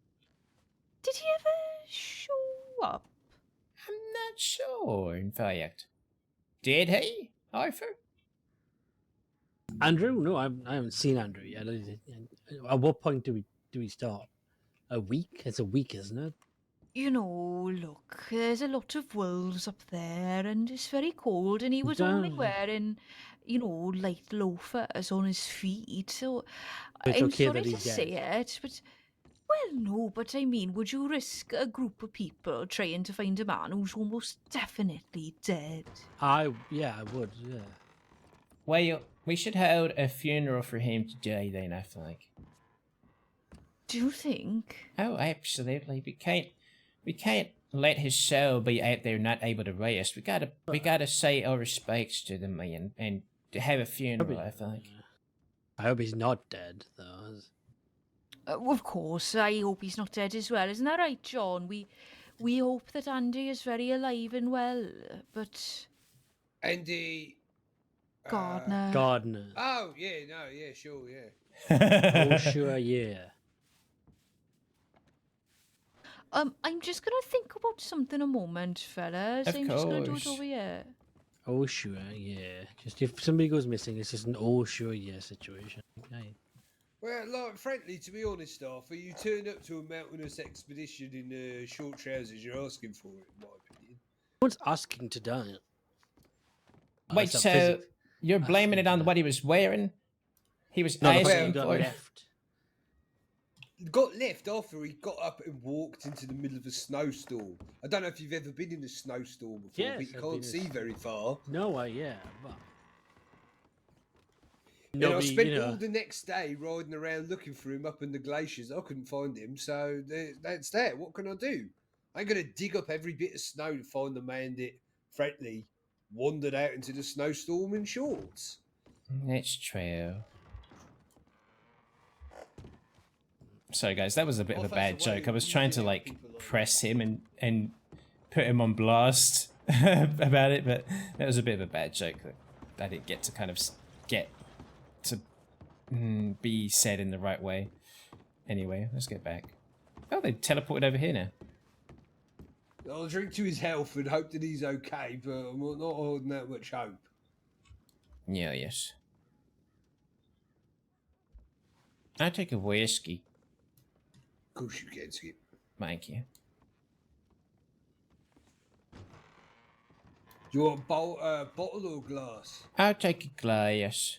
Did he ever show up?
I'm not sure, in fact. Did he, Arthur?
Andrew? No, I haven't seen Andrew yet. At what point do we start? A week? It's a week, isn't it?
You know, look, there's a lot of wolves up there, and it's very cold, and he was only
Damn.
wearing, you know, light loafers on his feet, so
It's
I'm
okay
sorry
that
to
he's
say
dead.
it, but, well, no, but I mean, would you risk a group of people trying to find a man who's almost definitely dead?
I would, yeah.
Well, we should hold a funeral for him today, then, I think.
Do you think?
Oh, absolutely. We can't let his soul be out there not able to rest. We gotta say our respects to the man and to have a funeral, I think.
I hope he's not dead, though.
Of course, I hope he's not dead as well. Isn't that right, John? We hope that Andy is very alive and well, but
Andy.
Gardner.
Gardner.
Oh yeah, no, yeah, sure, yeah.
Oh, sure, yeah.
I'm just gonna think about something a moment, fellas.
Of
I'm just gonna do it
course.
over here.
Oh, sure, yeah. Just if somebody goes missing, it's just an oh, sure, yeah situation. Okay.
Well, like, frankly, to be honest, Arthur, you turned up to a mountainous expedition in short trousers. You're asking for it, in my opinion.
No one's asking to die.
Wait,
It's a
so
physics-
you're
that's
blaming it on
something.
what he was wearing? He was
No, the fact that
asking
he got
for it?
left.
Got left after he got up and walked into the middle of a snowstorm. I don't know if you've ever been in a snowstorm before,
Yes,
but you
I've
can't
been
see very far.
No, yeah, but
And I
nobody,
spent
you know,
all the next day riding around looking for him up in the glaciers. I couldn't find him, so that's that. What can I do? I ain't gonna dig up every bit of snow to find the man that, frankly, wandered out into the snowstorm in shorts.
That's true. Sorry, guys, that was a bit of a bad joke. I was trying to, like, press him and put him on blast about it, but that was a bit of a bad joke that I didn't get to kind of get to be said in the right way. Anyway, let's get back. Oh, they teleported over here now.
I'll drink to his health and hope that he's okay, but I'm not holding that much hope.
Yeah, yes. I'll take a whiskey.
Of course you can, Skip.
Thank you.
Do you want a bottle or glass?
I'll take a glass.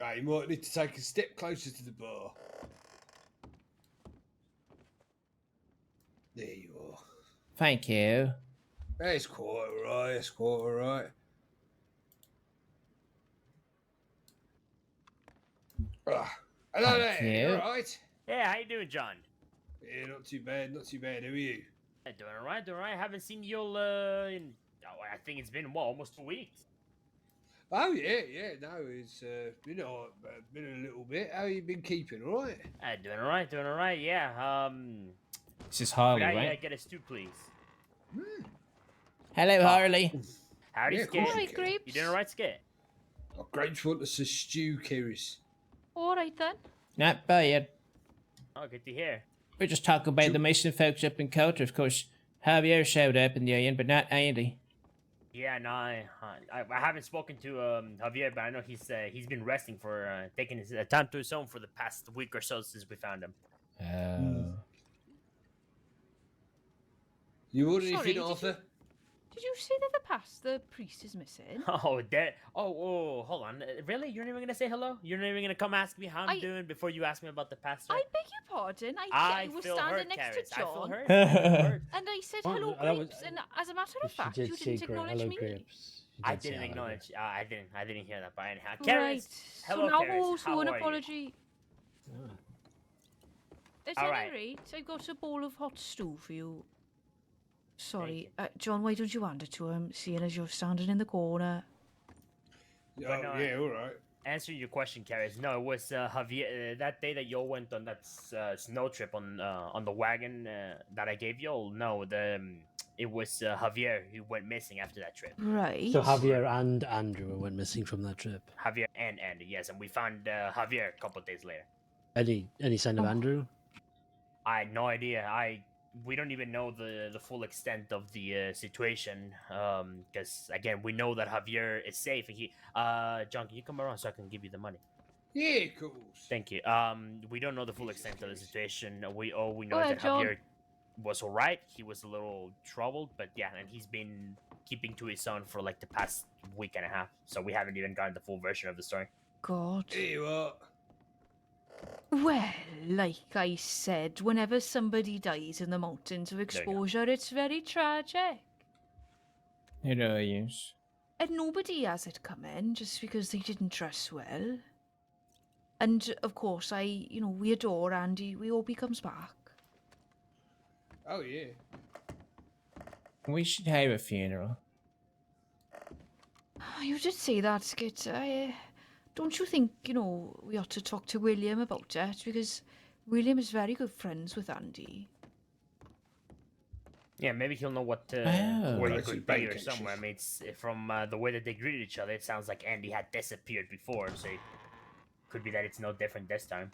Right, you might need to take a step closer to the bar. There you are.
Thank you.
That's quite alright, that's quite alright. Hello
Thank
there, you
you.
alright?
Yeah, how you doing, John?
Yeah, not too bad, not too bad. Who are you?
Doing alright, doing alright. Haven't seen you in. Oh, I think it's been, what, almost 2 weeks?
Oh, yeah, yeah, no, it's been, been a little bit. How you been keeping, alright?
Doing alright, yeah.
This is
Could
Harley,
I
right?
get a stew, please?
Hello, Harley.
Howdy,
Yeah, of
Skit.
course
Alright,
you
Grapes.
You doing alright, Skit?
Oh, grapes want us to stew, Kiris.
Alright then.
Not bad.
Oh, good to hear.
We're just talking about the mission folks up in Coulter. Of course, Javier showed up in the end, but not Andy.
Yeah, no, I haven't spoken to Javier, but I know he's been resting for taking his time to his own for the past week or so since we found him.
Oh.
You want
Sorry,
anything,
did
Arthur?
Did you say that the priest is missing?
Oh, that. Oh, hold on. Really? You're not even gonna say hello? You're not even gonna come ask me how I'm doing before you ask me about the pastor?
I beg your pardon.
I
was
feel
standing
hurt,
next
Karis.
to John.
I feel hurt. I feel hurt.
And I said
Oh,
hello,
that was-
Grapes, and as a matter of
She
fact,
did
you
say
didn't acknowledge
hello,
me.
Grapes. She
I
did say
didn't
hello,
acknowledge. I didn't hear that. But anyhow,
Right.
Karis,
So
hello,
now
Karis.
I also
How
an
are you?
apology.
Ah.
At
All
any
right.
rate, I got a bowl of hot stew for you. Sorry, John, why don't you hand it to him, seeing as you're standing in the corner?
Oh,
no,
yeah, alright.
Answering your question, Karis. No, it was Javier. That day that you went on that snow trip on the wagon that I gave you. No, it was Javier who went missing after that trip.
Right.
So Javier and Andrew went missing from that trip.
Javier and Andy, yes, and we found Javier a couple of days later.
Any sign of
Oh.
Andrew?
I had no idea. We don't even know the full extent of the situation. Because again, we know that Javier is safe. And John, can you come around so I can give you the money?
Yeah, of course.
Thank you. We don't know the full extent of the situation. All we know
Go
is
ahead,
that
John.
Javier was alright. He was a little troubled, but yeah, and he's been keeping to his own for like the past week and a half. So we haven't even gotten the full version of the story.
God.
Here you are.
Well, like I said, whenever somebody dies in the mountains of
go.
exposure, it's very tragic.
It really is.
And nobody has it coming just because they didn't dress well. And of course, we adore Andy. We hope he comes back.
Oh, yeah.
We should have a funeral.
You did say that, Skit. Don't you think, we ought to talk to William about it? Because William is very good friends with Andy.
Yeah, maybe he'll know what
Oh.
where you
That's
could
your
be or
bacon,
somewhere. I
Chief.
mean, it's, from the way that they greeted each other, it sounds like Andy had disappeared before, so it could be that it's no different this time.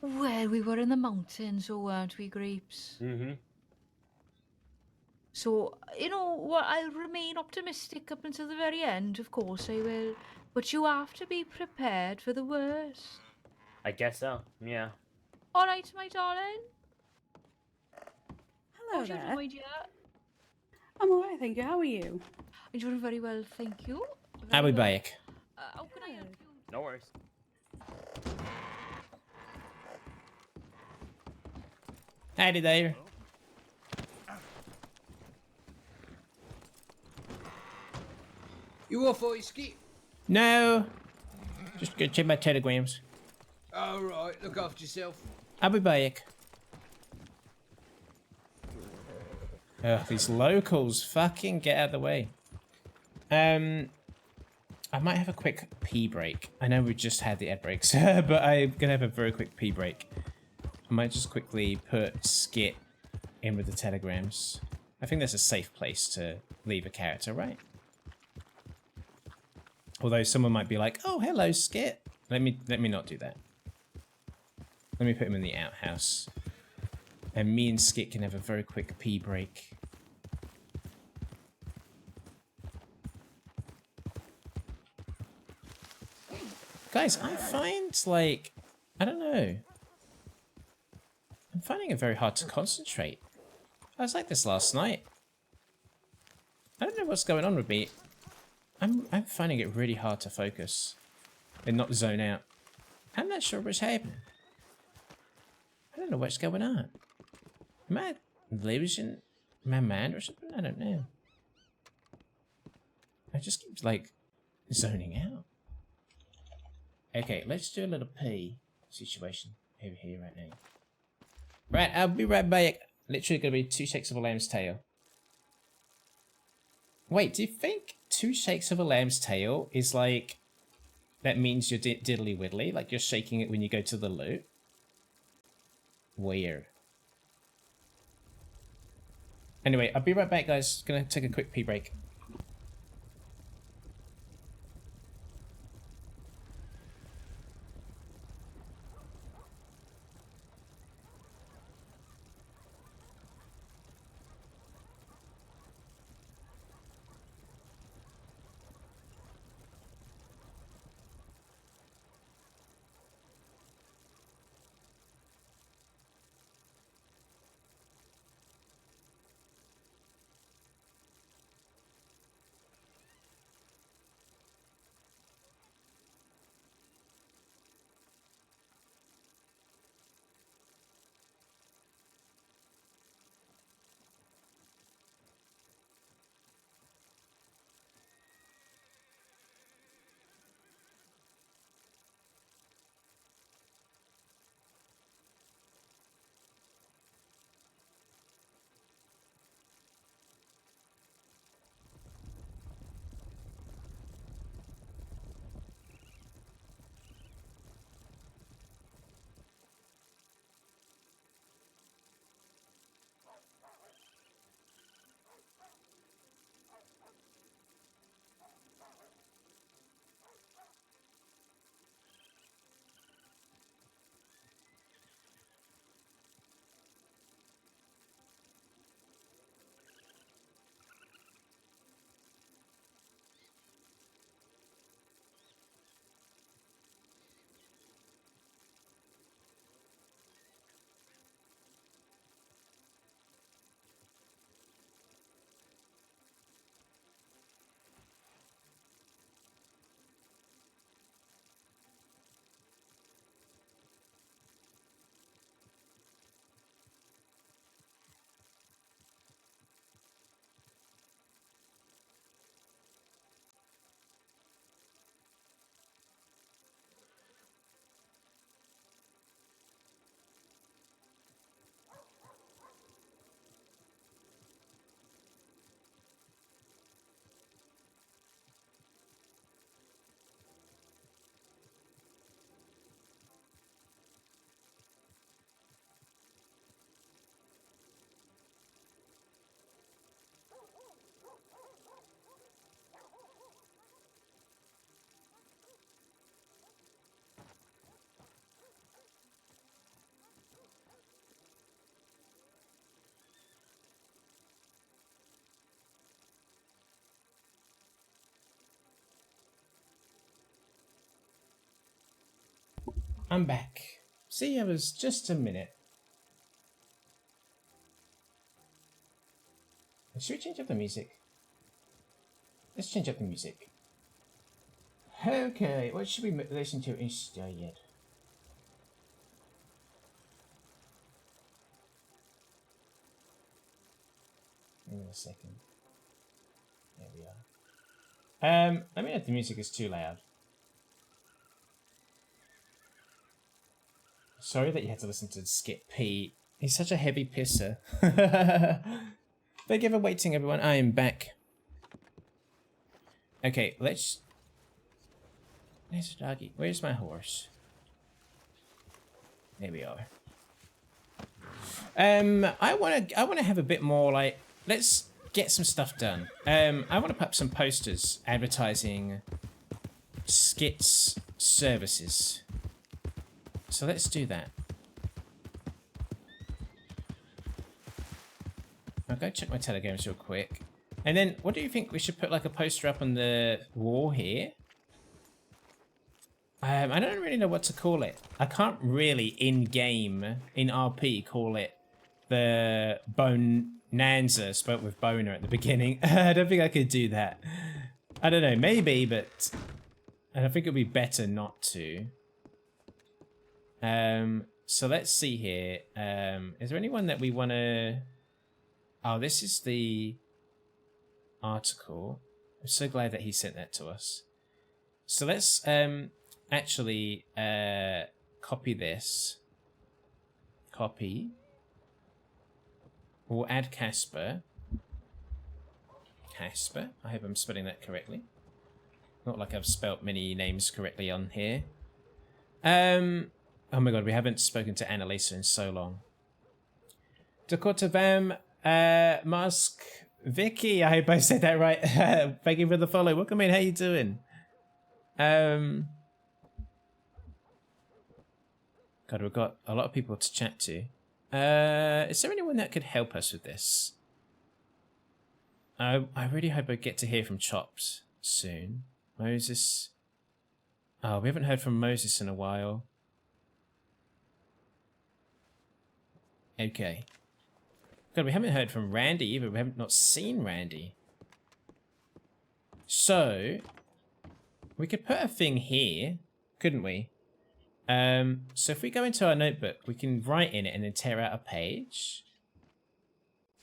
Well, we were in the mountains, so weren't we, Grapes?
Mm-hmm.
So, I'll remain optimistic up until the very end, of course I will. But you have to be prepared for the worst.
I guess so. Yeah.
All right, my darling?
Hello
How's you
there.
doing, my dear?
I'm alright, thank you. How are you?
I'm doing very well, thank you.
I'll
Very
be
well.
back.
How can I help you?
No worries.
Howdy there.
You off, or Skit?
No. Just go check my telegrams.
Alright, look after yourself.
I'll be back. Ugh, these locals. Fucking get out of the way. I might have a quick pee break. I know we just had the ad breaks, but I'm gonna have a very quick pee break. I might just quickly put Skit in with the telegrams. I think that's a safe place to leave a character, right? Although someone might be like, "Oh, hello, Skit." Let me not do that. Let me put him in the outhouse. And me and Skit can have a very quick pee break. Guys, I find, like, I don't know. I'm finding it very hard to concentrate. I was like this last night. I don't know what's going on with me. I'm finding it really hard to focus and not zone out. I'm not sure what's happening. I don't know what's going on. Am I losing my mind or something? I don't know. I just keep, like, zoning out. Okay, let's do a little pee situation over here right now. Right, I'll be right back. Literally gonna be 2 shakes of a lamb's tail. Wait, do you think 2 shakes of a lamb's tail is like... That means you're diddly widdly? Like you're shaking it when you go to the loo? Weird. Anyway, I'll be right back, guys. Gonna take a quick pee break. I'm back. See, it was just a minute. Should we change up the music? Let's change up the music. Okay, what should we listen to instead? Give me a second. There we are. Let me know if the music is too loud. Sorry that you had to listen to Skit P. He's such a heavy pisser. Thank you for waiting, everyone. I am back. Okay, let's... There's a doggy. Where's my horse? There we are. I wanna have a bit more like... Let's get some stuff done. I want to put up some posters advertising Skit's services. So let's do that. I'll go check my telegrams real quick. And then, what do you think? We should put like a poster up on the wall here? I don't really know what to call it. I can't really, in-game, in RP, call it the Bonanza, spoke with Boner at the beginning. I don't think I could do that. I don't know, maybe, but I think it'd be better not to. So let's see here. Is there anyone that we want to... Oh, this is the article. I'm so glad that he sent that to us. So let's... actually copy this. Copy. We'll add Casper. Casper. I hope I'm spelling that correctly. Not like I've spelt many names correctly on here. Oh my god, we haven't spoken to Annalisa in so long. Dakota Vam, Musk, Vicky, I hope I said that right. Thank you for the follow. Welcome in, how you doing? God, we've got a lot of people to chat to. Is there anyone that could help us with this? I really hope I get to hear from Chops soon. Moses. Oh, we haven't heard from Moses in a while. Okay. God, we haven't heard from Randy either. We haven't not seen Randy. So, we could put a thing here, couldn't we? So if we go into our notebook, we can write in it and then tear out a page.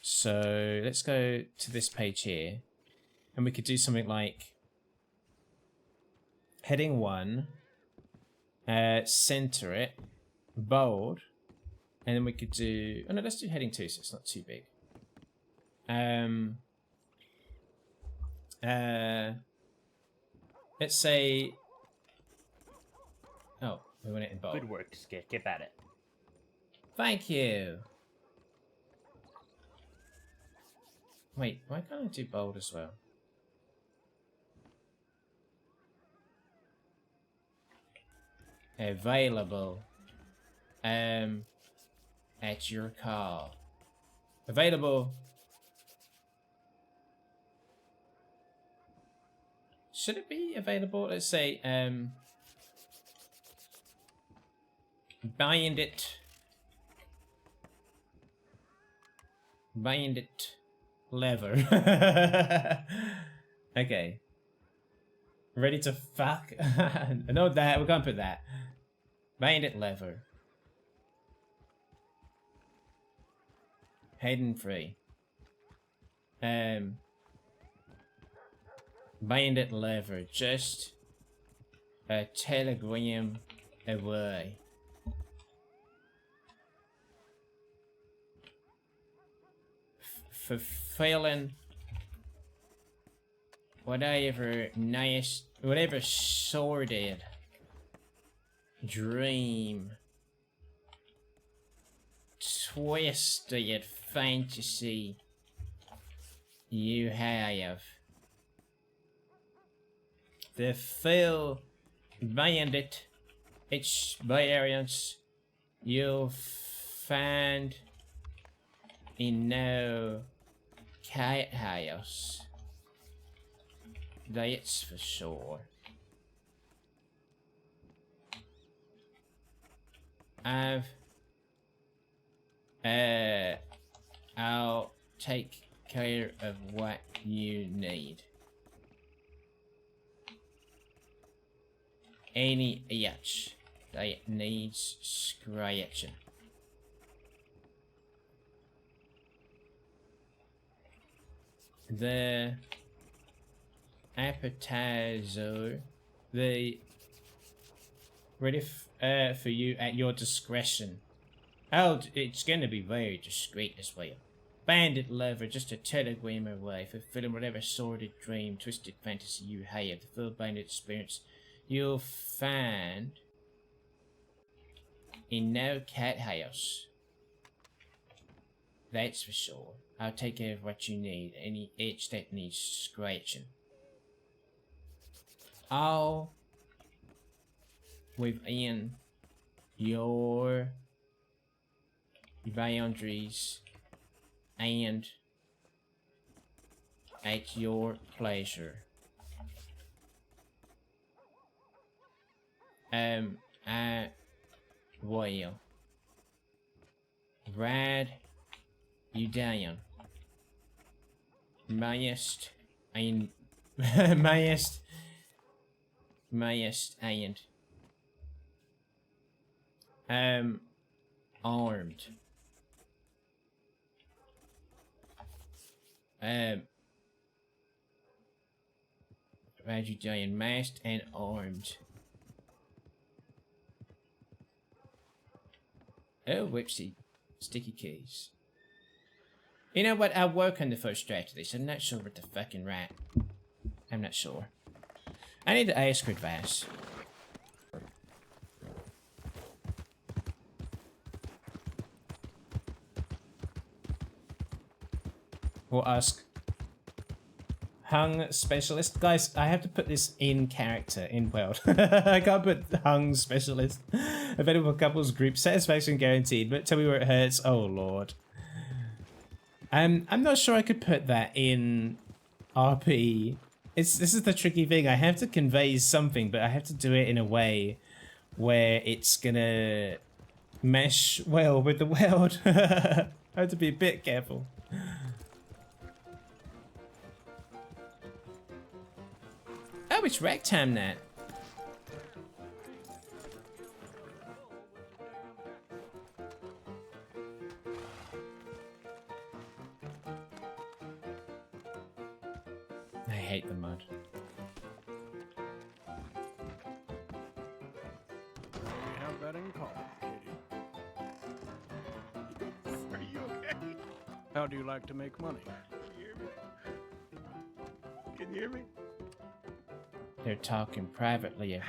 So let's go to this page here. And we could do something like heading 1, center it, bold, and then we could do, oh no, let's do heading 2 so it's not too big. Let's say, oh, we want it in bold.
Good work, Skit. Get at it.
Thank you. Wait, why can't I do bold as well? Available. At your call. Available. Should it be available? Let's say, bind it. Bind it. Lever. Okay. Ready to fuck? No, that. We can't put that. Bind it lever. Heading free. Bind it lever. Just a telegram away. Fulfilling whatever nice, whatever sordid dream, twisted fantasy you have. The full bandit experience you'll find in no cat house. That's for sure. I'll take care of what you need. Any itch that needs scratching. The appetizer, the ready for you at your discretion. Oh, it's gonna be very discreet as well. Bandit lever, just a telegram away, fulfilling whatever sordid dream, twisted fantasy you have. The full bandit experience you'll find in no cat house. That's for sure. I'll take care of what you need. Any itch that needs scratching. All within your boundaries and at your pleasure. I will ride you down. Mayest and mayest and armed. Ride you down, masked and armed. Oh, whoopsie. Sticky keys. You know what? I'll work on the first draft of this. I'm not sure what the fucking right. I'm not sure. I need to ask advice. We'll ask hung specialist. Guys, I have to put this in character, in world. I can't put hung specialist. Available couples group. Satisfaction guaranteed. But tell me where it hurts. Oh, Lord. I'm not sure I could put that in RP. This is the tricky thing. I have to convey something, but I have to do it in a way where it's gonna mesh well with the world. I have to be a bit careful. Oh, it's ragtime now. I hate the mud.
We have that in common, Katie. Are you okay? How do you like to make money? Can you hear me? Can you hear me?
They're talking privately over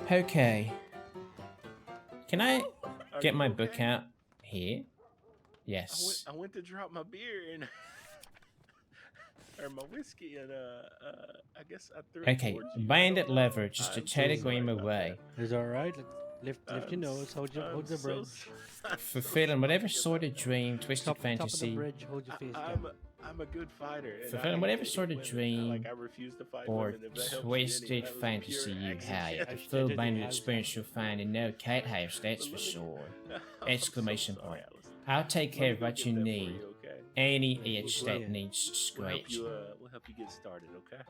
there. Okay. Can I get my book out here? Yes.
I went to drop my beer and or my whiskey and I guess I threw it
Okay,
towards you.
bandit lever, just to
I'm so
telegram
sorry about
away.
It's alright. Lift your nose, hold the
so
bridge.
Fulfilling whatever sort of dream, twisted
Top of the
fantasy,
bridge, hold your face down.
I'm a good fighter. And
fulfilling
I
whatever
hate
sort of
when,
dream
like, I refuse to fight
or
women, if that helps you
twisted
any. That was a
fantasy
pure
you
accident.
have. The full bandit experience you'll find in no cat house, that's for sure.
I'm
Exclamation
so sorry,
point.
Alice.
I'll take care of what you
Let me go
need.
get that for you, okay?
Any itch that
Yeah.
needs
We'll help
scratching.
we'll help you get started, okay?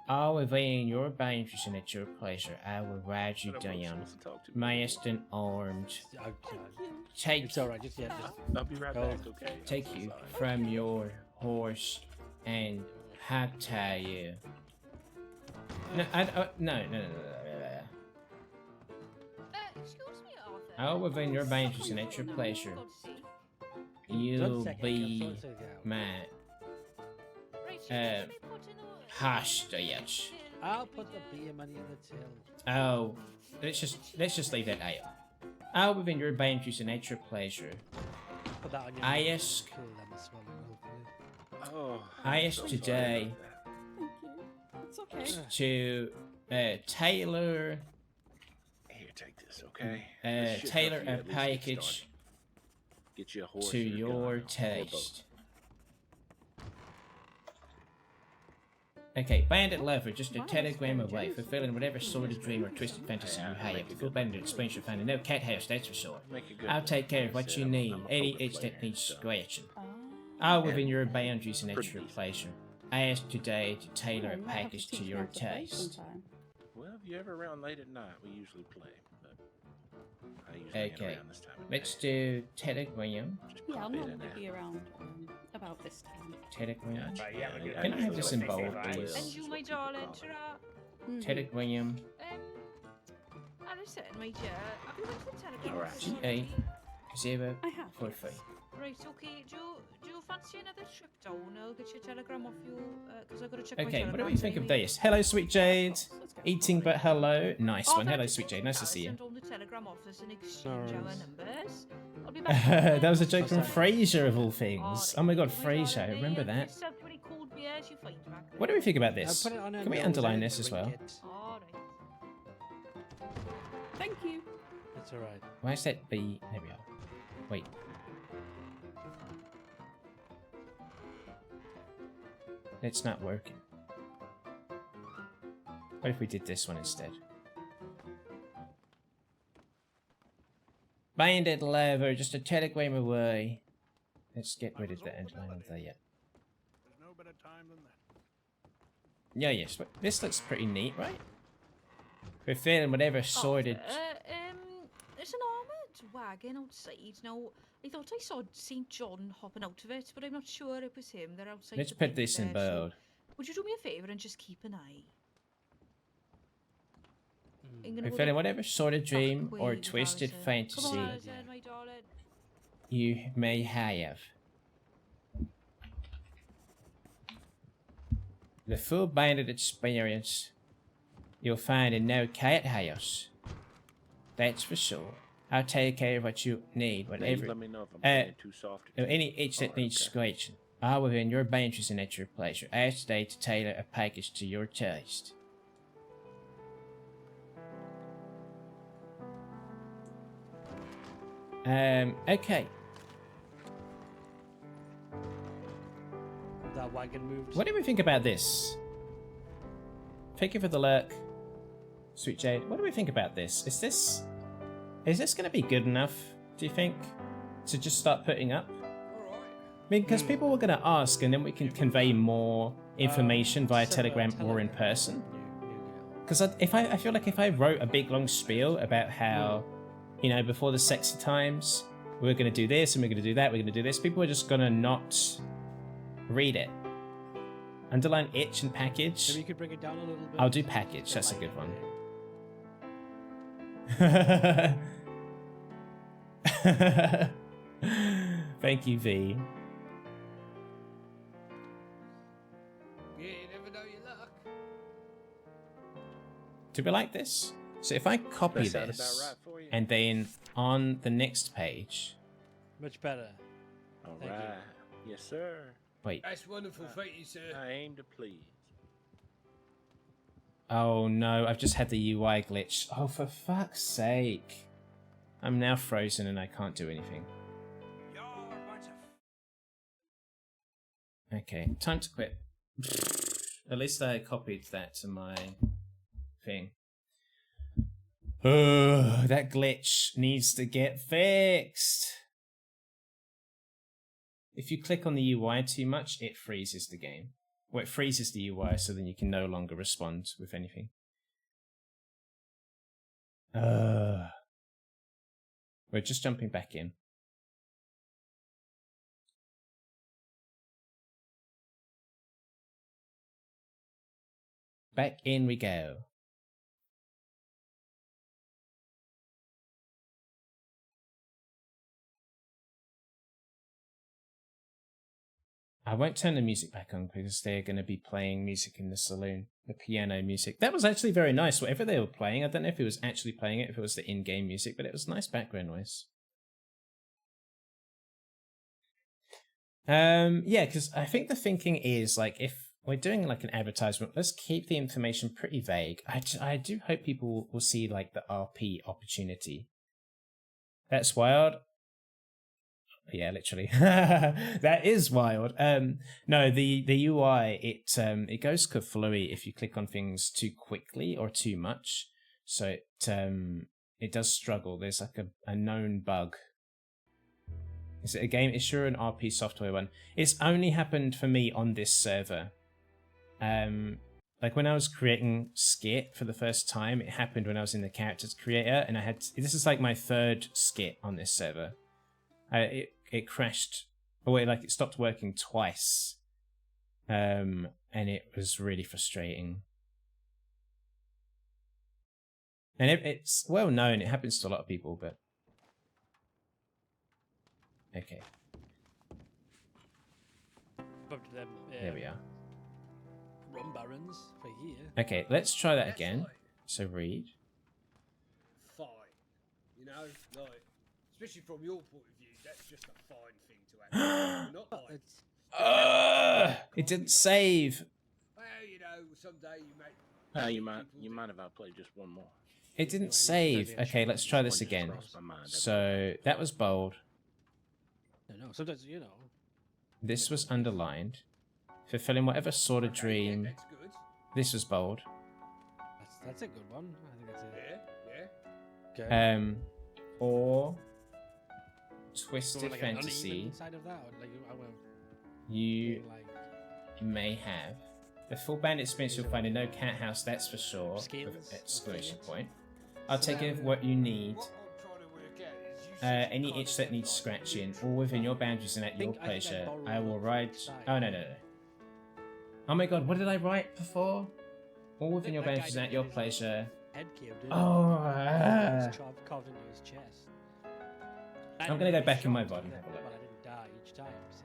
All within your boundaries and at your pleasure, I will ride you
But I'm not
down,
supposed to talk to me.
masked and armed. Take
It's alright, just yeah.
I'll be right
Go.
back, okay? I'm
take
so
you
sorry.
from your horse and hot tie you. No, no.
Excuse me, Arthur.
All within your boundaries and at your pleasure, you'll be my hostage.
I'll put the beer money in the till.
Oh, let's just leave that out. All within your boundaries and at your pleasure.
Put that on your
I
nose.
ask-
Cool down the swelling, hopefully.
Oh,
I
I'm
asked
so sorry
today
about
It's okay.
to tailor
that. Here, take this, okay? This should
tailor
help you
a
at least get
package
started. Get you a horse
to
or a gun,
your
or both.
taste. Okay, bandit lever, just a telegram away, fulfilling whatever sort of dream or twisted fantasy you have. The full bandit experience you'll find in no cat house, that's for sure.
Make a good
I'll
one.
take care of
Like I
what
said,
you
I'm
need,
a
any
poker
itch
player,
that needs
so-
scratching.
Ah.
All within
And
your boundaries and at
pretty
your
decent.
pleasure. I ask today to tailor a package to your taste.
Well, if you're ever around late at night, we usually play. But I usually ain't
Okay,
around this time of
let's
day.
do telegram.
Just
Yeah,
pop
I'll
in
normally
and out.
be around about this time.
Telegram.
Gotcha.
Right, yeah, we're good.
Can I have this in
Fix it,
bold,
right?
please?
And you, my darling, ta-ra.
Mhm.
Telegram.
Alison, my dear, have you went to the telegram
Alright.
office
G8
already?
0
I have.
4 3.
Right, okay. Do you fancy another trip down? I'll get your telegram off you, because I've got to check my
Okay, what do we
telegrams
think of
anyway.
this? Hello, Sweet Jade.
Let's go.
Eating but hello. Nice one.
Oh,
Hello,
thank
Sweet
you.
Jade. Nice to see you.
Alison down the telegram office and exchange our
Alright.
numbers. I'll be back.
That was a joke from
Sorry.
Frasier of all things. Oh my god, Frasier, I remember that. What do we think about this?
Put it on her
Can we
nose,
underline
and
this as well?
drink it.
Alright.
Thank you.
It's alright.
Why is that B? There we are. Wait. It's not working. What if we did this one instead? Bandit lever, just a telegram away. Let's get rid of the underline of there yet.
There's no better time than that.
Yeah, yes. This looks pretty neat, right? We're feeling whatever sorted.
There's an armoured wagon outside. Now, I thought I saw St. John hopping out of it, but I'm not sure it was him. They're outside.
Let's
the
put
pit
this in
there, so
bold.
would you do me a favour and just keep an eye? Ain't gonna go
Fulfilling
get
whatever sort of dream
away
or
with
twisted
Alison.
fantasy
Come on, Alison, my darling.
you may have. The full banded experience you'll find in no cat house. That's for sure. I'll take care of what you need, whatever.
Let me know if I'm being too soft.
Any itch that needs scratching. All within your boundaries and at your pleasure. Ask today to tailor a package to your taste. Okay.
That wagon moved.
What do we think about this? Thank you for the lurk, Sweet Jade. What do we think about this? Is this going to be good enough, do you think, to just start putting up? I mean, because people were going to ask, and then we can convey more information via Telegram or in person. Because I feel like if I wrote a big long spiel about how, you know, before the sexy times, we're going to do this and we're going to do that, we're going to do this, people are just going to not read it. Underline itch and package.
Maybe you could bring it down a little bit.
I'll do package, that's a good one. Thank you, V.
Yeah, you never know your luck.
Do we like this? So if I copy
That sound
this,
about right for you?
and then on the next page...
Much better.
All
Thank you.
right. Yes, sir.
Wait.
That's wonderful, thank you, sir.
I aim to please.
Oh no, I've just had the UI glitch. Oh, for fuck's sake. I'm now frozen and I can't do anything. Okay, time to quit. At least I copied that to my thing. That glitch needs to get fixed. If you click on the UI too much, it freezes the game. Well, it freezes the UI so then you can no longer respond with anything. We're just jumping back in. Back in we go. I won't turn the music back on because they're going to be playing music in the saloon. The piano music. That was actually very nice. Whatever they were playing, I don't know if it was actually playing it, if it was the in-game music, but it was nice background noise. Yeah, because I think the thinking is, like, if we're doing, like, an advertisement, let's keep the information pretty vague. I do hope people will see, like, the RP opportunity. That's wild. Yeah, literally. That is wild. No, the UI, it goes kaflooey if you click on things too quickly or too much. So it does struggle. There's like a known bug. Is it a game? It's sure an RP software one. It's only happened for me on this server. Like when I was creating Skit for the first time, it happened when I was in the characters creator, and this is like my third Skit on this server. It crashed, or it stopped working twice, and it was really frustrating. And it's well known; it happens to a lot of people. But okay,
Up to them,
there we are.
Rum barons for here.
Okay, let's try that again. So read.
Fine. You know, like, especially from your point of view, that's just a fine thing to have. Not like,
It didn't save.
well, you know, someday you may.
You might have outplayed just one more.
It didn't save. Okay, let's try this again. So that was bold.
No, sometimes, you know.
This was underlined. Fulfilling whatever sort of dream.
That's good.
This was bold.
That's a good one. I think that's it.
Yeah.
Okay.
Or
So
twisted
like an
fantasy
uneven side of that, or like I will
you
like
may have. The full band experience you'll find in no cat house, that's for sure.
Skills,
With exclamation
opinions.
point. I'll take it what you need.
What I'm trying to work out is you said
Any
you can't
itch that needs
like
scratching,
it.
all within your boundaries and at your
think I
pleasure.
borrowed
I will
it
ride.
from the
Oh
side.
no. Oh my god, what did I write before? All within your
That guy
boundaries and at
did
your
his
pleasure.
head caved in.
Oh,
and it's carved into his chest.
I'm gonna go back in my VOD and
But
have a look.
I didn't die each time. So.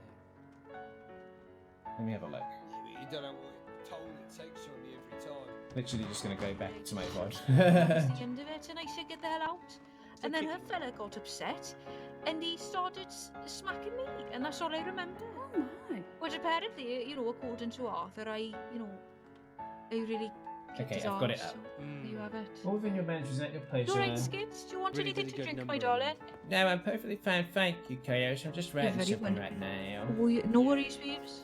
Let me have a look.
Yeah, but you don't know what toll it takes on you every time.
Literally just gonna go back to my
That was
VOD.
the end of it, and I said, get the hell out. And then her fella got upset, and he started smacking me, and that's all I remember.
Oh my.
Which apparently, you know, according to Arthur, I really kicked
Okay,
his
I've got it
arse,
up.
so there you have it.
All within your boundaries at your pleasure.
You alright, Skit? Do you want
Really,
anything
really
to
good
drink,
number.
my darling?
No, I'm perfectly fine, thank you, Coyote. I'm just writing
very
something
well.
right now.
Oh, no worries, babes.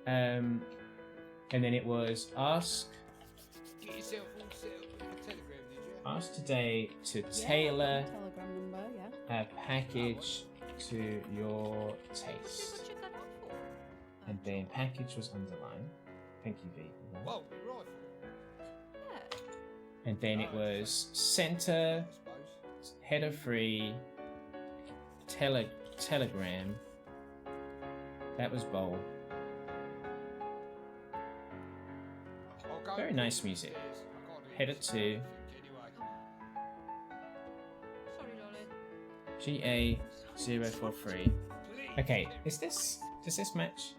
And then it was ask
Get yourself all set up with the Telegram, did you?
ask today to
Yeah,
tailor
Telegram number, yeah.
a package to your taste.
What you got that for?
And then package was underlined. Thank you, V. for that.
Well, you're right.
Yeah.
And then it was center,
I suppose.
header free, telegram. That was bold.
I'll go
Very nice music.
upstairs. I can't do
Header
this
2,
anyway.
Sorry, darling.
GA043. Okay, does this match?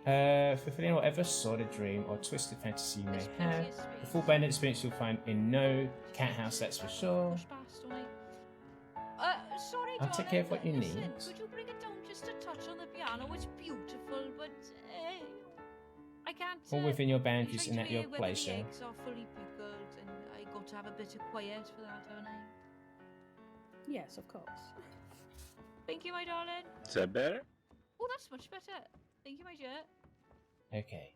Fulfilling whatever sort of dream or twisted fantasy you may have. The full bandit experience you'll find in no cat house, that's for sure.
Push past, don't I? Sorry,
I'll take care of what you
listen,
need.
Could you bring it down just a touch on the piano? It's beautiful, but I can't.
All within your boundaries
trying
and
to
at your
hear whether
pleasure.
The eggs are fully pickled, and I got to have a bit of quiet for that, haven't I?
Yes, of course.
Thank you, my darling.
Is that better?
Oh, that's much better. Thank you, my dear.
Okay.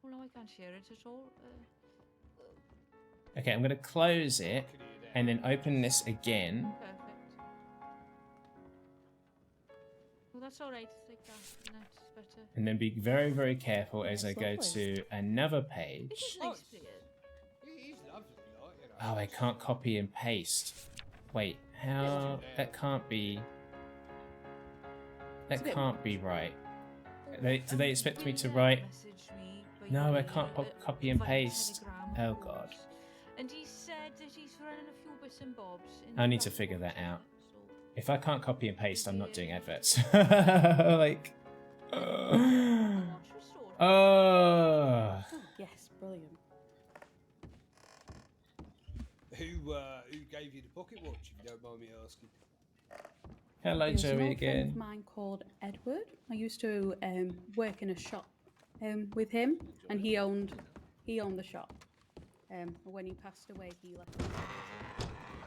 Oh no, I can't hear it at all.
Okay, I'm gonna close it and then open this again.
Perfect. Well, that's all right. It's like that. That's better.
And then be very, very careful as I
That's
go
lovely.
to another
This
page.
is nice, please.
He's lovely, like, you know.
Oh, I can't copy and paste. Wait, how? That can't be. That can't be right. Do they expect me to write? No, I can't copy and paste. Oh god.
And he said that he's running a few bits and bobs.
I need to figure that out. If I can't copy and paste, I'm not doing adverts. Like. Oh.
Oh, yes, brilliant.
Who gave you the pocket watch, if you don't mind me asking?
Hello,
There was an
Joey
old friend of
again.
mine called Edward. I used to work in a shop with him, and he owned the shop. When he passed away, he left.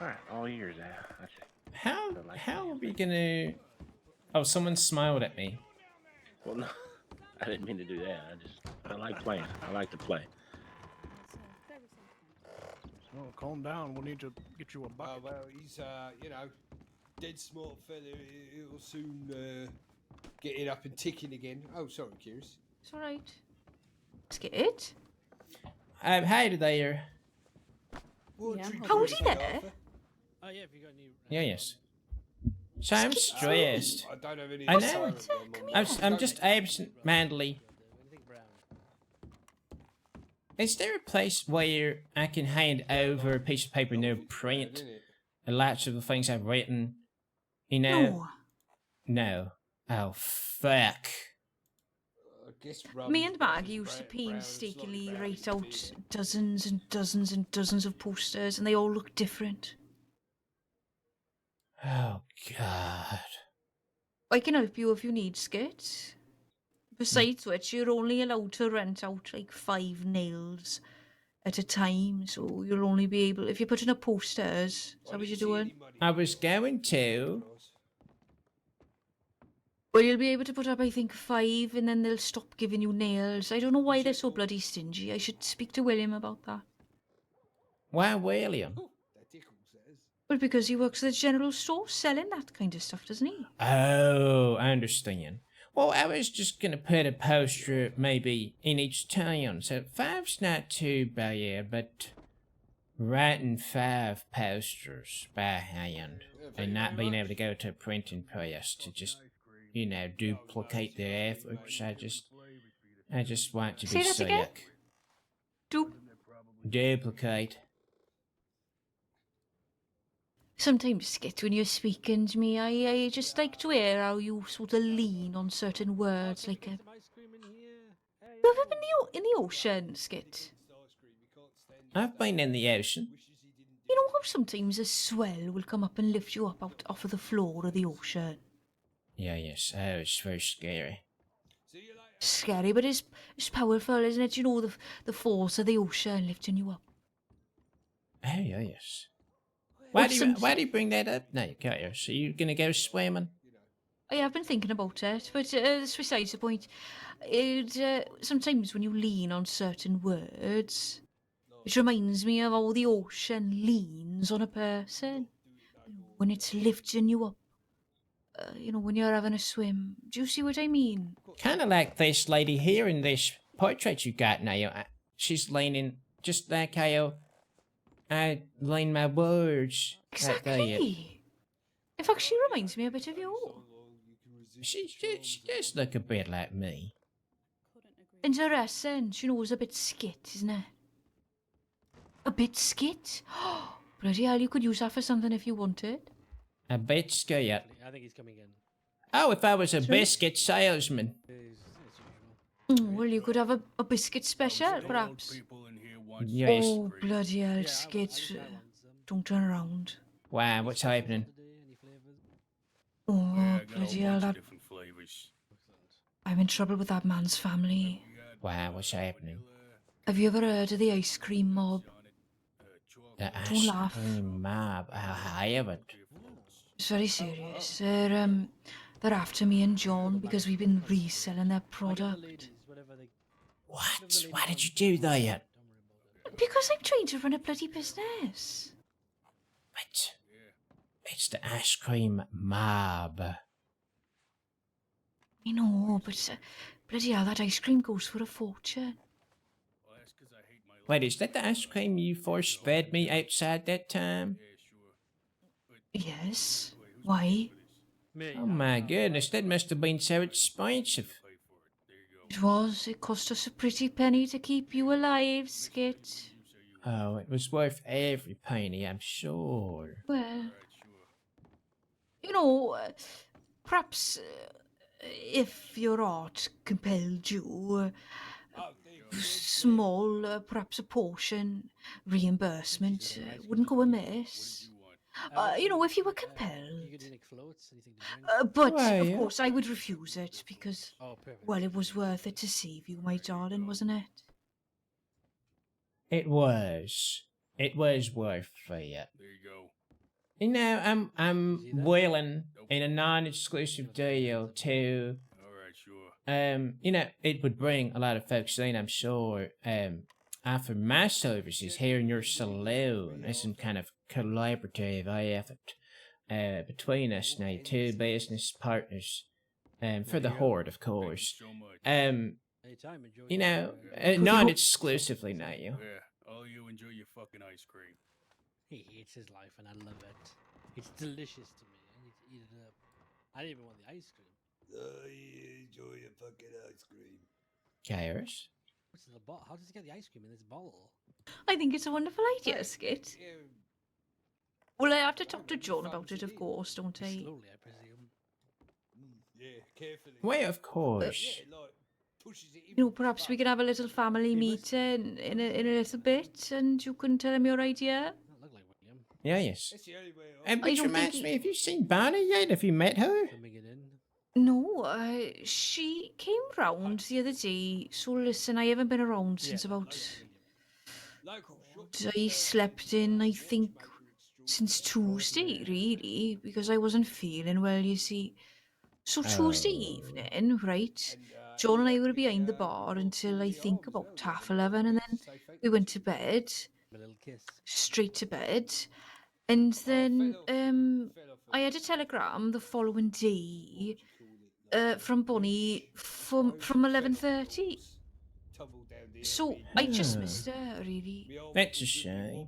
Alright, all yours, that's it.
How are we gonna? Oh, someone smiled at me.
Well, no, I didn't mean to do that. I like playing. I like to play.
Very sentimental.
So calm down. We'll need to get you a bucket.
Well, he's, dead smart fella. He'll soon get it up and ticking again. Oh, sorry, Curious.
It's all right. Skit.
Hey there.
Yeah,
Howdy there.
Oh yeah, if you got any.
Yeah, yes. So I'm stressed.
I don't have any.
I know.
siren on my
I'm
mind.
just absent-mindedly.
Anything brown?
Is there a place where I can hand over a piece of paper, no print,
Isn't it?
a lot of the things I've written? You know? No. Oh, fuck.
I guess
Me and Maggie used to painstakingly write out dozens and dozens and dozens of posters, and they all look different.
Oh, God.
I can help you if you need, Skit. Besides which, you're only allowed to rent out like 5 nails at a time, so you'll only be able if you're putting up posters. Is that what you're doing?
I was going to.
Well, you'll be able to put up, I think, 5, and then they'll stop giving you nails. I don't know why they're so bloody stingy. I should speak to William about that.
Why, William?
That tickles, says.
Well, because he works at the general store selling that kind of stuff, doesn't he?
Oh, I understand. Well, I was just gonna put a poster maybe in each town, so 5's not too bad, but writing 5 posters by hand and not being able to go to a printing press to just, duplicate the efforts, I just want to
Say
be
that again?
sick. Duplicate.
Sometimes, Skit, when you're speaking to me, I just like to hear how you sort of lean on certain words, like a... You ever been in the ocean, Skit?
I've been in the ocean.
You know how sometimes a swell will come up and lift you up out off of the floor of the ocean?
Yeah, yes. Oh, it's very scary.
Scary, but it's powerful, isn't it? You know, the force of the ocean lifting you up.
Oh, yeah, yes.
Or
Why do you bring that up now, Kairos? Are you gonna go swimming?
I have been thinking about it, but that's besides the point. Sometimes when you lean on certain words, it reminds me of how the ocean leans on a person when it's lifting you up. When you're having a swim. Do you see what I mean?
Kind of like this lady here in this portrait you got now. She's leaning just like how I lean my words. Like that.
Exactly. In fact, she reminds me a bit of you.
She does look a bit like me.
Interesting. She knows a bit Skit, isn't it? A bit Skit? Bloody hell, you could use that for something if you wanted.
A bit scared.
I think he's coming in.
Oh, if I was a
Sorry?
biscuit salesman.
Well, you could have a biscuit special, perhaps.
Yes.
Oh, bloody hell, Skit. Don't turn around.
Wow, what's happening?
Oh, bloody hell, I'm in trouble with that man's family.
Wow, what's happening?
Have you ever heard of the ice cream mob?
The
Don't
ice
laugh.
cream mob. I haven't.
It's very serious. They're after me and John because we've been reselling their product.
What? Why did you do that?
Because I'm trying to run a bloody business.
But it's the ice cream mob.
I know, but bloody hell, that ice cream goes for a fortune.
Wait, is that the ice cream you force fed me outside that time?
Yes. Why?
Oh my goodness, that must have been so expensive.
It was. It cost us a pretty penny to keep you alive, Skit.
Oh, it was worth every penny, I'm sure.
Well, perhaps if your art compelled you, small, perhaps a portion reimbursement wouldn't go amiss. If you were compelled. But,
Why,
of
yeah.
course, I would refuse it because, well, it was worth it to save you, my darling, wasn't it?
It was. It was worth it. There you go. You know, I'm willing in a non-exclusive deal to. It would bring a lot of folks in, I'm sure. Offer my services here in your saloon as some kind of collaborative effort between us now, two business partners, for the horde, of course. Not exclusively now.
Yeah, all you enjoy your fucking ice cream.
He hates his life, and I love it. It's delicious to me. I need to eat it up. I didn't even want the ice cream.
Oh, you enjoy your fucking ice cream.
Kairos?
What's in the bottle? How does he get the ice cream in this bottle?
I think it's a wonderful idea, Skit. Well, I have to talk to John about it, of course, don't I?
Slowly, I presume.
Yeah, carefully.
Well, of course.
Perhaps we could have a little family meeting in a little bit, and you can tell him your idea.
Not look like William.
Yeah, yes.
That's the only way
And
I
which
don't think
reminds
he-
me, have you seen Bonnie yet? Have you met her?
Coming it in.
No, she came round the other day. So listen, I haven't been around since about... I slept in, I think, since Tuesday, really, because I wasn't feeling well, you see. So Tuesday evening, right, John and I were behind the bar until I think about 11:30, and then we went to bed,
A little kiss.
straight to bed, and then I had a telegram the following day from Bonnie from 11:30. So I just missed her, really.
That's a shame.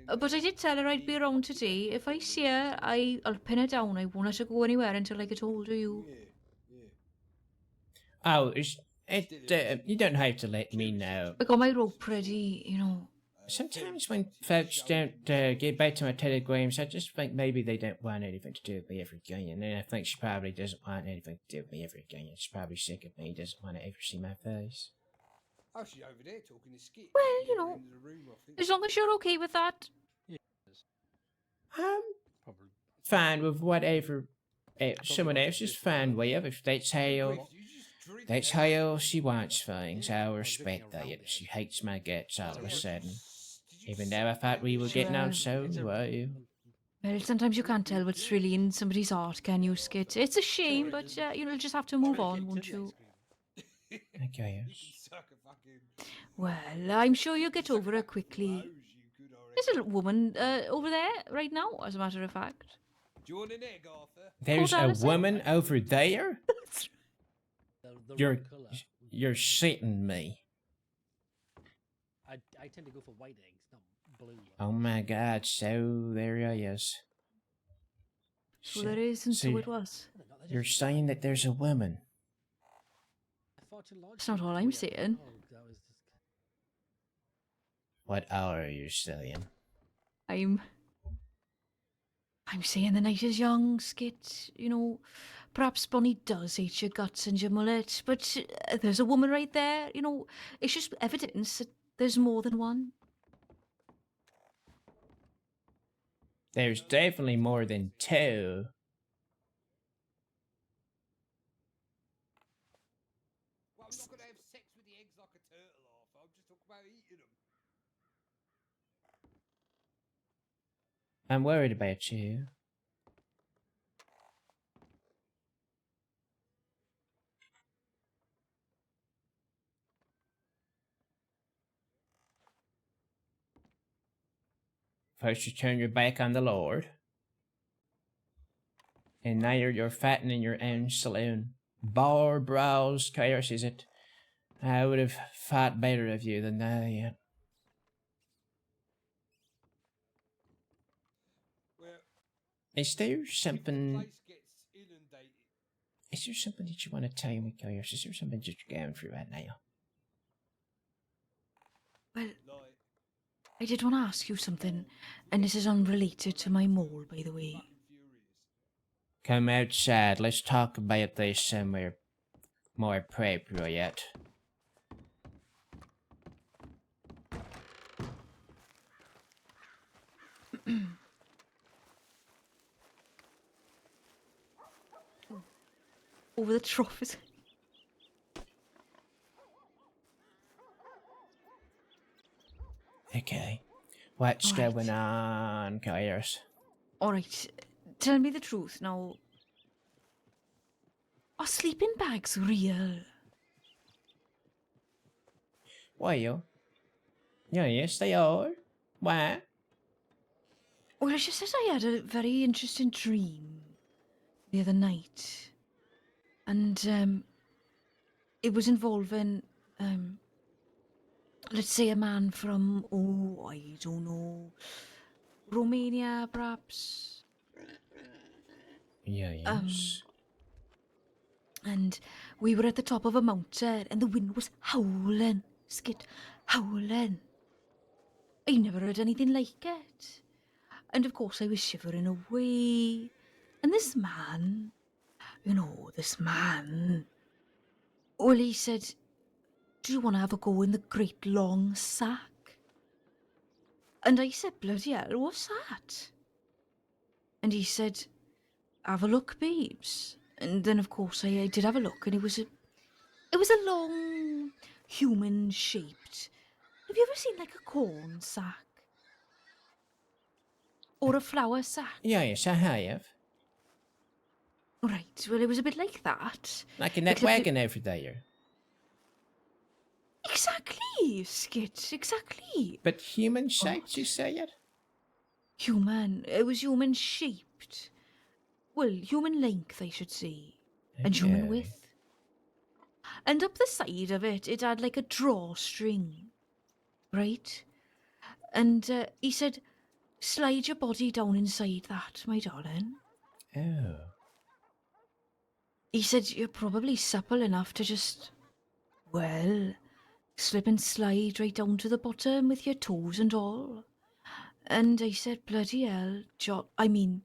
But I did tell her I'd be around today. If I see her, I'll pin her down. I won't let her go anywhere until I get hold of you.
Oh, You don't have to let me know.
I got my rope ready, you know.
Sometimes when folks don't get back to my telegrams, I just think maybe they don't want anything to do with me ever again. And then I think she probably doesn't want anything to do with me ever again. She's probably sick of me, doesn't want to ever see my face.
Oh, she's over there talking to Skit.
Well, you know, as long as you're okay with that.
Probably.
Fine with whatever someone else is fine with. If that's how she wants things, I'll respect that. She hates my guts all of a sudden. Even though I thought we were getting on so well.
Well, sometimes you can't tell what's really in somebody's heart, can you, Skit? It's a shame, but you'll just have to move on, won't you?
Okay.
Well, I'm sure you'll get over it quickly. There's a woman over there right now, as a matter of fact.
Do you want an egg, Arthur?
There's a woman over there?
The
You're
wrong colour.
you're shitting me.
I tend to go for white eggs, not blue ones.
Oh my god, so there he is.
So there is, and so it was.
You're saying that there's a woman.
That's not all I'm saying.
What are you saying?
I'm saying the night is young, Skit. You know, perhaps Bonnie does hate your guts and your mullet, but there's a woman right there. You know, it's just evidence that there's more than one.
There's definitely more than two.
Well, I'm not going to have sex with the eggs like a turtle, Arthur. I'm just talking about eating them.
I'm worried about you. First you turn your back on the Lord. And now you're fighting in your own saloon. Bar brawls, chaos, is it? I would have fought better of you than that yet. Is there something... Is there something that you want to tell me, Chaos? Is there something that you're going through right now?
Well, I did want to ask you something, and this is unrelated to my mole, by the way.
Come outside. Let's talk about this somewhere more appropriate.
Over the trough.
Okay. What's going on, Chaos?
Alright, tell me the truth now. Are sleeping bags real?
Well, yeah, yes, they are. Why?
Well, it's just that I had a very interesting dream the other night. And, it was involving, let's say a man from, oh, I don't know, Romania, perhaps?
Yeah, yes.
And we were at the top of a mountain and the wind was howling, Skit, howling. I never heard anything like it. And of course I was shivering away. And this man, this man, well, he said, do you want to have a go in the great long sack? And I said, bloody hell, what's that? And he said, have a look, babes. And then, of course, I did have a look, and it was a long, human-shaped. Have you ever seen, like, a corn sack? Or a flour sack?
Yeah, yes, I have.
Right, well, it was a bit like that.
Like in that
Except
wagon over there.
Exactly, Skit, exactly.
But human-shaped, you say it?
Human. It was human-shaped. Well, human length, I should say. And human width. And up the side of it, it had like a drawstring. Right? And he said, slide your body down inside that, my darling.
Oh.
He said, you're probably supple enough to just Well, slip and slide right down to the bottom with your toes and all. And I said, bloody hell, man,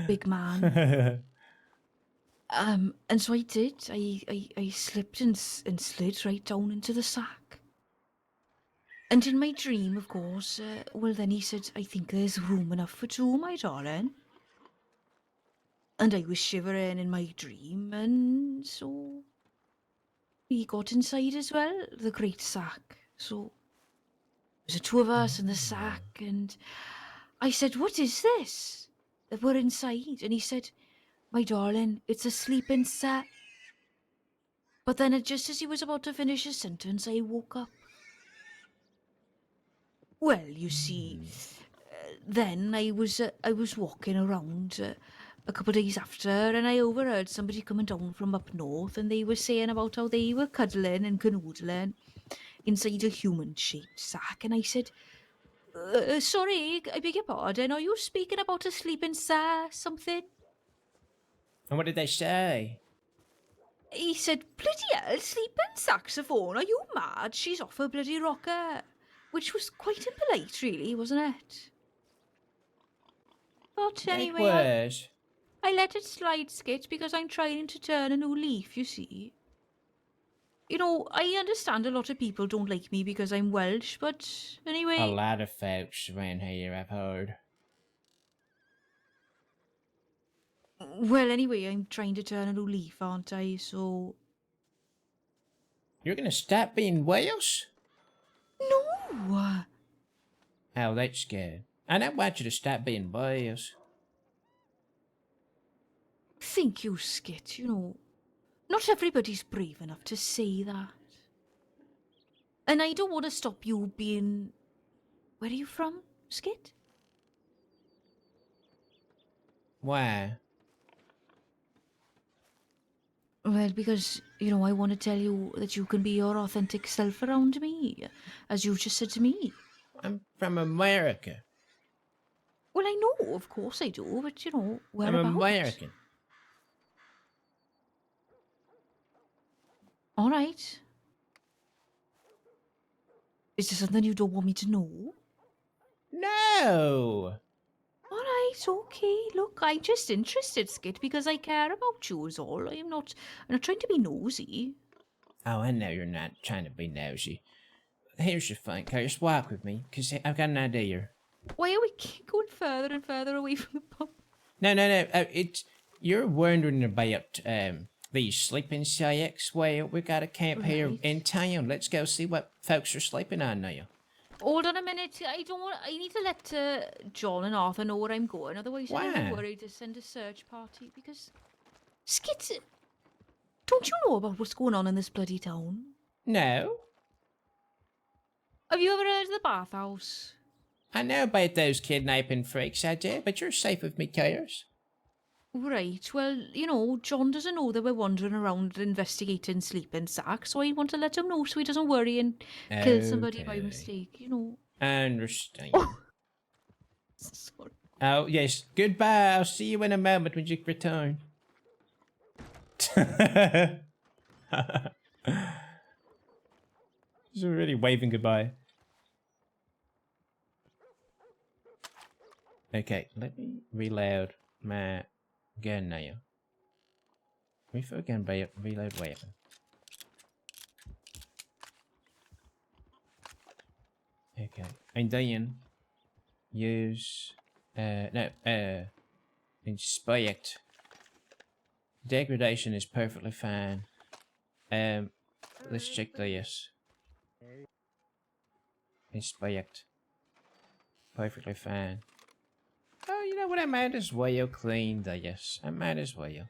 big man. And so I did. I slipped and slid right down into the sack. And in my dream, of course, well, then he said, I think there's room enough for two, my darling. And I was shivering in my dream, and so he got inside as well, the great sack. So there's the two of us in the sack, and I said, what is this that we're inside? And he said, my darling, it's a sleeping sack. But then, just as he was about to finish his sentence, I woke up. Well, you see, then I was walking around a couple of days after, and I overheard somebody coming down from up north, and they were saying about how they were cuddling and canoodling inside a human-shaped sack. And I said, sorry, I beg your pardon, are you speaking about a sleeping something?
And what did they say?
He said, bloody hell, sleeping saxophone, are you mad? She's off her bloody rocker. Which was quite impolite, really, wasn't it? But anyway,
It was.
I let it slide, Skit, because I'm trying to turn a new leaf, you see. You know, I understand a lot of people don't like me because I'm Welsh, but anyway...
A lot of folks around here, I've heard.
Well, anyway, I'm trying to turn a new leaf, aren't I? So...
You're gonna stop being Welsh?
No!
Oh, that's good. I don't want you to stop being Welsh.
Thank you, Skit, you know. Not everybody's brave enough to say that. And I don't want to stop you being... Where are you from, Skit?
Why?
Well, because, you know, I want to tell you that you can be your authentic self around me, as you just said to me.
I'm from America.
Well, I know, of course I do, but, you know,
I'm
whereabouts?
American.
All right. Is there something you don't want me to know?
No!
All right, okay. Look, I'm just interested, Skit, because I care about you is all. I'm not trying to be nosy.
Oh, I know you're not trying to be nosy. Here's your thing, okay? Just walk with me, because I've got an idea.
Why are we going further and further away from the pub?
No. You're wondering about these sleeping sacks. Well, we got a camp here in town. Let's go see what folks are sleeping on now.
Hold on a minute. I need to let John and Arthur know where I'm going. Otherwise, I'm
Why?
worried to send a search party because... Skit, don't you know about what's going on in this bloody town?
No.
Have you ever heard of the bathhouse?
I know about those kidnapping freaks, I do, but you're safe with me, Kayers.
Right, well, you know, John doesn't know that we're wandering around investigating sleeping sacks, so I want to let him know so he doesn't worry and kill somebody by mistake, you know.
I understand.
Sorry.
Oh, yes. Goodbye. I'll see you in a moment when you return. He's already waving goodbye. Okay, let me reload my gun now. Refill gun, reload weapon. Okay, and then use inspect. Degradation is perfectly fine. Let's check this. Inspect. Perfectly fine. Oh, you know what? I might as well clean this. I might as well.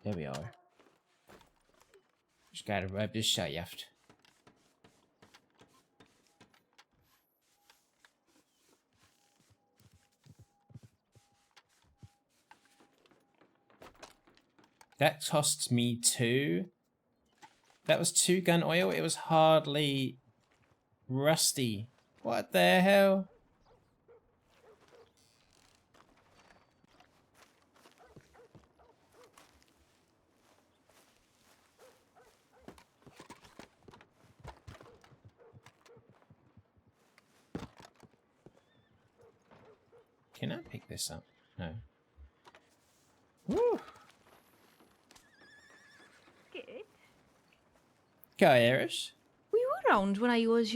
There we are. Just gotta rub this shaft. That costs me 2. That was 2 gun oil. It was hardly rusty. What the hell? Can I pick this up? No. Woo!
Skit,
Kairos?
were you around when I was,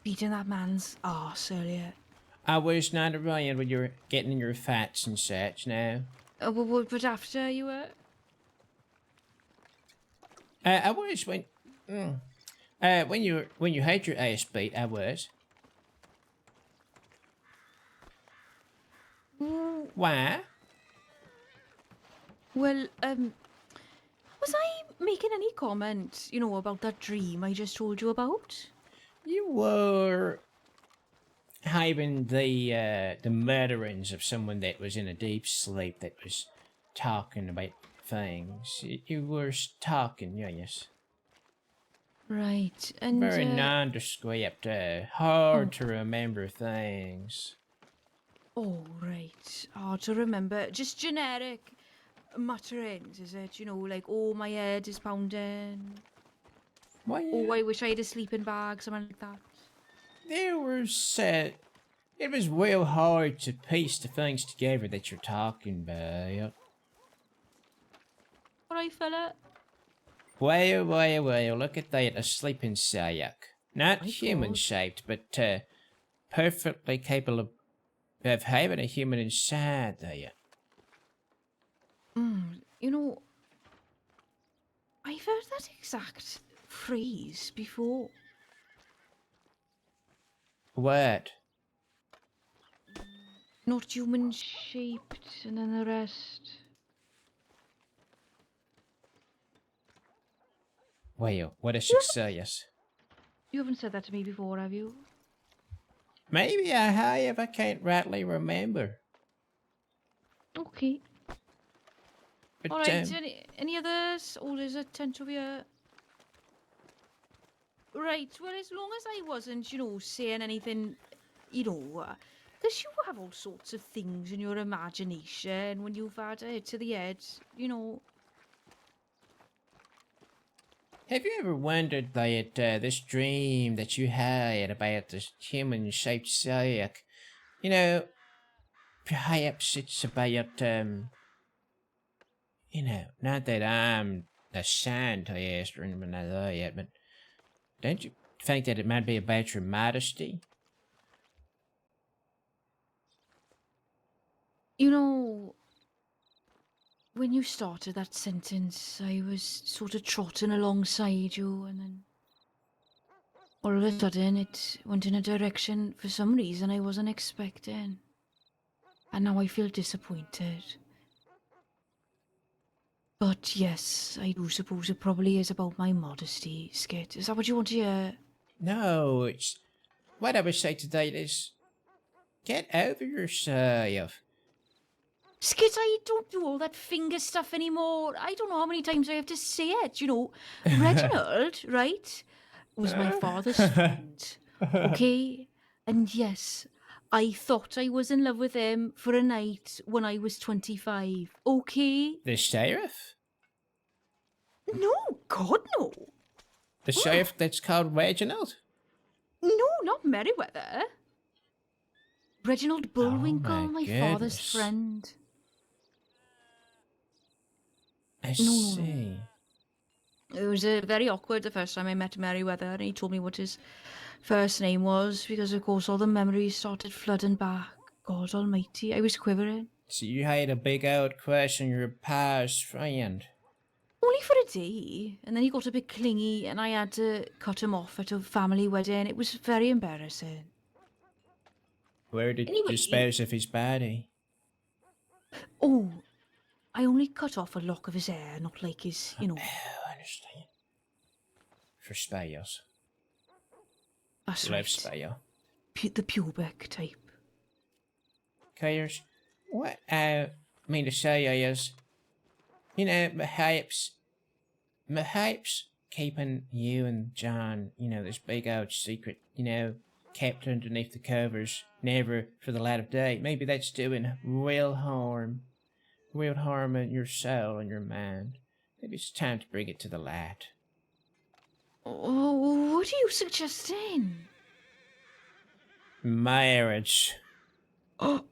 beating that man's arse earlier?
I was not around when you were getting in your fats and such now.
But after you were?
I was when... when you had your ass beat, I was. Why?
Well, was I making any comment, about that dream I just told you about?
You were having the murderings of someone that was in a deep sleep that was talking about things. You were talking, yes.
Right, and
Very nondescript, hard to remember things.
oh, right. Hard to remember. Just generic mutterings, is it? Like, oh, my head is pounding.
Why?
Oh, I wish I had a sleeping bag, something like that.
There was, it was real hard to piece the things together that you're talking about.
Alright, fella.
Well, look at that, a sleeping sayak. Not
My
human-shaped, but, perfectly capable of having a human inside there.
I've heard that exact phrase before.
What?
Not human-shaped, and then the rest.
Well, what a success.
You haven't said that to me before, have you?
Maybe I have, I can't rightly remember.
Okay.
But,
Alright, any others? Or is it tent over here? Right, well, as long as I wasn't, saying anything, because you have all sorts of things in your imagination when you've had a hit to the head,
Have you ever wondered that this dream that you had about this human-shaped sayak, perhaps it's about, not that I'm a scientist or anything like that yet, but don't you think that it might be about your modesty?
When you started that sentence, I was sort of trotting alongside you, and then all of a sudden it went in a direction for some reason I wasn't expecting. And now I feel disappointed. But yes, I do suppose it probably is about my modesty, Skit. Is that what you want to hear?
No, it's... What I would say today is... Get over yourself.
Skit, I don't do all that finger stuff anymore. I don't know how many times I have to say it, Reginald, right, was my father's friend, okay? And yes, I thought I was in love with him for a night when I was 25, okay?
The sheriff?
No, God, no.
The sheriff that's called Reginald?
No, not Merriweather. Reginald Bullwinkle, my father's
goodness.
friend.
I see.
It was very awkward the first time I met Merriweather, and he told me what his first name was, because of course all the memories started flooding back. God almighty, I was quivering.
So you had a big old crush on your past friend?
Only for a day, and then he got a bit clingy, and I had to cut him off at a family wedding. It was very embarrassing.
Where did
Anyway,
you dispose of his body?
Oh, I only cut off a lock of his hair, not like his,
Oh, I understand. For spales.
That's
Love
right.
spale.
The pubic type.
Kayers, what I mean to say is, perhaps keeping you and John, this big old secret, kept underneath the covers, never for the light of day. Maybe that's doing real harm in your soul and your mind. Maybe it's time to bring it to the light.
Oh, what are you suggesting?
Marriage.
Oh,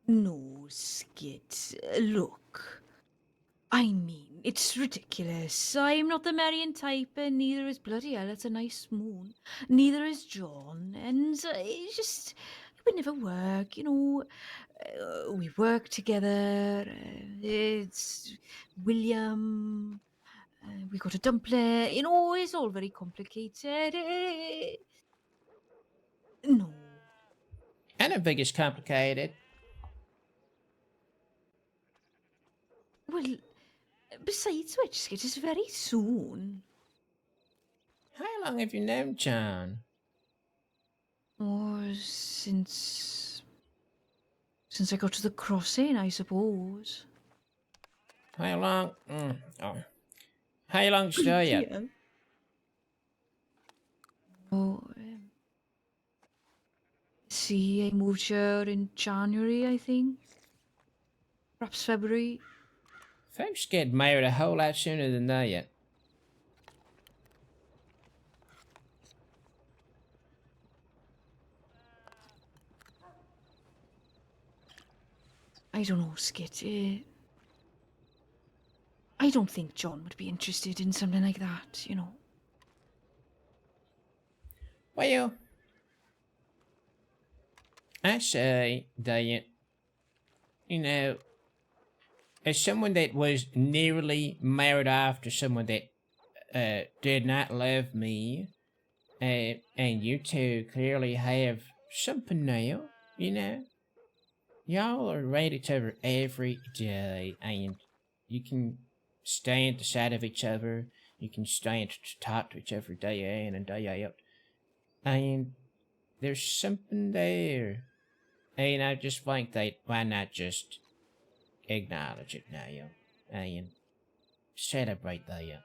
no, Skit. Look. I mean, it's ridiculous. I'm not the marrying type, and neither is bloody hell. It's a nice moon. Neither is John, and it's just it would never work. We work together. It's William. We got a dumpling. It's all very complicated. No.
I don't think it's complicated.
Well, besides which, Skit, it's very soon.
How long have you known John?
Or since I got to the crossing, I suppose.
How long? How long should I yet?
Yeah. Oh, see, I moved here in January, I think. Perhaps February.
Folks get married a whole lot sooner than that yet.
I don't know, Skit. I don't think John would be interested in something like that.
Well, I say that, as someone that was nearly married off to someone that did not love me, and you two clearly have something now, Y'all are around each other every day, and you can stand the side of each other. You can stand to talk to each other day in and day out. And there's something there. And I just think that why not just acknowledge it now, and celebrate that.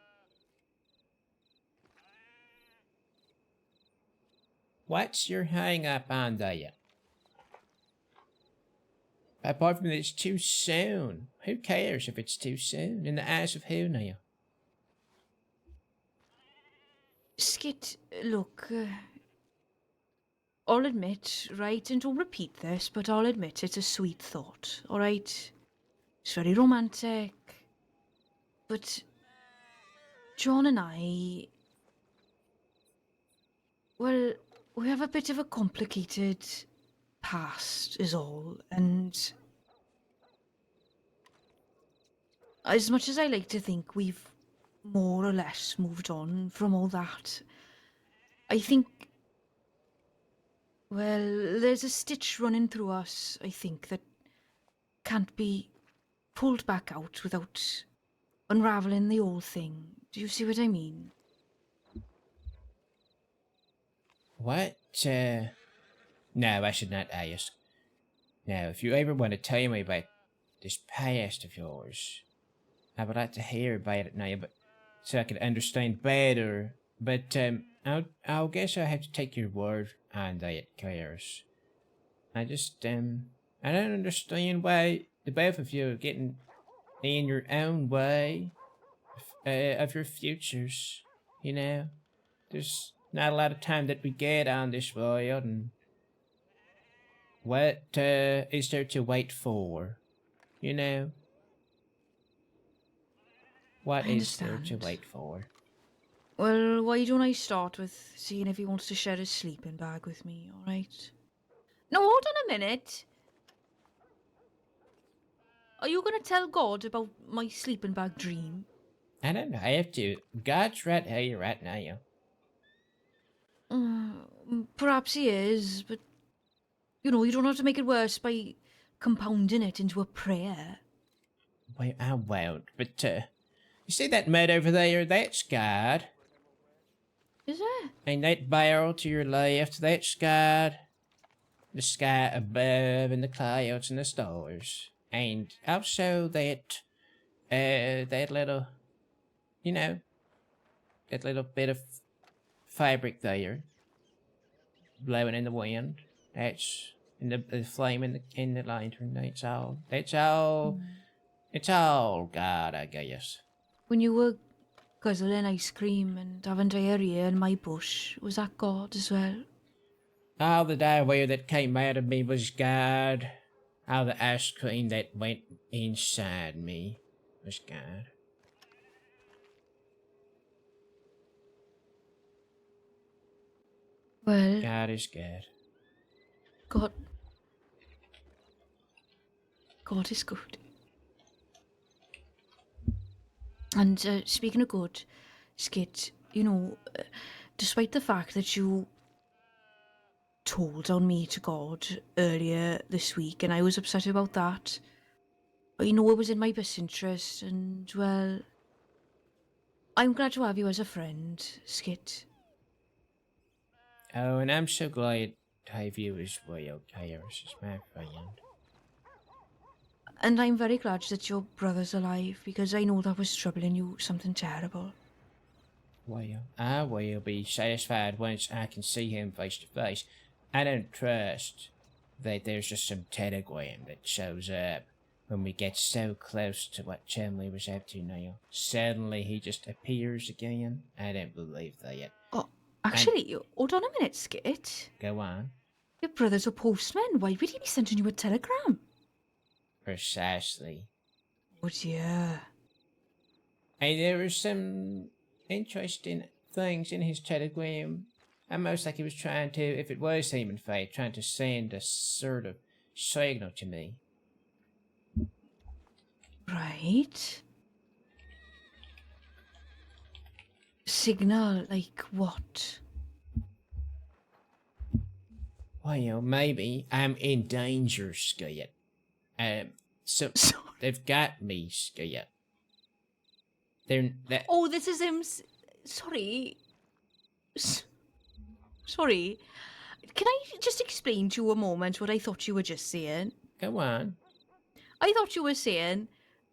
What's your hang up on that? Apart from that, it's too soon. Who cares if it's too soon? In the eyes of who now?
Skit, look, I'll admit, right, and don't repeat this, but I'll admit it's a sweet thought, alright? It's very romantic. But John and I, well, we have a bit of a complicated past, is all, and as much as I like to think we've more or less moved on from all that, I think, well, there's a stitch running through us, I think, that can't be pulled back out without unraveling the whole thing. Do you see what I mean?
What? No, I should not ask. Now, if you ever want to tell me about this past of yours, I would like to hear about it now, but so I can understand better. But I'll guess I have to take your word on that, Claire's. I just I don't understand why the both of you are getting in your own way of your futures. There's not a lot of time that we get on this world, and what is there to wait for? What
I
is there to
understand.
wait for?
Well, why don't I start with seeing if he wants to share his sleeping bag with me, alright? No, hold on a minute. Are you going to tell God about my sleeping bag dream?
I don't have to. God's right here, right now.
Perhaps he is, but you don't have to make it worse by compounding it into a prayer.
Well, I won't, but you see that mud over there? That's God.
Is it?
And that barrel to your left, that's God. The sky above and the clouds and the stars. And also that little, that little bit of fabric there, blowing in the wind. That's in the flame in the lantern. That's all. It's all God, I guess.
When you were guzzling ice cream and having diarrhea in my bush, was that God as well?
All the diarrhea that came out of me was God. All the ice cream that went inside me was God.
Well,
God is good.
God is good. And speaking of good, Skit, despite the fact that you told on me to God earlier this week, and I was upset about that, I know it was in my best interest, and well, I'm glad to have you as a friend, Skit.
Oh, and I'm so glad to have you as well, Kairos, as my friend.
And I'm very glad that your brother's alive, because I know that was troubling you something terrible.
Well, I will be satisfied once I can see him face to face. I don't trust that there's just some telegram that shows up when we get so close to what Chumley was up to now. Suddenly he just appears again. I don't believe that.
Oh, actually, hold on a minute, Skit.
Go on.
Your brother's a postman. Why would he be sending you a telegram?
Precisely.
Oh dear.
And there were some interesting things in his telegram. Almost like he was trying to, if it was him in fact, trying to send a sort of signal to me.
Right. Signal, like what?
Well, maybe I'm in danger, Skit. So they've got me, Skit.
Oh, this is him. Sorry. Sorry. Can I just explain to you a moment what I thought you were just saying?
Go on.
I thought you were saying,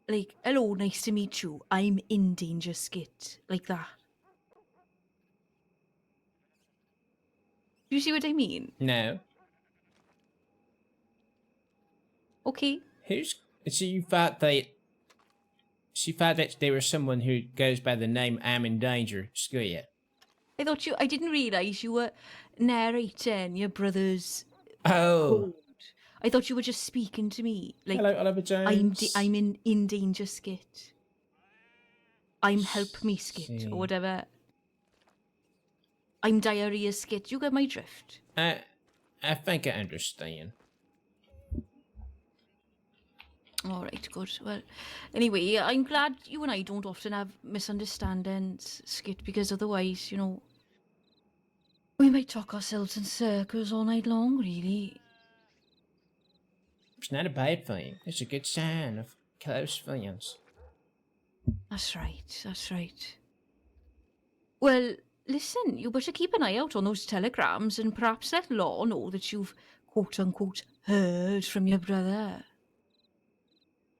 like, hello, nice to meet you. I'm in danger, Skit. Like that. Do you see what I mean?
No.
Okay.
So you thought that... She thought that there was someone who goes by the name I'm in danger, Skit.
I didn't realise you were narrating your brother's
Oh.
code. I thought you were just speaking to me. Like,
hello, Oliver Jones.
I'm in danger, Skit. I'm help me, Skit, or whatever. I'm diarrhea, Skit. You get my drift.
I think I understand.
All right, good. Well, anyway, I'm glad you and I don't often have misunderstandings, Skit, because otherwise, we might talk ourselves in circles all night long, really.
It's not a bad thing. It's a good sign of close friends.
That's right. Well, listen, you better keep an eye out on those telegrams and perhaps let Law know that you've quote-unquote heard from your brother.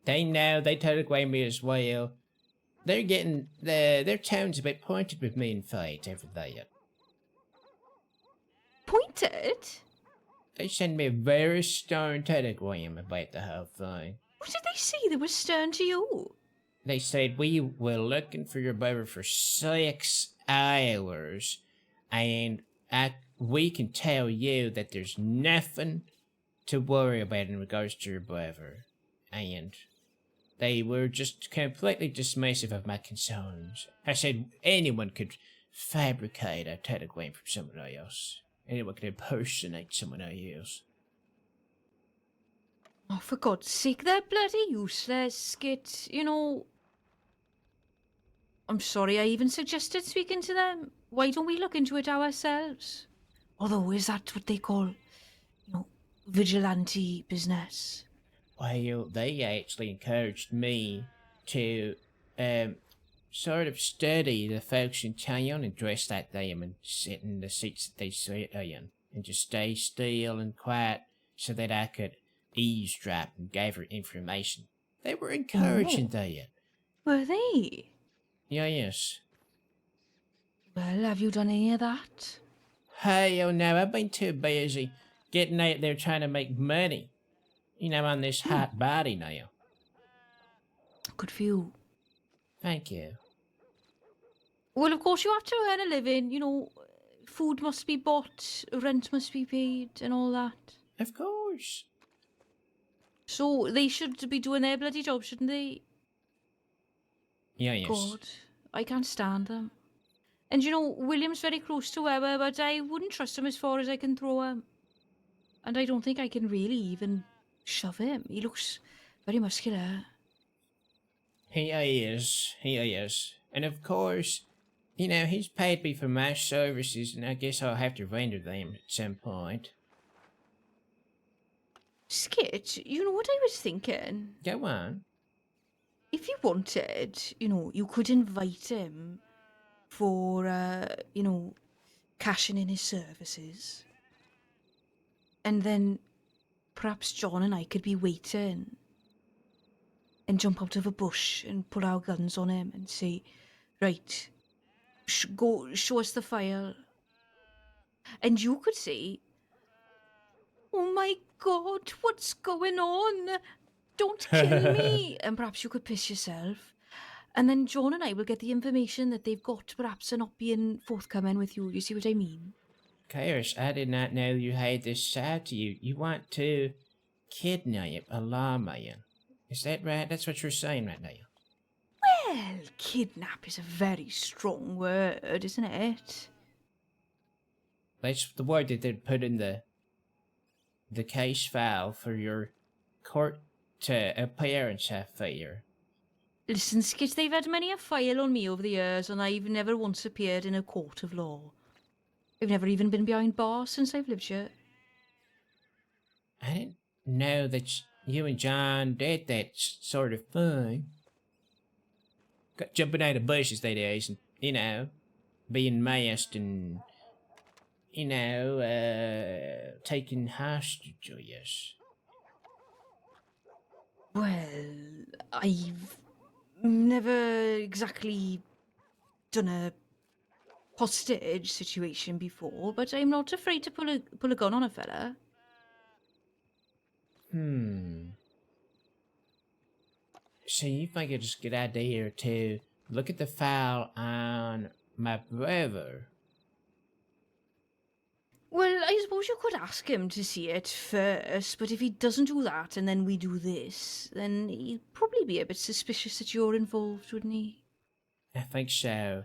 They know, they telegram me as well. They're getting, their tone's a bit pointed with me in fight over there.
Pointed?
They send me a very stern telegram about the whole thing.
What did they say that was stern to you?
They said, we were looking for your brother for 6 hours, and we can tell you that there's nothing to worry about in regards to your brother. And they were just completely dismissive of my concerns. I said anyone could fabricate a telegram from someone else. Anyone could impersonate someone else.
Oh, for God's sake, they're bloody useless, Skit. I'm sorry I even suggested speaking to them. Why don't we look into it ourselves? Although, is that what they call, vigilante business?
Well, they actually encouraged me to, sort of study the folks in town and dress like them and sit in the seats that they sit in and just stay still and quiet so that I could eavesdrop and gather information. They were encouraging that.
Were they?
Yes.
Well, have you done any of that?
Hell no, I've been too busy getting out there trying to make money. On this hot body now.
good for you.
Thank you.
Well, of course you have to earn a living. You know, food must be bought, rent must be paid, and all that.
Of course.
So they should be doing their bloody job, shouldn't they?
Yeah, yes.
God, I can't stand them. And you know, William's very close to Weber, but I wouldn't trust him as far as I can throw him. And I don't think I can really even shove him. He looks very muscular.
He is. He is. And of course, you know, he's paid me for my services, and I guess I'll have to render them at some point.
Skit, you know what I was thinking?
Go on.
If you wanted, you know, you could invite him for, you know, cashing in his services. And then perhaps John and I could be waiting and jump out of a bush and pull our guns on him and say, right, go show us the file. And you could say, oh my God, what's going on? Don't kill me. And perhaps you could piss yourself. And then John and I will get the information that they've got, perhaps, are not being forthcoming with you. You see what I mean?
Kairos, I did not know you had this side to you. You want to kidnap a lawman. Is that right? That's what you're saying right now.
Well, kidnap is a very strong word, isn't it?
That's the word that they put in the case file for your court appearance, I fear.
Listen, Skit, they've had many a file on me over the years, and I've never once appeared in a court of law. I've never even been behind bars since I've lived here.
I didn't know that you and John did that sort of thing. Jumping out of bushes, that is, and, you know, being masked and, you know, taking hostages.
Well, I've never exactly done a hostage situation before, but I'm not afraid to pull a gun on a fella.
So you think it's a good idea to look at the file on my brother?
Well, I suppose you could ask him to see it first, but if he doesn't do that and then we do this, then he'd probably be a bit suspicious that you're involved, wouldn't he?
I think so.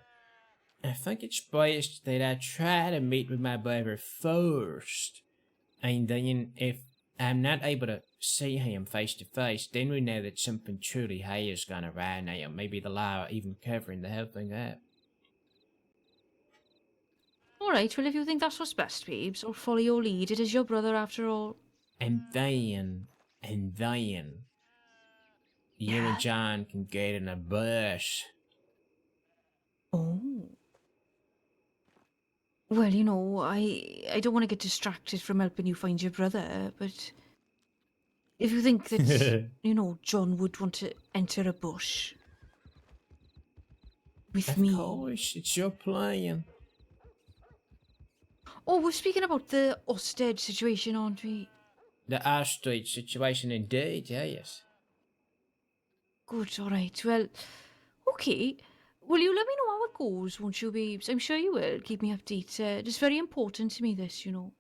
I think it's best that I try to meet with my brother first. And then if I'm not able to see him face to face, then we know that something truly has gone awry now. Maybe the law even covering the whole thing up.
Alright, well, if you think that's what's best, babes, I'll follow your lead. It is your brother, after all.
And then, you and John can get in a bus.
Oh. Well, you know, I don't want to get distracted from helping you find your brother, but if you think that, you know, John would want to enter a bush with me.
Of course, it's your plan.
Oh, we're speaking about the hostage situation, aren't we?
The ostrich situation indeed, yes.
Good, alright. Well, okay. Will you let me know how it goes, won't you, babes? I'm sure you will. Keep me updated. It's very important to me, this, you know.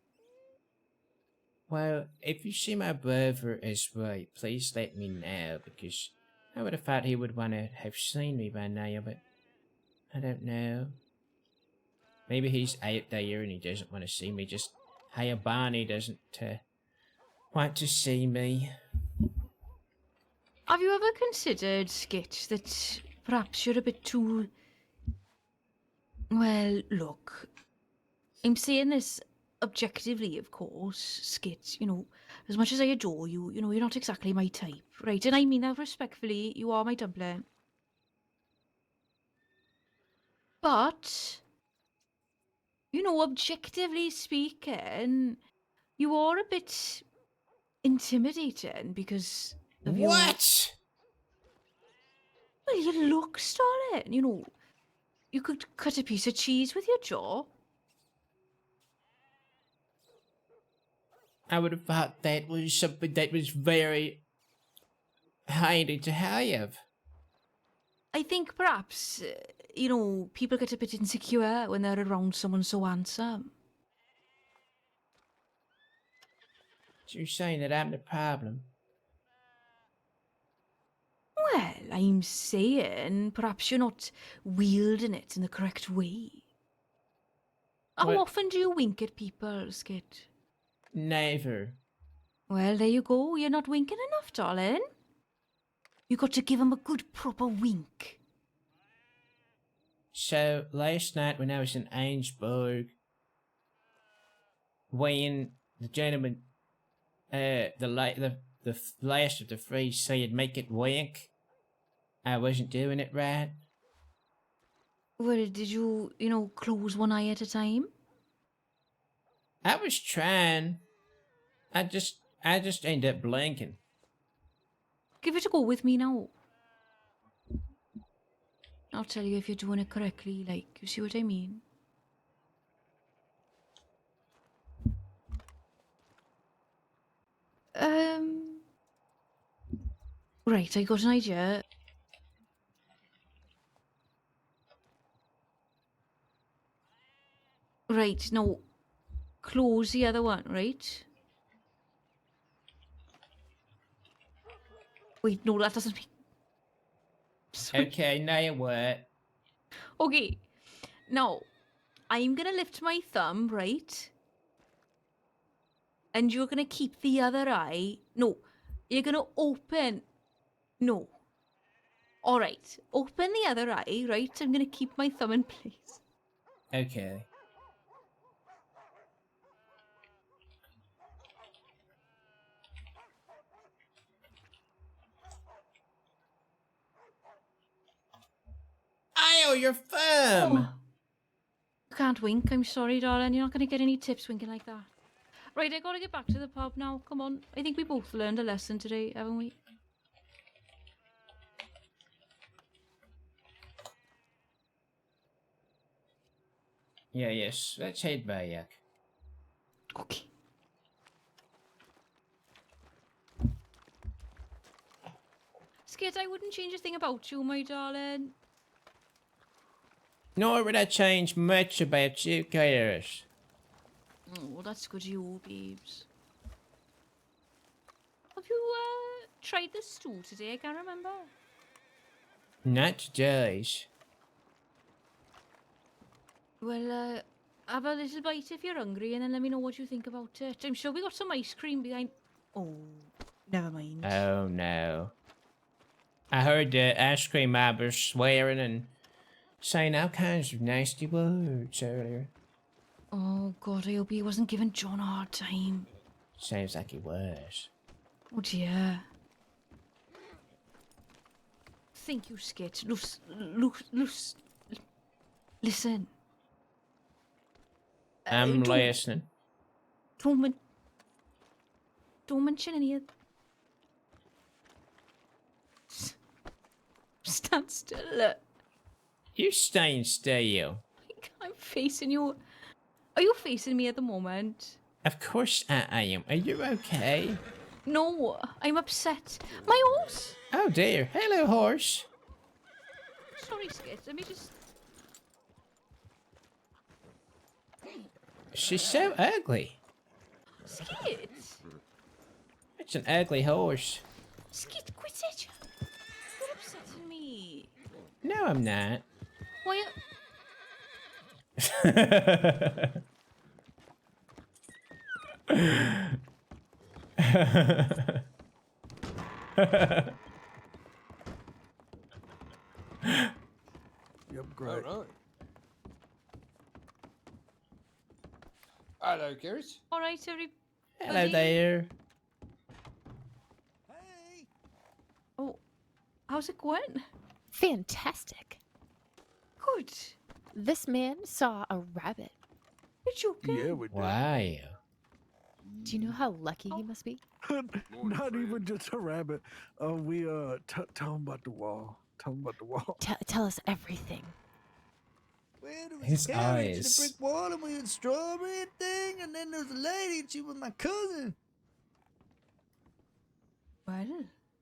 Well, if you see my brother as well, please let me know, because I would have thought he would want to have seen me by now, but I don't know. Maybe he's out there and he doesn't want to see me, just how Barney doesn't want to see me.
Have you ever considered, Skit, that perhaps you're a bit too... Well, look, I'm saying this objectively, of course, Skit, you know, as much as I adore you, you know, you're not exactly my type, right? And I mean that respectfully, you are my dumpling. But, you know, objectively speaking, you are a bit intimidating because of your...
What?
Well, you look, darling. You know, you could cut a piece of cheese with your jaw.
I would have thought that was something that was very handy to have.
I think perhaps, people get a bit insecure when they're around someone so handsome.
So you're saying that I'm the problem?
Well, I'm saying perhaps you're not wielding it in the correct way. How
What?
often do you wink at people, Skit?
Never.
Well, there you go. You're not winking enough, darling. You got to give him a good proper wink.
So last night when I was in Ainsburg, when the gentleman, the last of the three said make it wink, I wasn't doing it right.
Well, did you, close one eye at a time?
I was trying. I just ended up blinking.
Give it a go with me now. I'll tell you if you're doing it correctly, like, you see what I mean? Right, I got an idea. Right, now, close the other one, right? Wait, no, that doesn't make... Sorry.
Okay, now what?
Okay, now, I'm gonna lift my thumb, right? And you're gonna keep the other eye. No, you're gonna open. No. Alright, open the other eye, right? I'm gonna keep my thumb in place.
Okay. Ow, your thumb!
Oh. I can't wink, I'm sorry, darling. You're not gonna get any tips winking like that. Right, I gotta get back to the pub now. Come on. I think we both learned a lesson today, haven't we?
Yeah, yes. Let's head back.
Okay. Skit, I wouldn't change a thing about you, my darling.
Nor would I change much about you, Kairos.
Oh, well, that's good you, babes. Have you, tried the stew today? I can't remember.
Not today's.
Well, have a little bite if you're hungry, and then let me know what you think about it. I'm sure we got some ice cream behind... Oh, never mind.
Oh no. I heard the ice cream mob was swearing and saying all kinds of nasty words earlier.
Oh, God, I hope he wasn't giving John a hard time.
Sounds like he was.
Oh, dear. Thank you, Skit. Listen.
I'm listening.
Don't mention any of... Stand still.
You staying still.
I'm facing you. Are you facing me at the moment?
Of course I am. Are you okay?
No, I'm upset. My horse!
Oh dear. Hello, horse.
Sorry, Skit. Let me just...
She's so ugly.
Skit!
It's an ugly horse.
Skit, quit it! You're upsetting me.
No, I'm not.
Why...
Yep, great.
All right. Hello, Garrett.
All right, everybody.
Hello there.
Oh, how's it going?
Fantastic.
Good.
This man saw a rabbit.
You're joking?
Yeah, we did.
Wow.
Do you know how lucky he must be?
Not even just a rabbit. We tell him about the wall. Tell him about the wall.
Tell us everything.
Well, there was
His
a carriage and a
eyes.
brick wall, and we had strawberry and thing, and then there was a lady, and she was my cousin.
Well,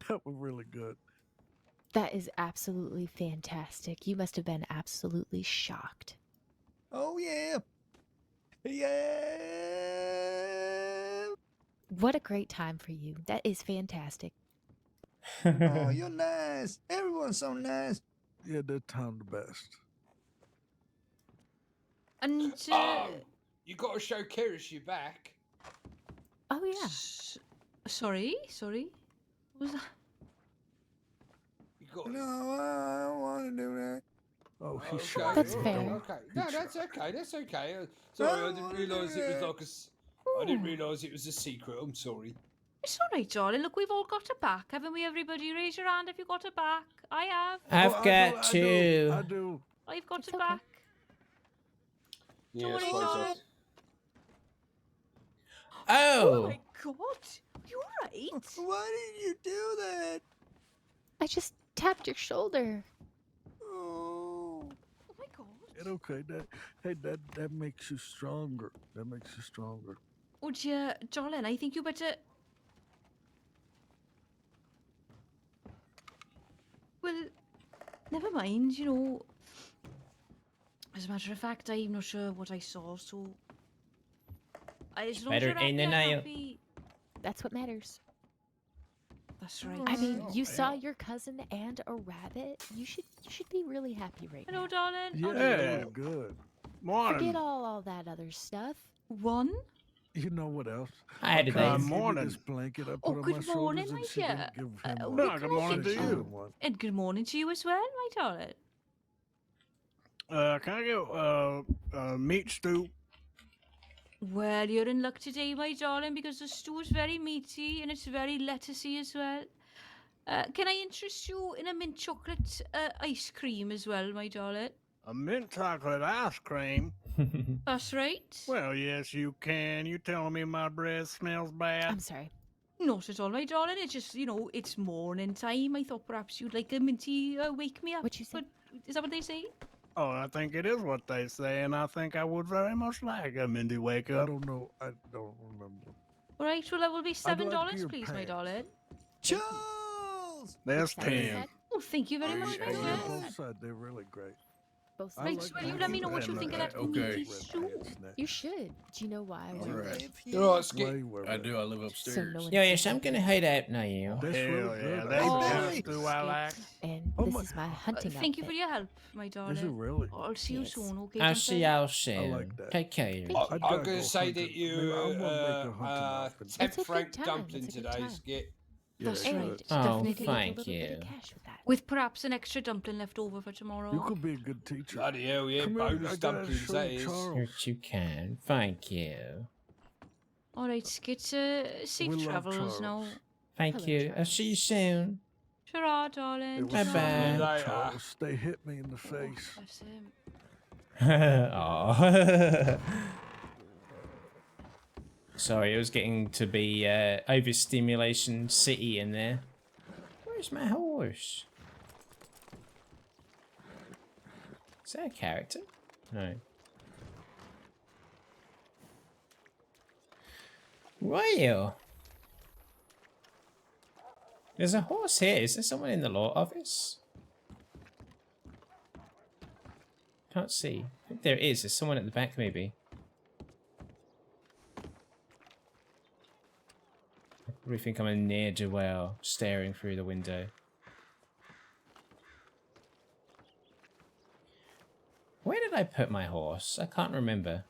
That was really good.
That is absolutely fantastic. You must have been absolutely shocked.
Oh, yeah. Yeah.
What a great time for you. That is fantastic.
Oh, you're nice. Everyone's so nice.
Yeah, that town the best.
And
You got to show Kirish your back.
Oh, yeah.
Sorry. What was that?
You got.
No, I don't want to do that.
Oh,
Okay,
he's shy.
That's
okay,
fair.
Okay. No, that's okay. That's okay. Sorry, I didn't realise it was like a. I didn't realise it was a secret. I'm sorry.
It's all right, darling. Look, we've all got a back, haven't we? Everybody, raise your hand if you got a back. I have.
I've
Oh,
got two.
I do.
I've got
It's
a
okay.
back.
Yeah,
Don't
I
worry,
suppose
darling.
that's-
Oh
Oh,
my god. You alright?
Why did you do that?
I just tapped your shoulder.
Oh.
Oh my god.
It's okay. That makes you stronger. That makes you stronger.
Would you, darling, I think you better... Well, never mind, you know. As a matter of fact, I'm not sure what I saw, so... As long as
better
you're
in the
happy, I'm
nail.
happy.
That's what matters.
That's right.
I mean, you saw your cousin and a rabbit. You should be really happy right
Hello,
now.
darling.
Yeah,
I'll
that
do-
was good.
Forget
Morning.
all that other stuff.
One.
You know what else?
I had a
Come
day.
give me
morning.
This blanket I put
Oh,
on
good
my shoulders
morning,
and
my
she didn't
dear.
give him
Oh,
one.
No, good morning to
She
you.
didn't want.
And good morning to you as well, my darling.
Can I get meat stew?
Well, you're in luck today, my darling, because the stew is very meaty and it's very lettucey as well. Can I interest you in a mint chocolate ice cream as well, my darling?
A mint chocolate ice cream?
That's right.
Well, yes, you can. You telling me my breath smells bad?
I'm sorry.
Not at all, my darling. It's just, you know, it's morning time. I thought perhaps you'd like a minty wake me up.
What you say?
But is that what they say?
Oh, I think it is what they say, and I think I would very much like a Mindy wake
I
up.
don't know. I don't remember.
All right, well, that will be $7,
like your
please, my
pants.
darling.
Charles!
There's
Which side is
10.
that?
Oh, thank you very much, my
Yeah,
darling.
both sides. They're really great.
Both
I
Right,
sides.
well, you
my
let me know what you
red
think of
pants.
that
Okay.
meaty
red
stew.
pants next.
You should. Do you know why? I went?
If
You're right,
you...
Why
Skit.
you wear
I
red?
do. I live
So
upstairs.
no one
Yeah,
sees
yes, I'm
it.
gonna head out now.
That's
Hell
really
yeah,
good.
that's
Hey,
the kind
Billy.
of stew I like.
And
Oh
this
my-
is my hunting
Thank you for
outfit.
your help, my
Is it
darling.
really?
I'll see you
Yes.
soon, okay?
I'll see
Dumpling?
y'all soon.
like that.
Take care.
Thank you.
I'd
I'm
gotta
going
go
to say
hunting.
that you
Maybe I wanna make a hunting outfit.
It's a
temp
good
Frank
time.
dumpling
It's a good
today,
time.
Skit.
That's
Yeah,
right.
good.
Oh,
Definitely.
Get a
thank
little bit of
you.
cash with that.
With perhaps an extra dumpling left over for tomorrow.
You could be a good teacher.
Bloody hell, yeah,
Come here, I
bonus
gotta
dumplings,
show
that
you
is.
Charles.
What you can. Thank you.
All right, Skit. Safe
We love
travels
Charles.
now.
Thank
Hello,
you. I'll
Charles.
see you soon.
Ta-ra, darling.
It was
Bye-bye.
fun,
Later.
Charles. They hit me in the face.
Bless him.
Aw. Sorry, it was getting to be overstimulation city in there. Where's my horse? Is that a character? No. Well. There's a horse here. Is there someone in the law office? Can't see. I think there is. There's someone at the back, maybe. I probably think I'm a ne'er-do-well staring through the window. Where did I put my horse? I can't remember.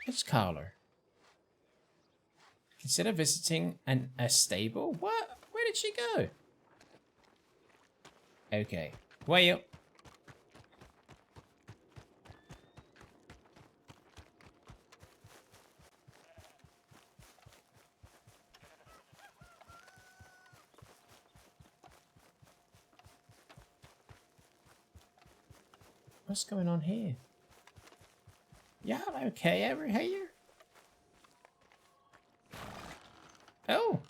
Let's call her. Consider visiting a stable? What? Where did she go? Okay. Well. What's going on here? Y'all okay over here? Oh.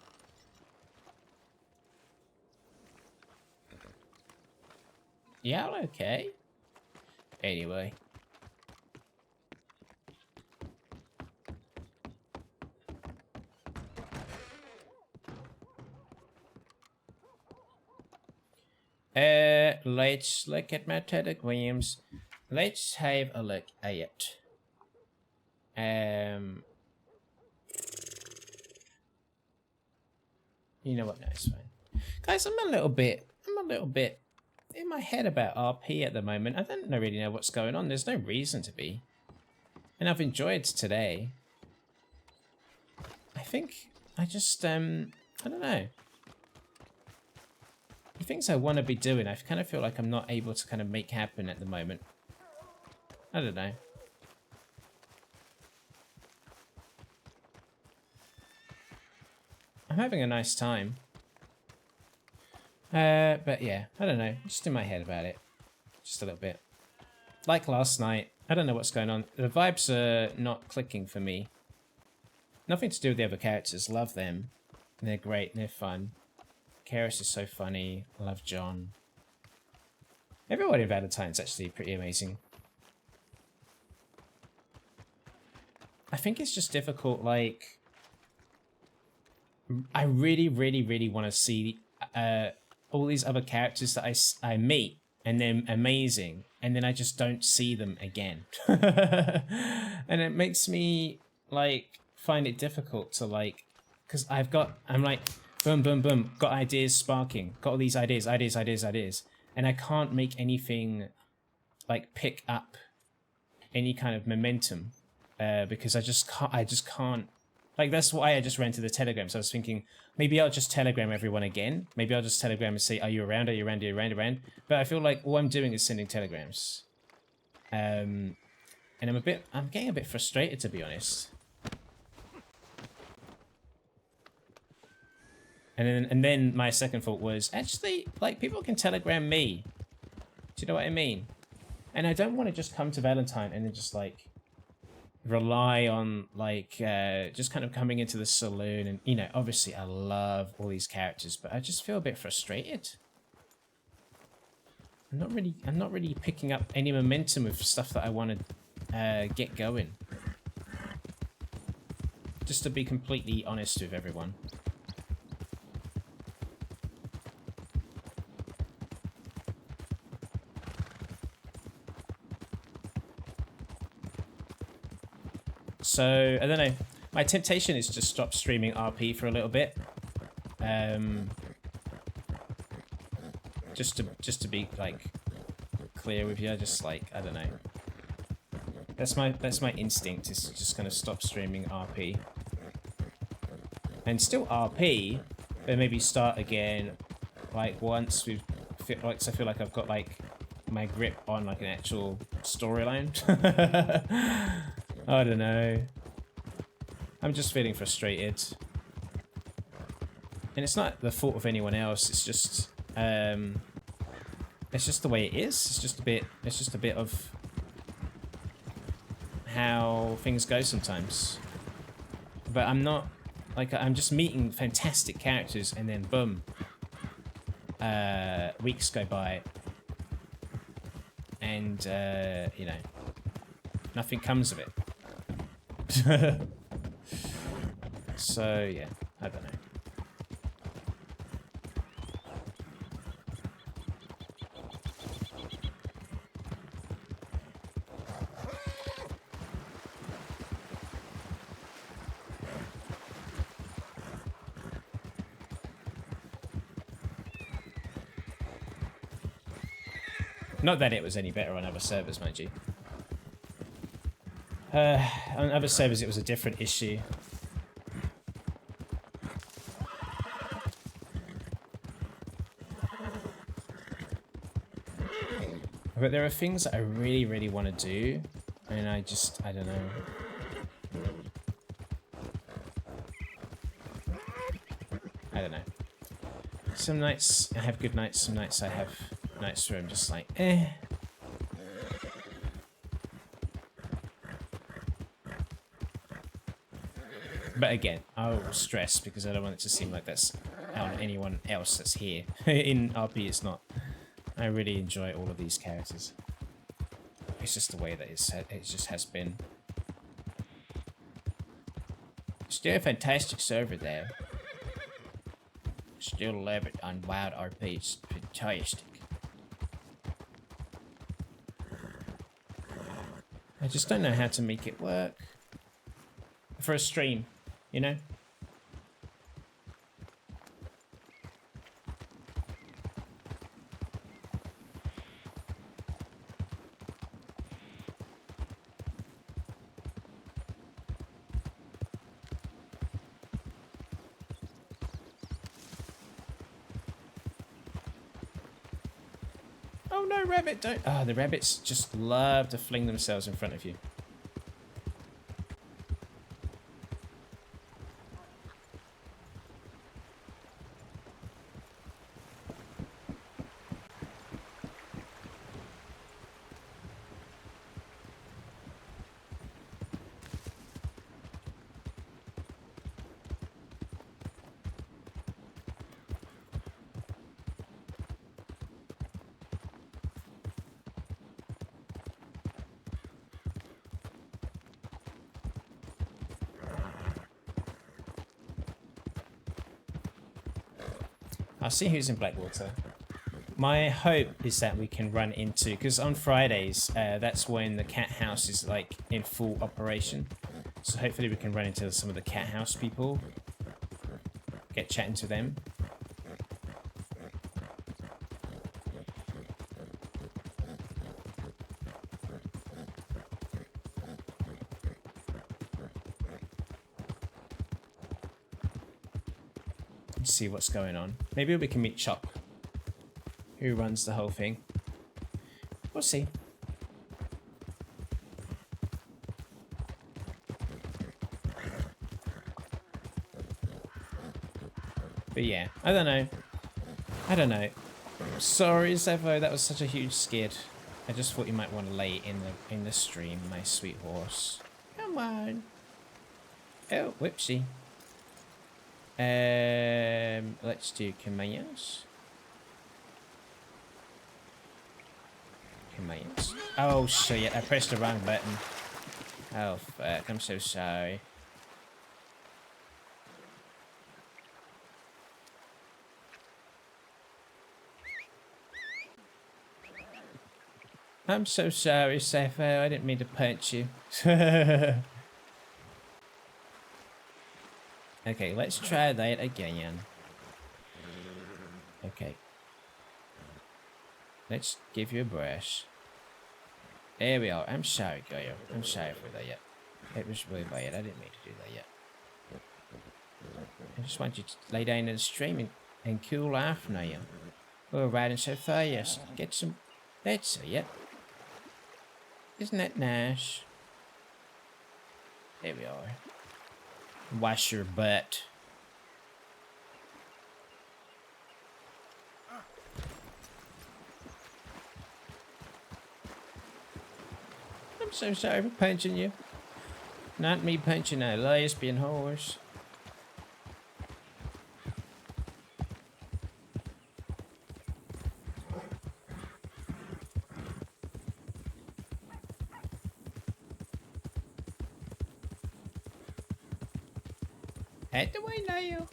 Y'all okay? Anyway. Let's look at my telegrams. Let's have a look at it. You know what? No, it's fine. Guys, I'm a little bit in my head about RP at the moment. I don't really know what's going on. There's no reason to be. And I've enjoyed today. I think I just, I don't know. The things I want to be doing, I kind of feel like I'm not able to kind of make happen at the moment. I don't know. I'm having a nice time. But yeah, I don't know. Just in my head about it. Just a little bit. Like last night. I don't know what's going on. The vibes are not clicking for me. Nothing to do with the other characters. Love them. They're great. They're fun. Karis is so funny. I love John. Everybody in Valentine's actually pretty amazing. I think it's just difficult, like... I really want to see all these other characters that I meet, and they're amazing, and then I just don't see them again. And it makes me, like, find it difficult to, like... Because I'm like... Boom, boom, boom. Got ideas sparking. Got all these ideas. And I can't make anything, like, pick up any kind of momentum. Because I just can't. Like, that's why I just ran to the Telegram. So I was thinking, maybe I'll just Telegram everyone again. Maybe I'll just Telegram and say, are you around? Are you around? Are you around? But I feel like all I'm doing is sending Telegrams. And I'm getting a bit frustrated, to be honest. And then my second thought was, actually, like, people can Telegram me. Do you know what I mean? And I don't want to just come to Valentine and then just, like, rely on, like, just kind of coming into the saloon. And, you know, obviously I love all these characters, but I just feel a bit frustrated. I'm not really picking up any momentum with stuff that I want to get going. Just to be completely honest with everyone. So, I don't know. My temptation is to stop streaming RP for a little bit. Just to be, like, clear with you, just, like, I don't know. That's my instinct, is just gonna stop streaming RP. And still RP, but maybe start again, like, once we've... Like, so I feel like I've got, like, my grip on, like, an actual storyline. I don't know. I'm just feeling frustrated. And it's not the fault of anyone else, it's just the way it is. It's just a bit of how things go sometimes. But I'm not, like, I'm just meeting fantastic characters and then boom. Weeks go by. And you know, nothing comes of it. So yeah, I don't know. Not that it was any better on other servers, mind you. On other servers it was a different issue. But there are things that I really want to do, and I don't know. I don't know. Some nights I have good nights, some nights I have nights where I'm just like, eh. But again, I'll stress because I don't want it to seem like that's on anyone else that's here. In RP it's not. I really enjoy all of these characters. It's just the way that it just has been. Still a fantastic server there. Still love it on Wild RP. It's fantastic. I just don't know how to make it work. For a stream, you know? Oh no, rabbit, don't. Ah, the rabbits just love to fling themselves in front of you. I'll see who's in Blackwater. My hope is that we can run into, because on Fridays, that's when the cat house is like in full operation. So hopefully we can run into some of the cat house people, get chatting to them. See what's going on. Maybe we can meet Chop, who runs the whole thing. We'll see. But yeah, I don't know. I don't know. Sorry, Zevo, that was such a huge skid. I just thought you might want to lay it in the stream, my sweet horse. Come on. Oh, whoopsie. Let's do commands. Commands. Oh shit, I pressed the wrong button. Oh fuck, I'm so sorry. I'm so sorry, Sapho, I didn't mean to punch you. Okay, let's try that again. Okay. Let's give you a brush. There we are. I'm sorry, girl. I'm sorry for that. It was really bad. I didn't mean to do that yet. I just want you to lay down in the stream and cool off now. We're riding so fast. Get some... That's it. Isn't that nice? There we are. Wash your butt. I'm so sorry for punching you. Not me punching a lesbian horse. Out the way now.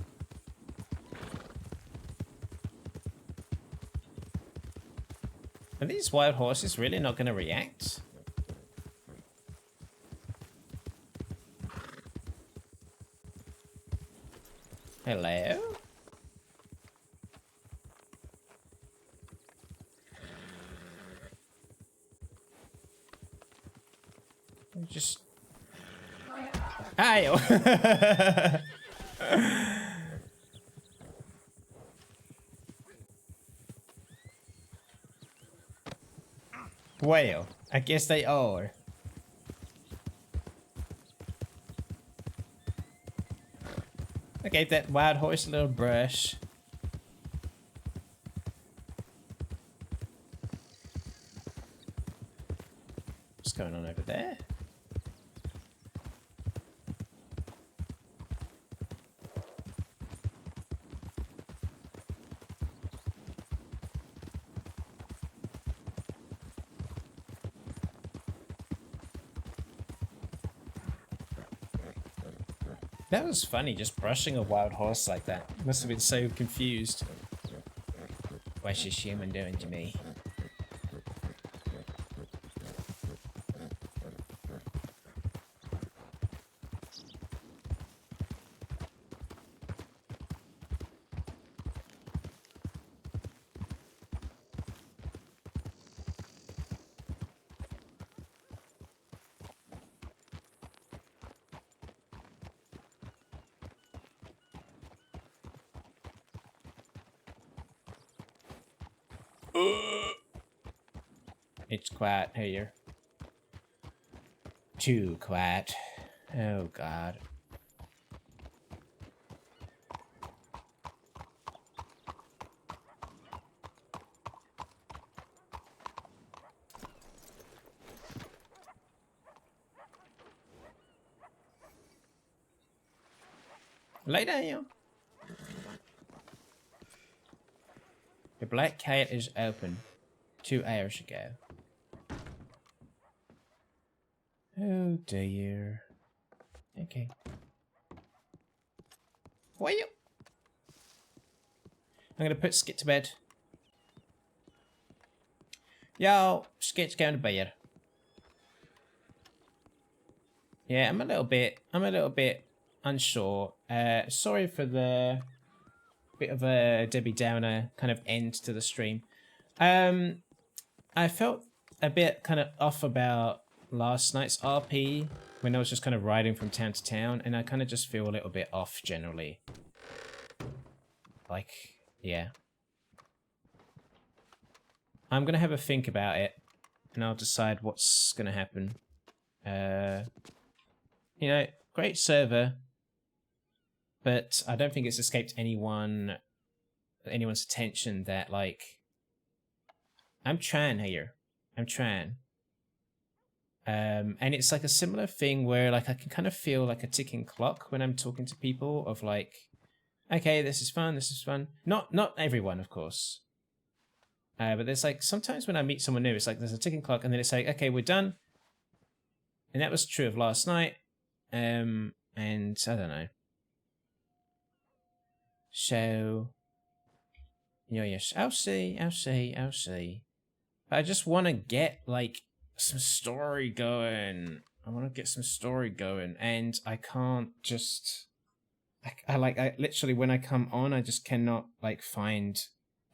Are these wild horses really not going to react? Hello? Just... Hi! Well, I guess they are. I gave that wild horse a little brush. What's going on over there? That was funny, just brushing a wild horse like that. Must have been so confused. What's this human doing to me? It's quiet here. Too quiet. Oh god. Lay down. The Black Cat is open 2 hours ago. Oh dear. Okay. Well, I'm gonna put Skit to bed. Yo, Skit's going to bed. Yeah, I'm a little bit unsure. Sorry for the bit of a Debbie Downer kind of end to the stream. I felt a bit kind of off about last night's RP when I was just kind of riding from town to town, and I kind of just feel a little bit off generally. Like, yeah. I'm gonna have a think about it, and I'll decide what's gonna happen. You know, great server, but I don't think it's escaped anyone's attention that, like, I'm trying here. I'm trying. And it's like a similar thing where, like, I can kind of feel like a ticking clock when I'm talking to people of like, okay, this is fun, this is fun. Not everyone, of course. But there's like, sometimes when I meet someone new, it's like there's a ticking clock and then it's like, okay, we're done. And that was true of last night. And I don't know. So, yes, I'll see. But I just want to get, like, some story going. I want to get some story going, and I can't just... I literally, when I come on, I just cannot, like, find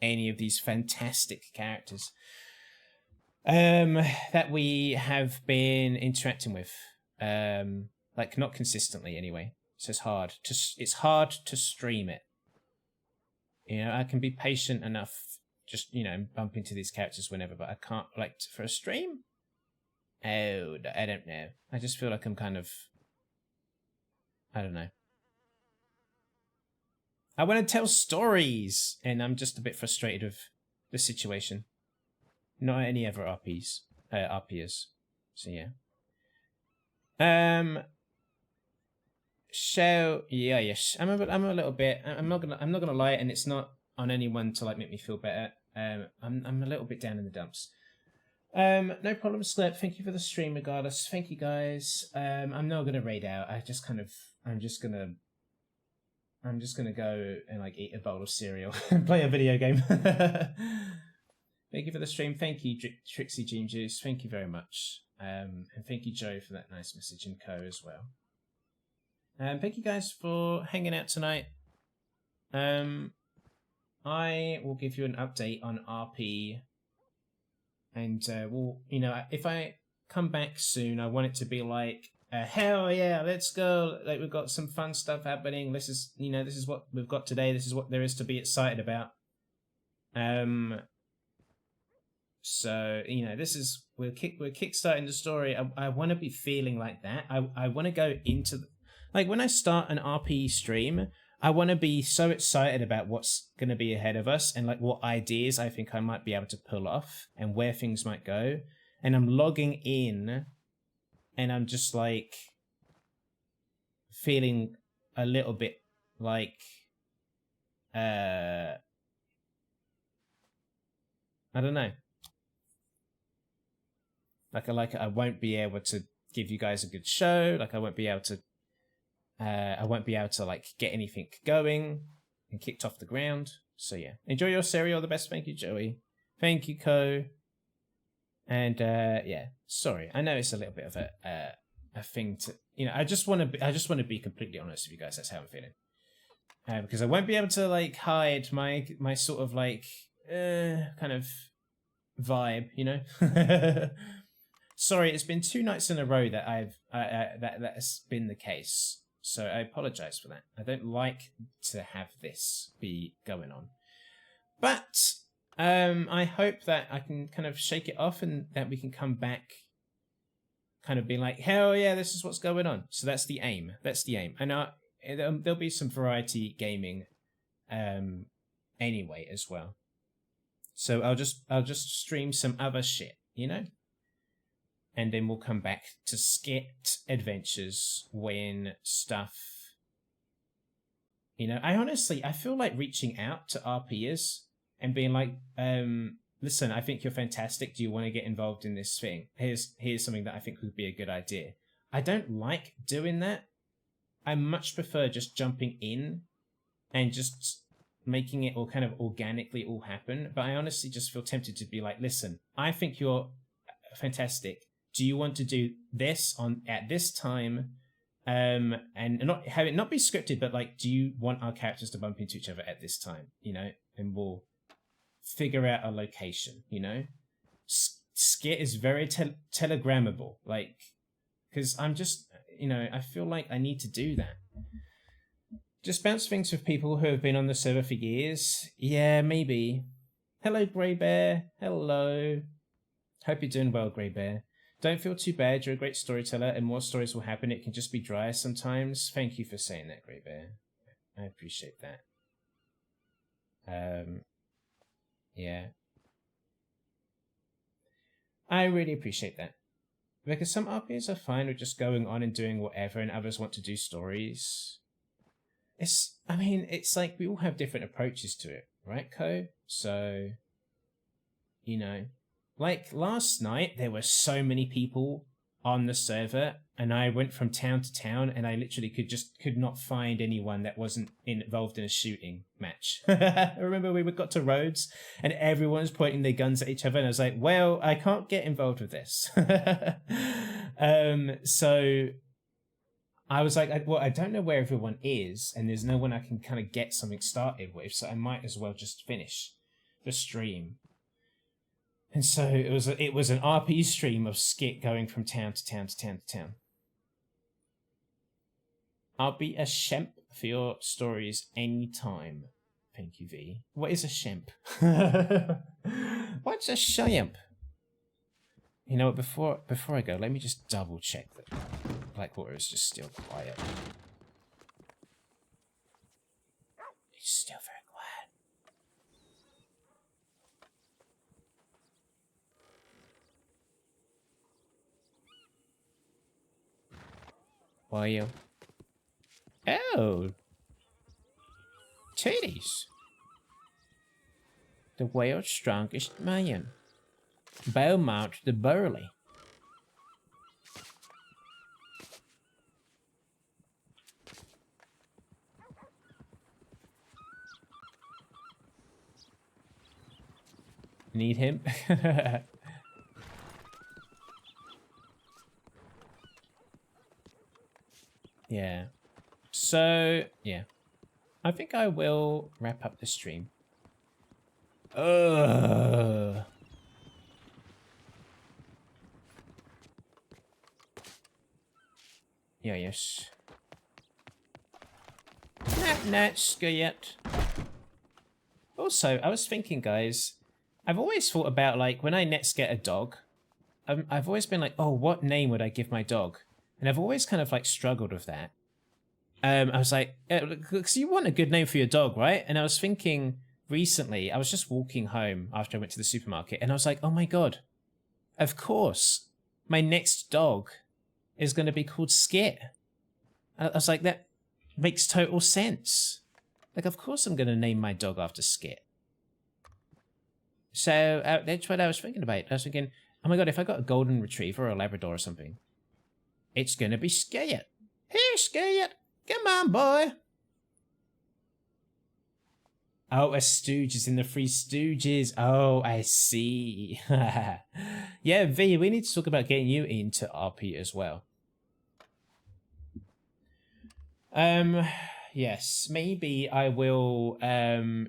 any of these fantastic characters that we have been interacting with. Like, not consistently, anyway. So it's hard to stream it. You know, I can be patient enough, just, you know, bump into these characters whenever, but I can't, like, for a stream? Oh, I don't know. I just feel like I'm kind of... I don't know. I want to tell stories, and I'm just a bit frustrated with the situation. Not any other RPers. So, yeah. So yeah, yes, I'm a little bit. I'm not gonna lie, and it's not on anyone to like make me feel better. I'm a little bit down in the dumps. No problem, Slip. Thank you for the stream, regardless. Thank you, guys. I'm not gonna raid out. I'm just gonna go and like eat a bowl of cereal and play a video game. Thank you for the stream. Thank you, Trixie Dream Juice. Thank you very much. And thank you, Joe, for that nice message, and Co as well. Thank you guys for hanging out tonight. I will give you an update on RP, and we'll, you know, if I come back soon, I want it to be like, hell yeah, let's go! Like, we've got some fun stuff happening. This is what we've got today. This is what there is to be excited about. So, you know, we're kickstarting the story. I want to be feeling like that. I want to go into like, when I start an RP stream, I want to be so excited about what's going to be ahead of us and like what ideas I think I might be able to pull off and where things might go. And I'm logging in and I'm just like feeling a little bit like I don't know. Like I won't be able to give you guys a good show. Like I won't be able to like get anything going and kicked off the ground. So yeah, enjoy your cereal. The best. Thank you, Joey. Thank you, Co. And yeah, sorry. I know it's a little bit of a thing to, you know. I just want to be completely honest with you guys. That's how I'm feeling. Because I won't be able to like hide my sort of like kind of vibe, you know. Sorry, it's been 2 nights in a row that that's been the case. So I apologize for that. I don't like to have this be going on. But I hope that I can kind of shake it off and that we can come back kind of be like, hell yeah, this is what's going on. So that's the aim. That's the aim. And there'll be some variety gaming anyway as well. So I'll just stream some other shit, you know? And then we'll come back to Skit adventures when stuff, you know, I feel like reaching out to RPers and being like, listen, I think you're fantastic. Do you want to get involved in this thing? Here's something that I think would be a good idea. I don't like doing that. I much prefer just jumping in and just making it all kind of organically all happen. But I honestly just feel tempted to be like, listen, I think you're fantastic. Do you want to do this at this time? And not have it not be scripted, but like, do you want our characters to bump into each other at this time? You know, and we'll figure out a location. You know, Skit is very telegrammable, like, because I'm just, you know, I feel like I need to do that. Just bounce things with people who have been on the server for years. Yeah, maybe. Hello, Grey Bear. Hello. Hope you're doing well, Grey Bear. Don't feel too bad. You're a great storyteller, and more stories will happen. It can just be dry sometimes. Thank you for saying that, Grey Bear. I appreciate that. Yeah. I really appreciate that. Because some RPs are fine with just going on and doing whatever, and others want to do stories. It's like we all have different approaches to it, right, Ko? So, you know, like last night, there were so many people on the server, and I went from town to town, and I literally could not find anyone that wasn't involved in a shooting match. I remember we got to Rhodes, and everyone was pointing their guns at each other, and I was like, well, I can't get involved with this. So I was like, well, I don't know where everyone is, and there's no one I can kind of get something started with, so I might as well just finish the stream. And so it was an RP stream of Skit going from town to town to town to town. I'll be a shemp for your stories anytime. Thank you, V. What is a shemp? What's a shemp? You know, before I go, let me just double check that Blackwater is just still quiet. It's still very quiet. Why you? Oh! Titties! The world's strongest man. Beaumont the Burly. Need him? Yeah. So, yeah. I think I will wrap up the stream. Yeah, yes. Not Skit. Also, I was thinking, guys, I've always thought about, like, when I next get a dog, I've always been like, oh, what name would I give my dog? And I've always kind of, like, struggled with that. I was like, because you want a good name for your dog, right? And I was thinking recently, I was just walking home after I went to the supermarket, and I was like, oh my god, of course, my next dog is going to be called Skit. I was like, that makes total sense. Like, of course I'm going to name my dog after Skit. So that's what I was thinking about. I was thinking, oh my god, if I got a golden retriever or a Labrador or something, it's going to be Skit. Here, Skit. Come on, boy. Oh, a Stooges in the Three Stooges. Oh, I see. Yeah, V, we need to talk about getting you into RP as well. Yes, maybe I will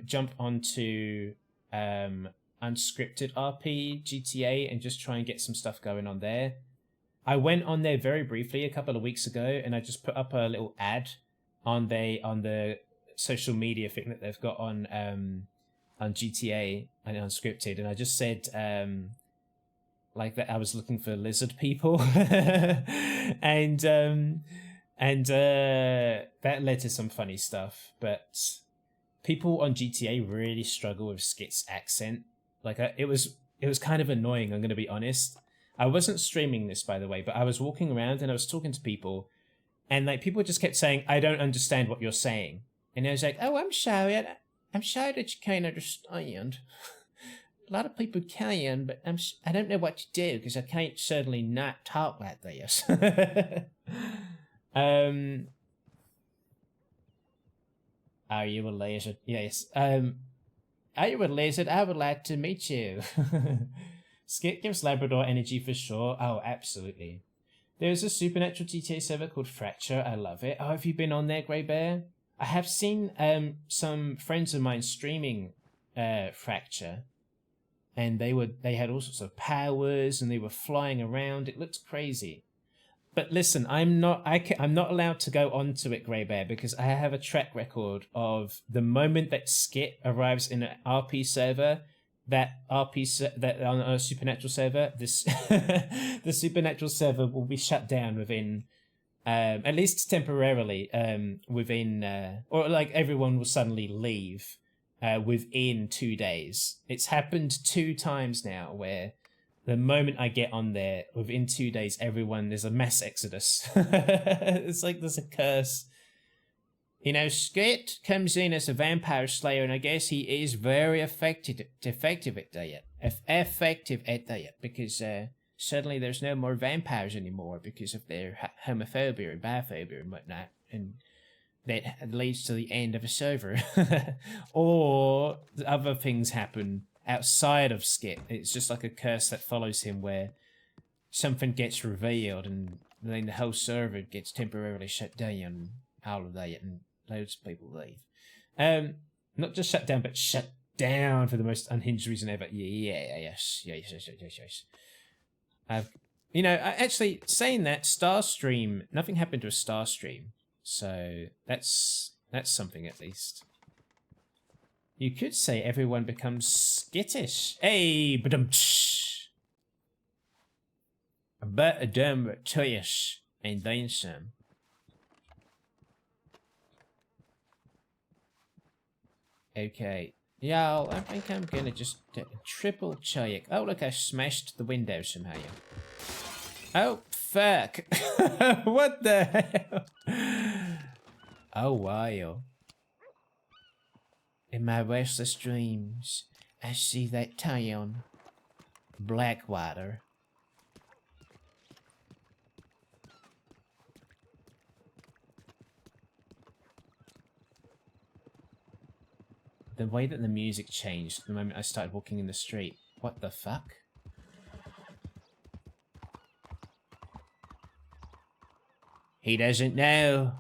jump onto unscripted RP GTA and just try and get some stuff going on there. I went on there very briefly a couple of weeks ago, and I just put up a little ad on the social media thing that they've got on GTA. and unscripted, and I just said like that I was looking for lizard people, and that led to some funny stuff. But people on GTA really struggle with Skit's accent. Like it was kind of annoying. I'm gonna be honest. I wasn't streaming this, by the way, but I was walking around and I was talking to people, and like people just kept saying, "I don't understand what you're saying," and I was like, "Oh, I'm sorry. I'm sorry that you can't understand." A lot of people can, but I don't know what to do because I can't certainly not talk like this. Are you a lizard? Yes. Are you a lizard? I would like to meet you. Skit gives Labrador energy for sure. Oh, absolutely. There's a supernatural GTA server called Fracture. I love it. Oh, have you been on there, Grey Bear? I have seen some friends of mine streaming Fracture. And they had all sorts of powers, and they were flying around. It looked crazy. But listen, I'm not allowed to go onto it, Grey Bear, because I have a track record of the moment that Skit arrives in an RP server, that on a supernatural server, this the supernatural server will be shut down within, at least temporarily, within, or like everyone will suddenly leave. Within 2 days. It's happened 2 times now where the moment I get on there, within 2 days, there's a mass exodus. It's like there's a curse. You know, Skit comes in as a vampire slayer, and I guess he is very effective at that. Effective at that, because suddenly there's no more vampires anymore because of their homophobia and biphobia and whatnot. And that leads to the end of a server. Or other things happen outside of Skit. It's just like a curse that follows him where something gets revealed and then the whole server gets temporarily shut down, all of that, and loads of people leave. Not just shut down, but shut down for the most unhinged reason ever. Yes. You know, actually, saying that, Starstream, nothing happened to a Starstream. So that's something at least. You could say everyone becomes skittish. Hey, but a dumb toyish and then some. Okay. Yeah, I think I'm gonna just triple check. Oh, look, I smashed the window somehow. Oh, fuck. What the hell? Oh, wow. In my restless dreams, I see that town. Blackwater. The way that the music changed the moment I started walking in the street. What the fuck? He doesn't know.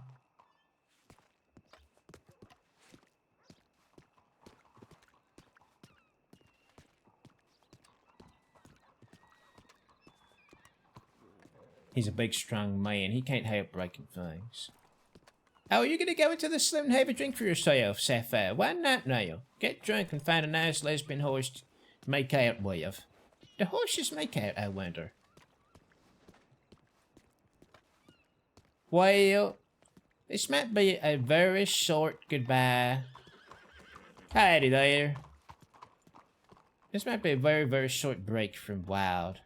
He's a big, strong man. He can't help breaking things. Oh, you're gonna go into the saloon and have a drink for yourself, Sapphire. Why not now? Get drunk and find a nice lesbian horse to make out with. Do horses make out, I wonder? Well, this might be a very short goodbye. Howdy there. This might be a very, very short break from Wild.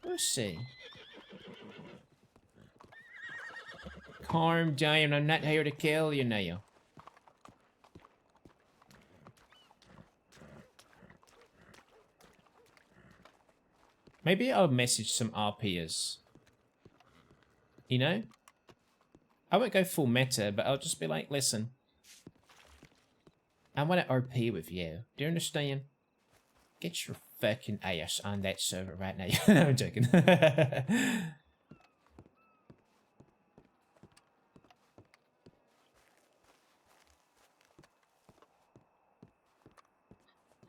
We'll see. Calm down, I'm not here to kill you now. Maybe I'll message some RPers. You know? I won't go full meta, but I'll just be like, listen. I want to RP with you. Do you understand? Get your fucking ass on that server right now. No, I'm joking.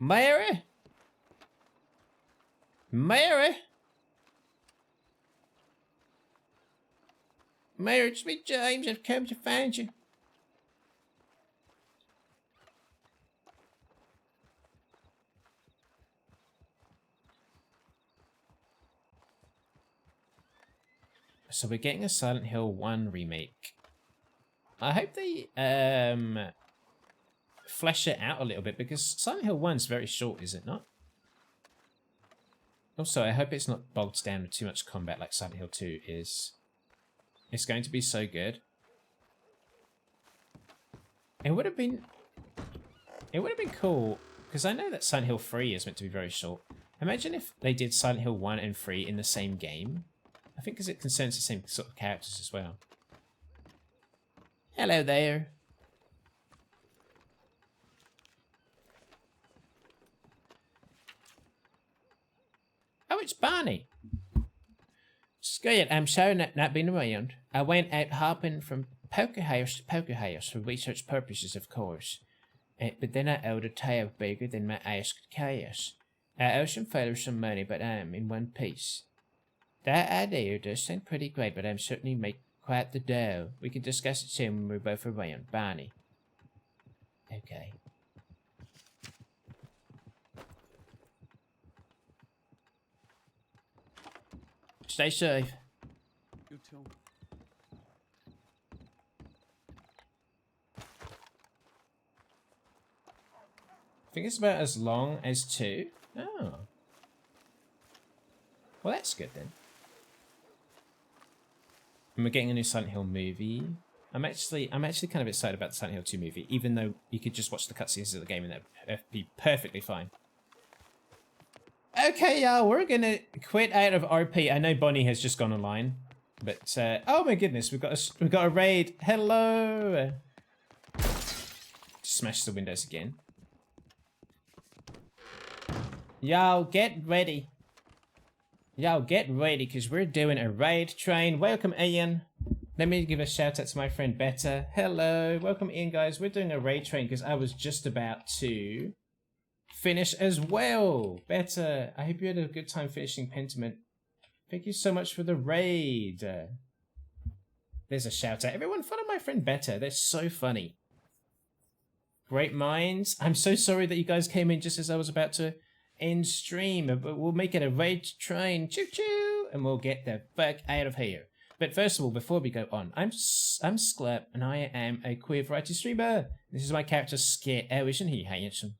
Mary? Mary? Mary, it's me, James. I've come to find you. So we're getting a Silent Hill 1 remake. I hope they flesh it out a little bit, because Silent Hill 1's very short, is it not? Also, I hope it's not bogged down with too much combat like Silent Hill 2 is. It's going to be so good. It would have been cool, because I know that Silent Hill 3 is meant to be very short. Imagine if they did Silent Hill 1 and 3 in the same game. I think because it concerns the same sort of characters as well. Hello there. Oh, it's Barney. Skit, I'm sorry not being around. I went out hopping from poker house to poker house for research purposes, of course. But then I owed a tale bigger than my ass could chaos. I owe some fellas some money, but I'm in one piece. That idea does sound pretty great, but I'm certainly make quite the dough. We can discuss it soon when we're both around. Barney. Okay. Stay safe.
You too.
I think it's about as long as 2. Oh. Well, that's good then. And we're getting a new Silent Hill movie. I'm actually kind of excited about the Silent Hill 2 movie, even though you could just watch the cutscenes of the game and that'd be perfectly fine. Okay, y'all, we're gonna quit out of RP. I know Bonnie has just gone online, but oh my goodness, we've got a raid. Hello. Smash the windows again. Y'all get ready. Y'all get ready, because we're doing a raid train. Welcome, Ian. Let me give a shout out to my friend Betta. Hello. Welcome in, guys. We're doing a raid train because I was just about to finish as well. Betta, I hope you had a good time finishing Pentiment. Thank you so much for the raid. There's a shout out. Everyone follow my friend Betta. They're so funny. Great minds. I'm so sorry that you guys came in just as I was about to end stream, but we'll make it a raid train. Choo choo! And we'll get the fuck out of here. But first of all, before we go on, I'm Sklep, and I am a queer variety streamer. This is my character Skit. Oh, isn't he handsome?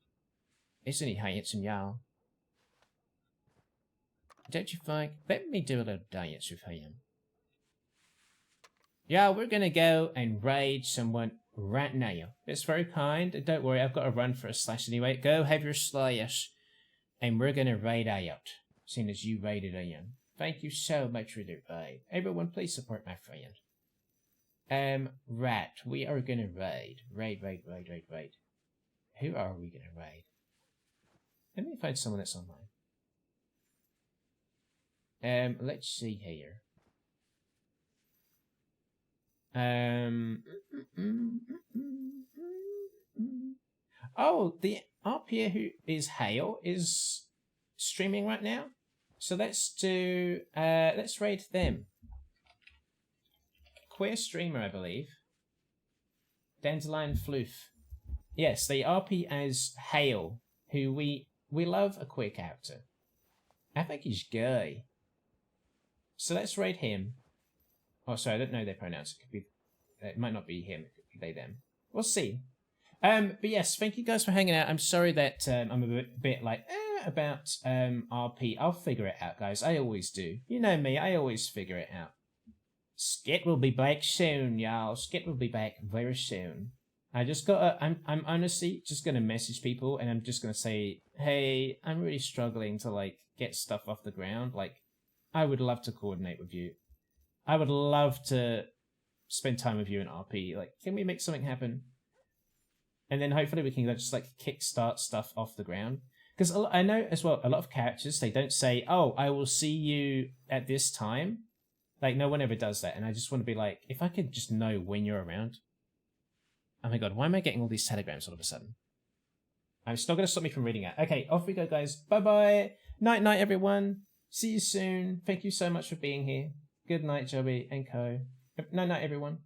Isn't he handsome, y'all? Don't you think? Let me do a little dance with him. Y'all, we're gonna go and raid someone right now. It's very kind. Don't worry, I've got to run for a slash anyway. Go have your slash. And we're gonna raid out, seeing as you raided Ian. Thank you so much for the raid. Everyone, please support my friend. Rat, we are gonna raid. Raid. Who are we gonna raid? Let me find someone that's online. Let's see here. Oh, the RP who is Hale is streaming right now. So let's raid them. Queer streamer, I believe. Dandelion Floof. Yes, they RP as Hale, who we love a queer character. I think he's gay. So let's raid him. Oh, sorry, I don't know their pronouns. It might not be him. It could be they, them. We'll see. But yes, thank you guys for hanging out. I'm sorry that I'm a bit like about RP. I'll figure it out, guys. I always do. You know me. I always figure it out. Skit will be back soon, y'all. Skit will be back very soon. I just I'm honestly just gonna message people and I'm just gonna say, hey, I'm really struggling to like get stuff off the ground. Like, I would love to coordinate with you. I would love to spend time with you in RP. Like, can we make something happen? And then hopefully we can just like kickstart stuff off the ground. Because I know as well, a lot of characters, they don't say, oh, I will see you at this time. Like, no one ever does that. And I just want to be like, if I could just know when you're around. Oh my god, why am I getting all these telegrams all of a sudden? It's not going to stop me from reading it. Okay, off we go, guys. Bye-bye. Night-night, everyone. See you soon. Thank you so much for being here. Good night, Joey and Co. Night-night, everyone.